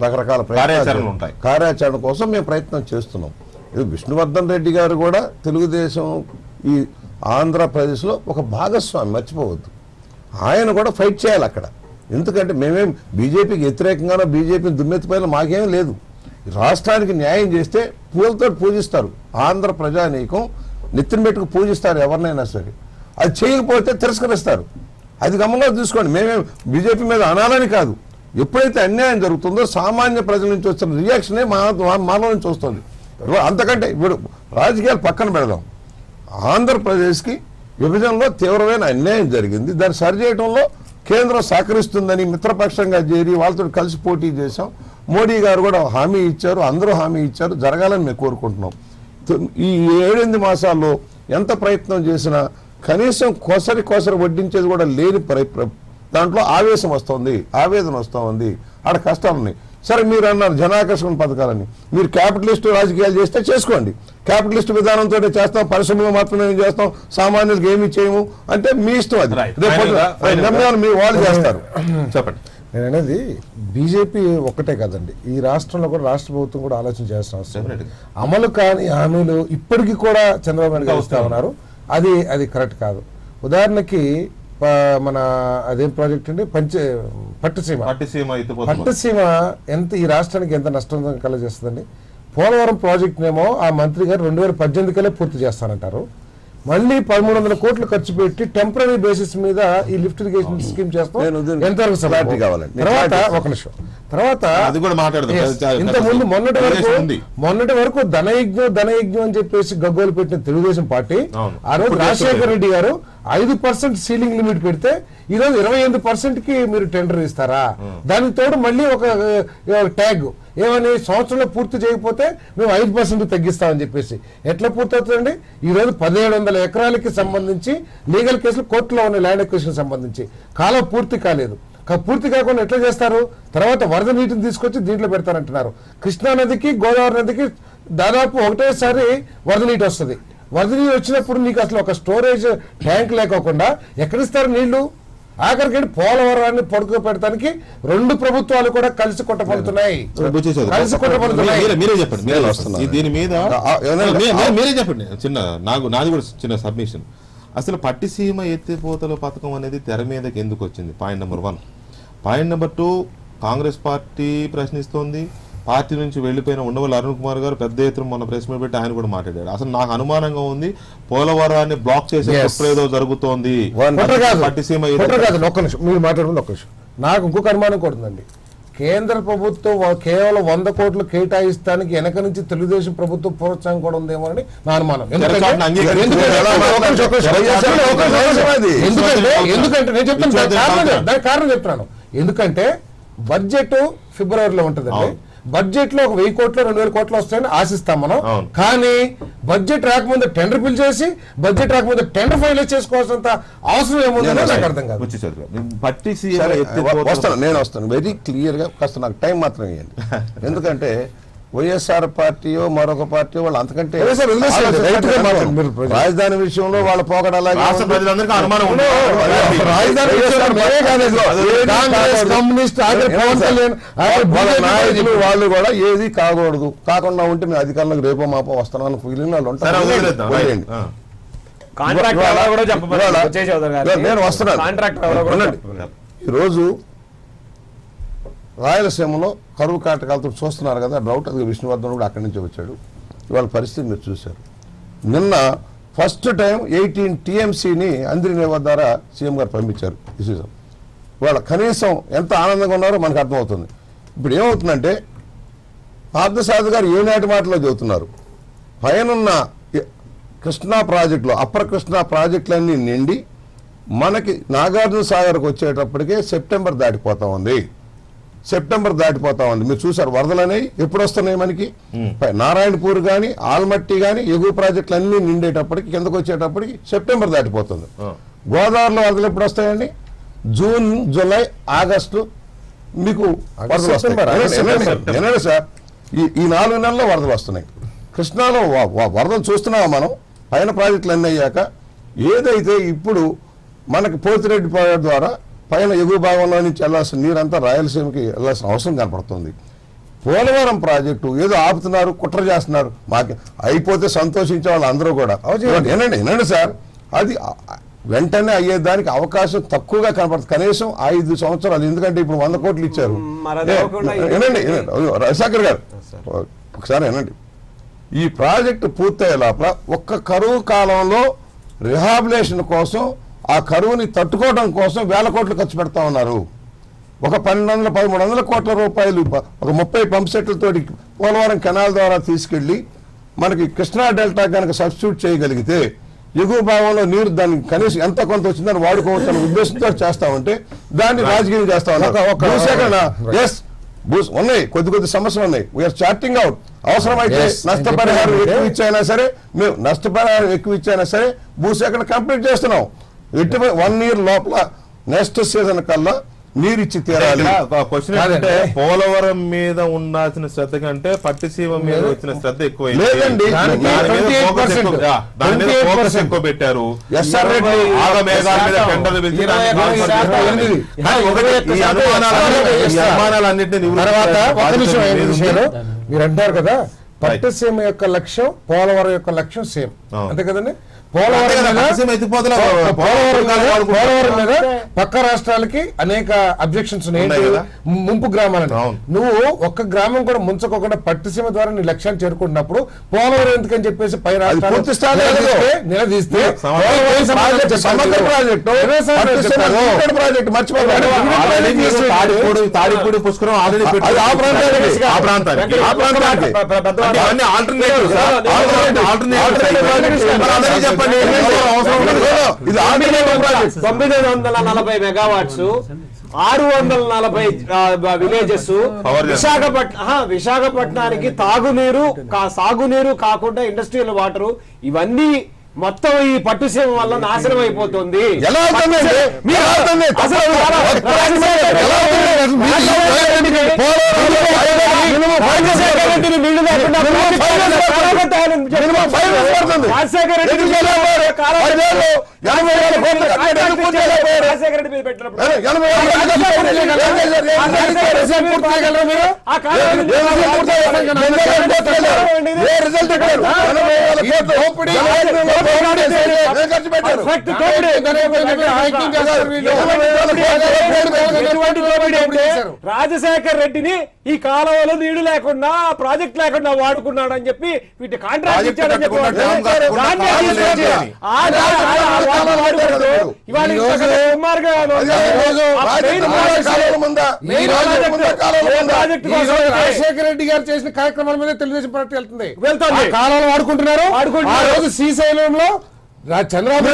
రకరకాల ప్రయత్నాలు ఉంటాయి. కార్యాచరణ కోసం మేము ప్రయత్నం చేస్తున్నాం. ఇది విష్ణువర్ధన్ రెడ్డి గారు కూడా తెలుగుదేశం ఈ ఆంధ్రప్రదేశ్లో ఒక భాగస్వామి, మర్చిపోవద్దు. ఆయన కూడా ఫైట్ చేయాలి అక్కడ. ఎందుకంటే మేమేం బీజేపీకి వ్యతిరేకంగానో బీజేపీని దుమ్మెత్తిపోయినా మాకేం లేదు. రాష్ట్రానికి న్యాయం చేస్తే పూలతో పూజిస్తారు. ఆంధ్ర ప్రజానీకం నెత్తిన పెట్టుకు పూజిస్తారు ఎవరినైనా సరే. అది చేయకపోతే తిరస్కరిస్తారు. అది గమనంలో తీసుకోండి. మేమే బీజేపీ మీద అనాలని కాదు, ఎప్పుడైతే అన్యాయం జరుగుతుందో సామాన్య ప్రజల నుంచి వస్తున్న రియాక్షనే మానవ నుంచి వస్తుంది. అంతకంటే ఇప్పుడు రాజకీయాలు పక్కన పెడదాం. ఆంధ్రప్రదేశ్కి విభజనలో తీవ్రమైన అన్యాయం జరిగింది. దాన్ని సరిచేయడంలో కేంద్రం సహకరిస్తుందని మిత్రపక్షంగా చేరి వాళ్ళతో కలిసి పోటీ చేశాం. మోడీ గారు కూడా హామీ ఇచ్చారు, అందరూ హామీ ఇచ్చారు, జరగాలని మేము కోరుకుంటున్నాం. ఈ 7-8 మాసాల్లో ఎంత ప్రయత్నం చేసినా కనీసం కొసరి వడ్డించేది కూడా లేని దాంట్లో ఆవేశం వస్తుంది, ఆవేదన వస్తూ ఉంది, ఆడ కష్టాలు ఉన్నాయి. సరే మీరు అన్నారు జనాకర్షణ పథకాలని, మీరు క్యాపిటలిస్టు రాజకీయాలు చేస్తే చేసుకోండి, క్యాపిటలిస్ట్ విధానంతో చేస్తాం, పరిశ్రమలు మాత్రమే చేస్తాం, సామాన్యులకు ఏమీ చేయము అంటే మీ ఇష్టం. అది నిర్ణయాలు మీ వాళ్ళు చేస్తారు. చెప్పండి. నేను అనేది బీజేపీ ఒక్కటే కాదండి, ఈ రాష్ట్రంలో కూడా రాష్ట్ర ప్రభుత్వం కూడా ఆలోచన చేయాల్సిన అవసరం. అమలు కాని హామీలు ఇప్పటికీ కూడా చంద్రబాబు నాయుడు గారు ఇస్తా ఉన్నారు. అది కరెక్ట్ కాదు. ఉదాహరణకి మన అదేం ప్రాజెక్ట్ అండి, పట్టుసీమ ఎంత ఈ రాష్ట్రానికి ఎంత నష్టం కలగజేస్తుందండి. పోలవరం ప్రాజెక్టునేమో ఆ మంత్రి గారు 2018 కల్లా పూర్తి చేస్తానంటారు. మళ్ళీ 1300 కోట్లు ఖర్చు పెట్టి టెంపరీ బేసిస్ మీద ఈ లిఫ్ట్ ఇరిగేషన్ స్కీమ్ చేస్తాం. ఎంతవరకు సబ్సిడీ కావాలండి? తర్వాత ఒక నిమిషం, తర్వాత ఇంతకుముందు మొన్నటి వరకు ధనయజ్ఞం అని చెప్పేసి గగ్గోలు పెట్టిన తెలుగుదేశం పార్టీ ఆ రోజు రాజశేఖర రెడ్డి గారు 5% సీలింగ్ లిమిట్ పెడితే ఈ రోజు 28% కి మీరు టెండర్ ఇస్తారా? దానికి తోడు మళ్ళీ ఒక ట్యాగ్ ఏమని, సంవత్సరంలో పూర్తి చేయకపోతే మేము 5% తగ్గిస్తామని చెప్పేసి. ఎట్లా పూర్తి అవుతుందండి? ఈ రోజు 1700 ఎకరాలకి సంబంధించి లీగల్ కేసులు కోర్టులో ఉన్న ల్యాండ్ ఎక్విజిషన్ సంబంధించి కాలం పూర్తి కాలేదు. పూర్తి కాకుండా ఎట్లా చేస్తారు? తర్వాత వరద నీటిని తీసుకొచ్చి దీంట్లో పెడతారంటున్నారు. కృష్ణా నదికి గోదావరి నదికి దాదాపు ఒకటేసారి వరద నీటి వస్తుంది. వరద నీరు వచ్చినప్పుడు నీకు అసలు ఒక స్టోరేజ్ ట్యాంక్ లేకోకుండా ఎక్కడిస్తారు నీళ్లు? ఆఖరికి పోలవరాన్ని పడుకో పెడతానికి 2 ప్రభుత్వాలు కూడా కలిసి కొట్టబడుతున్నాయి. మీరే చెప్పండి దీని మీద, మీరే చెప్పండి. నాది కూడా చిన్న సబ్మిషన్. అసలు పట్టిసీమ ఎత్తిపోతల పథకం అనేది తెర మీదకి ఎందుకు వచ్చింది? Point number 1. Point number 2, Congress party ప్రశ్నిస్తోంది. పార్టీ నుంచి వెళ్లిపోయిన ఉండవల్లి అరుణ్ కుమార్ గారు పెద్ద ఎత్తున మొన్న ప్రెస్ మీట్ పెట్టి ఆయన కూడా మాట్లాడాడు. అసలు నాకు అనుమానంగా ఉంది, పోలవరాన్ని బ్లాక్ చేసే ఏదో జరుగుతోంది. మీరు మాట్లాడుతుంది ఒక్క నిమిషం. నాకు ఇంకొక అనుమానం కూడా ఉందండి. కేంద్ర ప్రభుత్వం కేవలం 100 కోట్లు కేటాయిస్తానికి వెనక నుంచి తెలుగుదేశం ప్రభుత్వం ప్రోత్సాహం కూడా ఉందేమో అని నా అనుమానం. ఎందుకంటే నేను చెప్తాను, దానికి కారణం చెప్తున్నాను. ఎందుకంటే బడ్జెట్ ఫిబ్రవరిలో ఉంటుందండి. బడ్జెట్ లో ఒక 1000 కోట్లు 2000 కోట్లు వస్తాయని ఆశిస్తాం మనం. కానీ బడ్జెట్ రాకముందు టెండర్ పిలిచేసి బడ్జెట్ రాకముందు టెండర్ ఫైల్ చేసుకోవాల్సినంత అవసరం ఏముందని నాకు అర్థం కాదు. నేను వస్తాను వెరీ క్లియర్ గా. కాస్త నాకు టైం మాత్రం ఇవ్వండి. ఎందుకంటే వైఎస్ఆర్ పార్టీయో మరొక పార్టీ వాళ్ళు అంతకంటే రాజధాని విషయంలో వాళ్ళ పోకడ అలాగే నాయకులు వాళ్ళు కూడా ఏది కాకూడదు, కాకుండా ఉంటే మేము అధికారులకు రేపో మాపో వస్తున్నాను ఫీలింగ్ వాళ్ళు ఉంటారు. నేను వస్తున్నాను. ఈరోజు రాయలసీమలో కరువు కాటకాలతో చూస్తున్నారు కదా, డౌట్. అది విష్ణువర్ధన్ కూడా అక్కడి నుంచి వచ్చాడు. ఇవాళ పరిస్థితి మీరు చూశారు. నిన్న ఫస్ట్ టైం 18 TMCని అందిరినేవ ద్వారా సీఎం గారు పంపించారు. ఇవాళ కనీసం ఎంత ఆనందంగా ఉన్నారో మనకు అర్థమవుతుంది. ఇప్పుడు ఏమవుతుందంటే పార్థసారథి గారు ఏనాటి మాటలో చెబుతున్నారు, పైనున్న కృష్ణా ప్రాజెక్టులో అప్పర్ కృష్ణా ప్రాజెక్టులన్నీ నిండి మనకి నాగార్జున సాగర్కి వచ్చేటప్పటికే సెప్టెంబర్ దాటిపోతా ఉంది. మీరు చూసారు వరదలు అనేవి ఎప్పుడు వస్తున్నాయి మనకి. నారాయణపూర్ కానీ ఆల్మట్టి కానీ ఎగువ ప్రాజెక్టులు అన్ని నిండేటప్పటికి కిందకు వచ్చేటప్పటికి సెప్టెంబర్ దాటిపోతుంది. గోదావరిలో వరదలు ఎప్పుడు వస్తాయండి? జూన్, జూలై, ఆగస్టు మీకు వరదలు సార్. ఈ 4 నెలల్లో వరదలు వస్తున్నాయి. కృష్ణాలో వరదలు చూస్తున్నావా మనం? పైన ప్రాజెక్టులు అన్నీ అయ్యాక ఏదైతే ఇప్పుడు మనకి పోతిరెడ్డి ప్రాజెక్టు ద్వారా పైన ఎగువ భాగంలో నుంచి వెళ్లాల్సిన నీరంతా రాయలసీమకి వెళ్లాల్సిన అవసరం కనపడుతుంది. పోలవరం ప్రాజెక్టు ఏదో ఆపుతున్నారు, కుట్ర చేస్తున్నారు. మాకు అయిపోతే సంతోషించే వాళ్ళు అందరూ కూడా వినండి సార్, అది వెంటనే అయ్యేదానికి అవకాశం తక్కువగా కనపడుతుంది. కనీసం 5 సంవత్సరాలు. ఎందుకంటే ఇప్పుడు 100 కోట్లు ఇచ్చారు. వినండి రవిశంకర్ గారు ఒకసారి వినండి. ఈ ప్రాజెక్టు పూర్తయ్యే లోపల ఒక్క కరువు కాలంలో రిహాబిలేషన్ కోసం ఆ కరువుని తట్టుకోవడం కోసం వేల కోట్లు ఖర్చు పెడతా ఉన్నారు. ఒక 1200-1300 కోట్ల రూపాయలు ఒక 30 పంప్ సెట్లతోటి పోలవరం కెనాల్ ద్వారా తీసుకెళ్లి మనకి కృష్ణా డెల్టా కనుక సబ్స్టిట్యూట్ చేయగలిగితే ఎగువ భాగంలో నీరు దానికి కనీసం ఎంత కొంత వచ్చిందని వాడుకోవచ్చని ఉద్దేశంతో చేస్తా ఉంటే దాన్ని రాజకీయం చేస్తా ఉన్నారు. భూసేకరణ ఉన్నాయి, కొద్ది సమస్యలు ఉన్నాయి. We are charting out. అవసరమైతే నష్టపరిహారం ఎక్కువ ఇచ్చైనా సరే, మేము నష్టపరిహారం ఎక్కువ ఇచ్చైనా సరే భూసేకరణ కంప్లీట్ చేస్తున్నాం. 1 year లోపల నెక్స్ట్ సీజన్ కల్లా నీరు ఇచ్చి తీరాలి. క్వశ్చన్ ఏంటంటే పోలవరం మీద ఉండాల్సిన శ్రద్ధ కంటే పట్టిసీమ మీద వచ్చిన శ్రద్ధ ఎక్కువ లేదండి. దాని మీద ఫోకస్ ఎక్కువ పెట్టారు. అనుమానాలన్నింటినీ మీరు అంటారు కదా పట్టిసీమ యొక్క లక్ష్యం పోలవరం యొక్క లక్ష్యం సేమ్, అంతే కదండి. పోలవరం మీద పక్క రాష్ట్రాలకి అనేక అబ్జెక్షన్స్ ఉన్నాయి, ముంపు గ్రామాలని. నువ్వు ఒక్క గ్రామం కూడా ముంచకోకుండా పట్టిసీమ ద్వారా నీ లక్ష్యాన్ని చేరుకుంటున్నప్పుడు పోలవరం ఎందుకని చెప్పేసి పై రాష్ట్రాలు నిలదీస్తే తాడిపూడి పుష్కరం ఆల్రెడీ చెప్పండి. 940 megawatts, 640 విలేజెస్. విశాఖపట్నానికి తాగునీరు సాగునీరు కాకుండా ఇండస్ట్రియల్ వాటర్ ఇవన్నీ మొత్తం ఈ పట్టుసీమ వల్ల నాశనం అయిపోతుంది. రాజశేఖర్ రెడ్డిని ఈ కాలువలో నీళ్లు లేకుండా ప్రాజెక్ట్ లేకుండా వాడుకున్నాడు అని చెప్పి వీటి కాంట్రాక్ట్ ఇచ్చాడని చెప్పి రాజశేఖర రెడ్డి గారు చేసిన కార్యక్రమాల మీద తెలుగుదేశం పార్టీ వెళ్తుంది. కాలంలో వాడుకుంటున్నారు. ఆ రోజు శ్రీశైలంలో చంద్రబాబు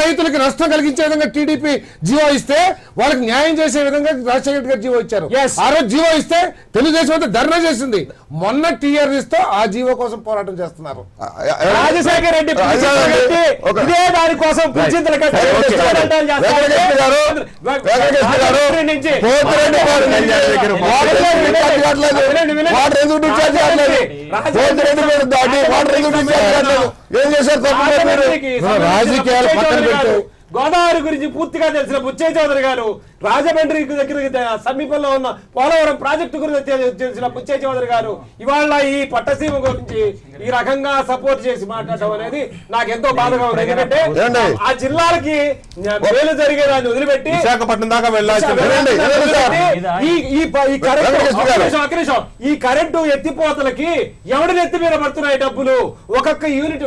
రైతులకు నష్టం కలిగించే విధంగా టీడీపీ జీవో ఇస్తే వాళ్ళకి న్యాయం చేసే విధంగా రాజశేఖర రెడ్డి గారు జీవో ఇచ్చారు. ఆ రోజు జీవో ఇస్తే తెలుగుదేశం అంతా ధర్నా చేసింది. మొన్న టీఆర్ఎస్ తో ఆ జీవో కోసం పోరాటం చేస్తున్నారు. రాజశేఖర రెడ్డి ఇదే దానికోసం ఏం చేశారు? రాజకీయాలు పక్కన పెట్టు. గోదావరి గురించి పూర్తిగా తెలిసిన బుచ్చయ్య చౌదరి గారు, రాజమండ్రి దగ్గర సమీపంలో ఉన్న పోలవరం ప్రాజెక్టు గురించి తెలిసిన బుచ్చయ్య చౌదరి గారు ఇవాళ ఈ పట్టసీమ గురించి ఈ రకంగా సపోర్ట్ చేసి మాట్లాడటం అనేది నాకు ఎంతో బాధగా ఉంది. ఎందుకంటే ఆ జిల్లాలకి మేలు జరిగేదాన్ని వదిలిపెట్టి విశాఖపట్నం దాకా ఈ కరెంటు ఎత్తిపోతలకి ఎవడి నెత్తి మీద పడుతున్నాయి డబ్బులు? ఒక్కొక్క యూనిట్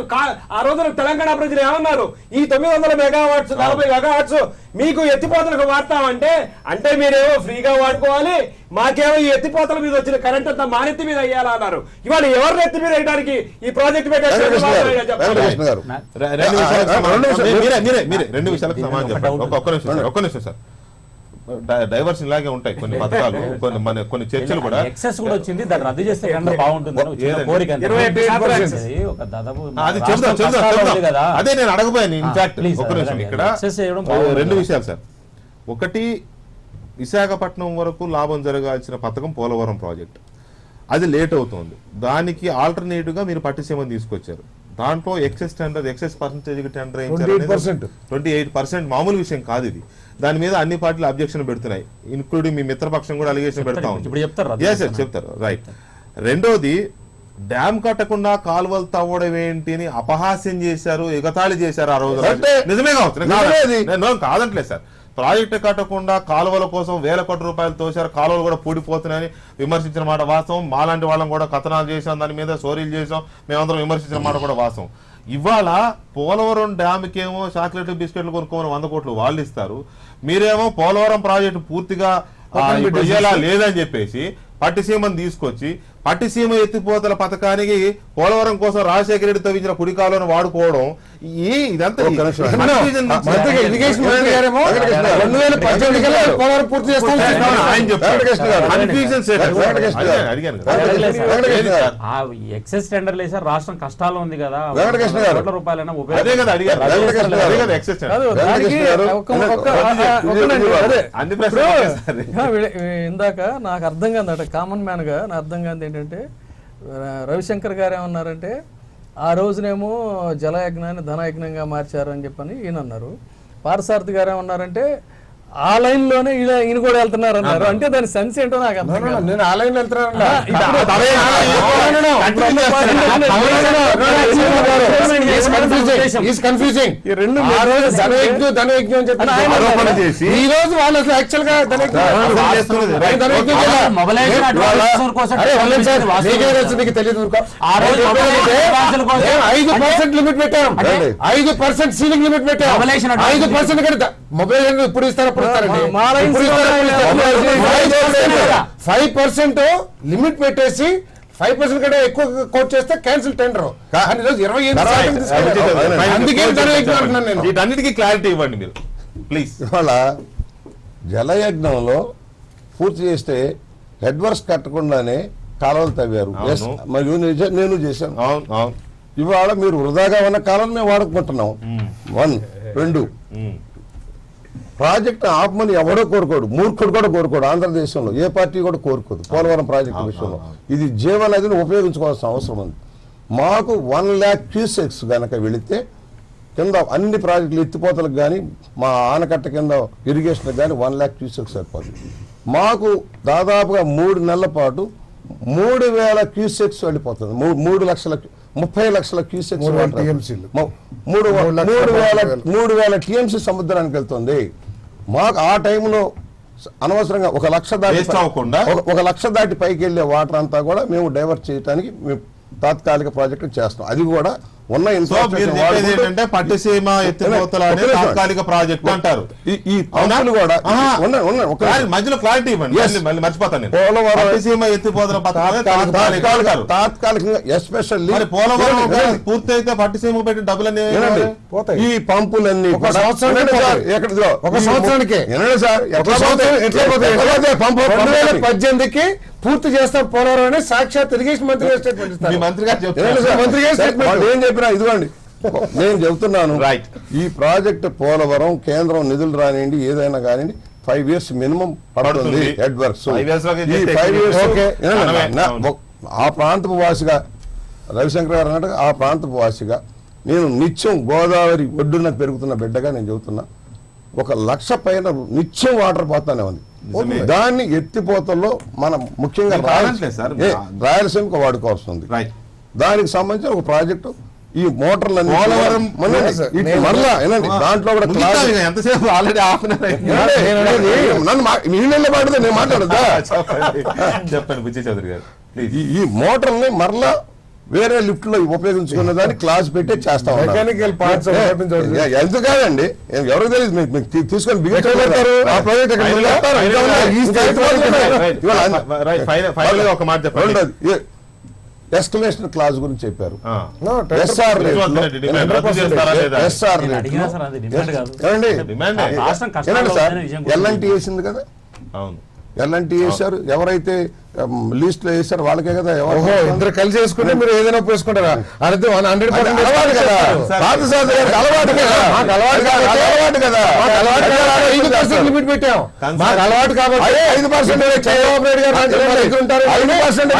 ఆ రోజున తెలంగాణ ప్రజలు ఏమన్నారు? ఈ 900 megawatts 40 megawatts మీకు ఎత్తిపోతలకు వాడతామంటే అంటే మీరేమో ఫ్రీగా వాడుకోవాలి, మాకేమో ఈ ఎత్తిపోతల మీద వచ్చిన కరెంట్ అంతా మా నెత్తి మీద అయ్యాలా అన్నారు. ఇవాళ ఎవరి నెత్తి మీద వేయడానికి ఈ ప్రాజెక్ట్ రెండు విషయాలకు సమాధానం చెప్పండి. ఒక్క నిమిషం సార్. డైవర్షన్ ఇలాగే ఉంటాయి కొన్ని పథకాలు, కొన్ని చర్చలు కూడా. ఎక్సెస్ కూడా వచ్చింది, దాన్ని రద్దు చేస్తే బాగుంటుంది. అదే నేను అడగబోయాను. ఇన్ఫాక్ట్ ఒక్క నిమిషం, ఇక్కడ 2 విషయాలు సార్. ఒకటి, విశాఖపట్నం వరకు లాభం జరగాల్సిన పథకం పోలవరం ప్రాజెక్ట్, అది లేట్ అవుతుంది. దానికి ఆల్టర్నేటివ్ గా మీరు పట్టిసీమని తీసుకొచ్చారు. దాంట్లో ఎక్సెస్ పర్సెంటేజ్ టెండర్ 28%. మామూలు విషయం కాదు ఇది. దాని మీద అన్ని పార్టీలు అబ్జెక్షన్ పెడుతున్నాయి, ఇన్క్లూడింగ్ మీ మిత్రపక్షం కూడా అలిగేషన్ పెడతా ఉంది. చెప్తారు. రైట్. రెండోది, డ్యామ్ కట్టకుండా కాలువలు తవ్వడం ఏంటి అని అపహాస్యం చేశారు, ఎగతాళి చేశారు ఆ రోజు. నిజమే కావచ్చు, కాదంటలేదు సార్. ప్రాజెక్టు కట్టకుండా కాలువల కోసం వేల కోట్ల రూపాయలు తోశారు, కాలువలు కూడా పూడిపోతున్నాయని విమర్శించిన మాట వాస్తవం. మాలాంటి వాళ్ళం కూడా కథనాలు చేసాం, దాని మీద స్టోరీలు చేసాం, మేమందరం విమర్శించిన మాట కూడా వాస్తవం. ఇవాళ పోలవరం డ్యామ్కేమో చాక్లెట్లు బిస్కెట్లు కొనుక్కోమని 100 కోట్లు వాళ్ళు ఇస్తారు, మీరేమో పోలవరం ప్రాజెక్టు పూర్తిగా లేదని చెప్పేసి పట్టిసీమను తీసుకొచ్చి పట్టిసీమ ఎత్తిపోతల పథకానికి పోలవరం కోసం రాజశేఖర రెడ్డి తవ్వించిన కుడికాలను వాడుకోవడం ఇదంతా ఎక్సెస్ టెండర్లు వేసారు, రాష్ట్రం కష్టాలు ఉంది కదా, కోట్ల రూపాయలైనా ఇందాక నాకు అర్థం కాదట, కామన్ మ్యాన్ గా నా అర్థం కాదు ఏంటంటే, రవిశంకర్ గారు ఏమన్నారంటే ఆ రోజునేమో జలయజ్ఞాన్ని ధనయజ్ఞంగా మార్చారు అని చెప్పని ఈయన అన్నారు. పార్థసారథి గారు ఏమన్నారంటే ఆ లైన్ లోనే ఈయన కూడా వెళ్తున్నారు అన్నారు. అంటే దాని సెన్స్ ఏంటో నాకు అర్థం కాదు. నేను ఆ లైన్ వెళ్తున్నాను. ఈ రోజు వాళ్ళు యాక్చువల్ గా 5% లిమిట్ పెట్టాం, 5% సీలింగ్ లిమిట్ పెట్టాం, 5% కంటే మొబైల్ ఇప్పుడు ఇస్తారు 5% లిమిట్ పెట్టేసి 5% కంటే ఎక్కువ కోట్ చేస్తే క్యాన్సిల్ టెండర్. వీటన్నిటికీ క్లారిటీ ఇవ్వండి మీరు ప్లీజ్. ఇవాళ జలయజ్ఞంలో పూర్తి చేస్తే హెడ్ వర్క్స్ కట్టకుండానే కాలువలు తవ్వారు, మరియు నేను చేశాను. ఇవాళ మీరు వృధాగా ఉన్న కాలువలు మేము వాడుకుంటున్నాం. 1, 2 ప్రాజెక్ట్ ఆపమని ఎవడో కోరుకోడు, మూర్ఖుడు కూడా కోరుకోడు. ఆంధ్రదేశంలో ఏ పార్టీ కూడా కోరుకోదు పోలవరం ప్రాజెక్టు విషయంలో. ఇది జీవనదిని ఉపయోగించుకోవాల్సిన అవసరం ఉంది. మాకు 1 lakh క్యూసెక్స్ కనుక వెళితే కింద అన్ని ప్రాజెక్టులు ఎత్తిపోతలకు కానీ మా ఆనకట్ట కింద ఇరిగేషన్కి కానీ 1 lakh క్యూసెక్స్ సరిపోతుంది. మాకు దాదాపుగా 3 నెలల పాటు 3,000 క్యూసెక్స్ వెళ్ళిపోతుంది. 30 లక్షల క్యూసెక్స్ 3,000 టీఎంసీ సముద్రానికి వెళ్తుంది. మాకు ఆ టైంలో అనవసరంగా 1 లక్ష దాటి పైకి వెళ్ళే వాటర్ అంతా కూడా మేము డైవర్ట్ చేయడానికి మేము తాత్కాలిక ప్రాజెక్టు చేస్తాం. అది కూడా ఉన్న ఏంటంటే పట్టిసీమ ఎత్తిపోతల తాత్కాలిక ప్రాజెక్టు అంటారు. ఈ పంపులు కూడా మధ్యలో క్లారిటీ ఇవ్వండి, మర్చిపోతాను. పట్టిసీమ ఎత్తిపోతల తాత్కాలికంగా ఎస్పెషల్లీ పోలవరం పూర్తి అయితే పట్టిసీమ పెట్టి డబ్బులన్నీ పోతాయి. ఈ పంపులన్నీ ఒక సంవత్సరానికి 2018కి పూర్తి చేస్తాం పోలవరం అని సాక్షాత్ ఇరిగేషన్ మంత్రి గారు ఏం చెప్పినా ఇదిగోండి నేను చెబుతున్నాను. ఈ ప్రాజెక్ట్ పోలవరం కేంద్రం నిధులు రానివ్వండి ఏదైనా కానివ్వండి 5 years మినిమం పడుతుంది హెడ్ వర్క్స్. 5 years ఆ ప్రాంతపు వాసిగా రవిశంకర్ గారు అన్నట్టుగా ఆ ప్రాంతపు వాసిగా నేను నిత్యం గోదావరి ఒడ్డున పెరుగుతున్న బిడ్డగా నేను చెబుతున్నా. 1 లక్ష పైన నిత్యం వాటర్ పోతానే ఉంది. దాన్ని ఎత్తిపోతల్లో మనం ముఖ్యంగా రాయలసీమకు వాడుకోవాల్సి ఉంది. దానికి సంబంధించిన ఒక ప్రాజెక్టు ఈ మోటార్లన్నీ దాంట్లో కూడా ఎంతసేపు ఆల్రెడీ నీళ్ళ పాటితే నేను మాట్లాడదా చెప్పండి బుజ్జి చౌదరి గారు. ఈ మోటార్ని మరలా వేరే లిఫ్ట్ లో ఉపయోగించుకునే దాన్ని క్లాస్ పెట్టి చేస్తాం. ఎందుకు కాదండి ఎవరికి తెలియదు, మీకు తీసుకొని ఒక మాట చెప్పండి. ఎస్కలేషన్ క్లాజ్ గురించి చెప్పారు. ఎల్ఎన్టీ వేసింది కదా, ఎల్ఎన్టీ వేశారు. ఎవరైతే లిస్ట్ లో వేశారు వాళ్ళకే కదా. ఇద్దరు కలిసి వేసుకుంటే మీరు ఏదైనా ఒప్పేసుకుంటారా? అలవాటు కదా, అలవాటు కదా. 5% లిమిట్ పెట్టాం, అలవాటు కాబట్టి 5% చంద్రబాబు నాయుడు గారు 5%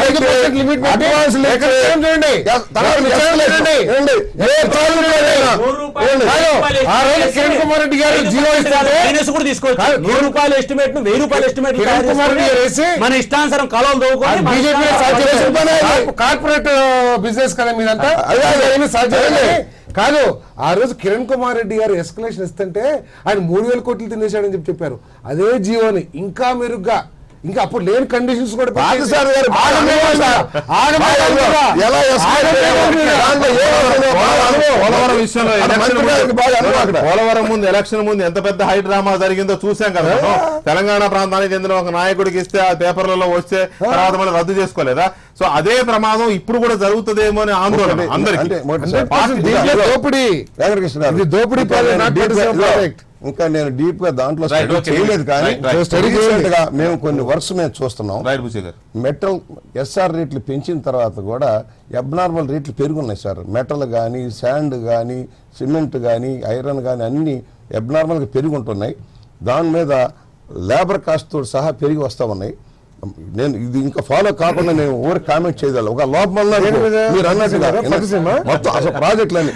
లిమిట్ పెట్టి కిరణ్ కుమార్ రెడ్డి గారు జీవో ఇస్తారు. 100 రూపాయల ఎస్టిమేట్ 1000 రూపాయల ఎస్టిమేట్ కిరణ్ కుమార్ రెడ్డి గారు వేసి మన ఇష్టానుసారం కార్పొరేట్ బిజినెస్ కదా మీదంతా కాదు ఆ రోజు కిరణ్ కుమార్ రెడ్డి గారు ఎస్కలేషన్ ఇస్తుంటే ఆయన 3,000 కోట్లు తినేశాడని చెప్పారు. అదే జీవోని ఇంకా మెరుగ్గా ఇంకా అప్పుడు లేని కండిషన్స్ కూడా పోలవరం ముందు ఎలక్షన్ ముందు ఎంత పెద్ద హై డ్రామా జరిగిందో చూసాం కదా. తెలంగాణ ప్రాంతానికి చెందిన ఒక నాయకుడికి ఇస్తే ఆ పేపర్లలో వస్తే తర్వాత మళ్ళీ రద్దు చేసుకోలేదా? సో అదే ప్రమాదం ఇప్పుడు కూడా జరుగుతుందేమో అని ఆందోళన అందరికీ. ఇంకా నేను డీప్ గా దాంట్లో చేయలేదు, కానీ మేము కొన్ని వర్క్స్ మేము చూస్తున్నాం. మెటల్ ఎస్ఆర్ రేట్లు పెంచిన తర్వాత కూడా అబ్నార్మల్ రేట్లు పెరుగున్నాయి సార్. మెటల్ కానీ, శాండ్ కానీ, సిమెంట్ కానీ, ఐరన్ కానీ అన్ని అబ్నార్మల్గా పెరిగి ఉంటున్నాయి. దాని మీద లేబర్ కాస్ట్ తోటి సహా పెరిగి వస్తూ ఉన్నాయి. నేను ఇది ఇంకా ఫాలో కాకుండా నేను ఓవర్ కామెంట్ చేయగలను. ఒక లోపం మీరు అన్నట్టుగా మొత్తం అసలు ప్రాజెక్టులని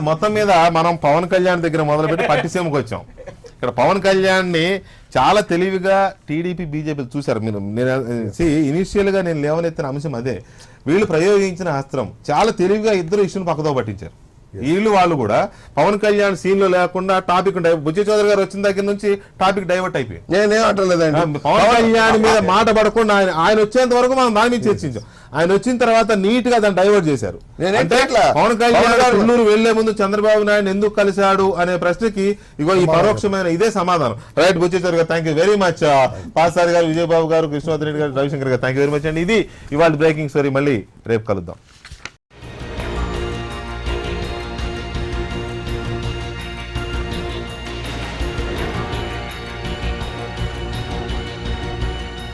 మొత్తం మీద మనం పవన్ కళ్యాణ్ దగ్గర మొదలుపెట్టి పట్టిసీమకు వచ్చాం. ఇక్కడ పవన్ కళ్యాణ్ ని చాలా తెలివిగా టీడీపీ బీజేపీ చూశారు. మీరు ఇనిషియల్ గా నేను లేవనెత్తిన అంశం అదే. వీళ్ళు ప్రయోగించిన అస్త్రం చాలా తెలివిగా ఇద్దరు ఇష్యూని పక్కదో పట్టించారు. వీళ్ళు వాళ్ళు కూడా పవన్ కళ్యాణ్ సీన్ లో లేకుండా టాపిక్ బుజ్జి చౌదరి గారు వచ్చిన దగ్గర నుంచి టాపిక్ డైవర్ట్ అయిపోయింది. నేనేమంటలేదండి, పవన్ కళ్యాణ్ మీద మాట పడకుండా ఆయన వచ్చేంత వరకు మనం దాని మీద చర్చించాం. ఆయన వచ్చిన తర్వాత నీట్ గా దాన్ని డైవర్ట్ చేశారు. అంటే పవన్ కళ్యాణ్ తుళ్ళూరు వెళ్లే ముందు చంద్రబాబు నాయుడు ఎందుకు కలిశాడు అనే ప్రశ్నకి ఇగో ఈ పరోక్షమైన ఇదే సమాధానం. రైట్ బుజ్జి చౌదరి గారు, థ్యాంక్ యూ వెరీ మచ్. పాసారి గారు, విజయబాబు గారు, కృష్ణవర్ధన్ రెడ్డి గారు, రవిశంకర్ గారు, థ్యాంక్ యూ వెరీ మచ్ అండి. ఇది ఇవాళ బ్రేకింగ్ స్టోరీ. మళ్ళీ రేపు కలుద్దాం.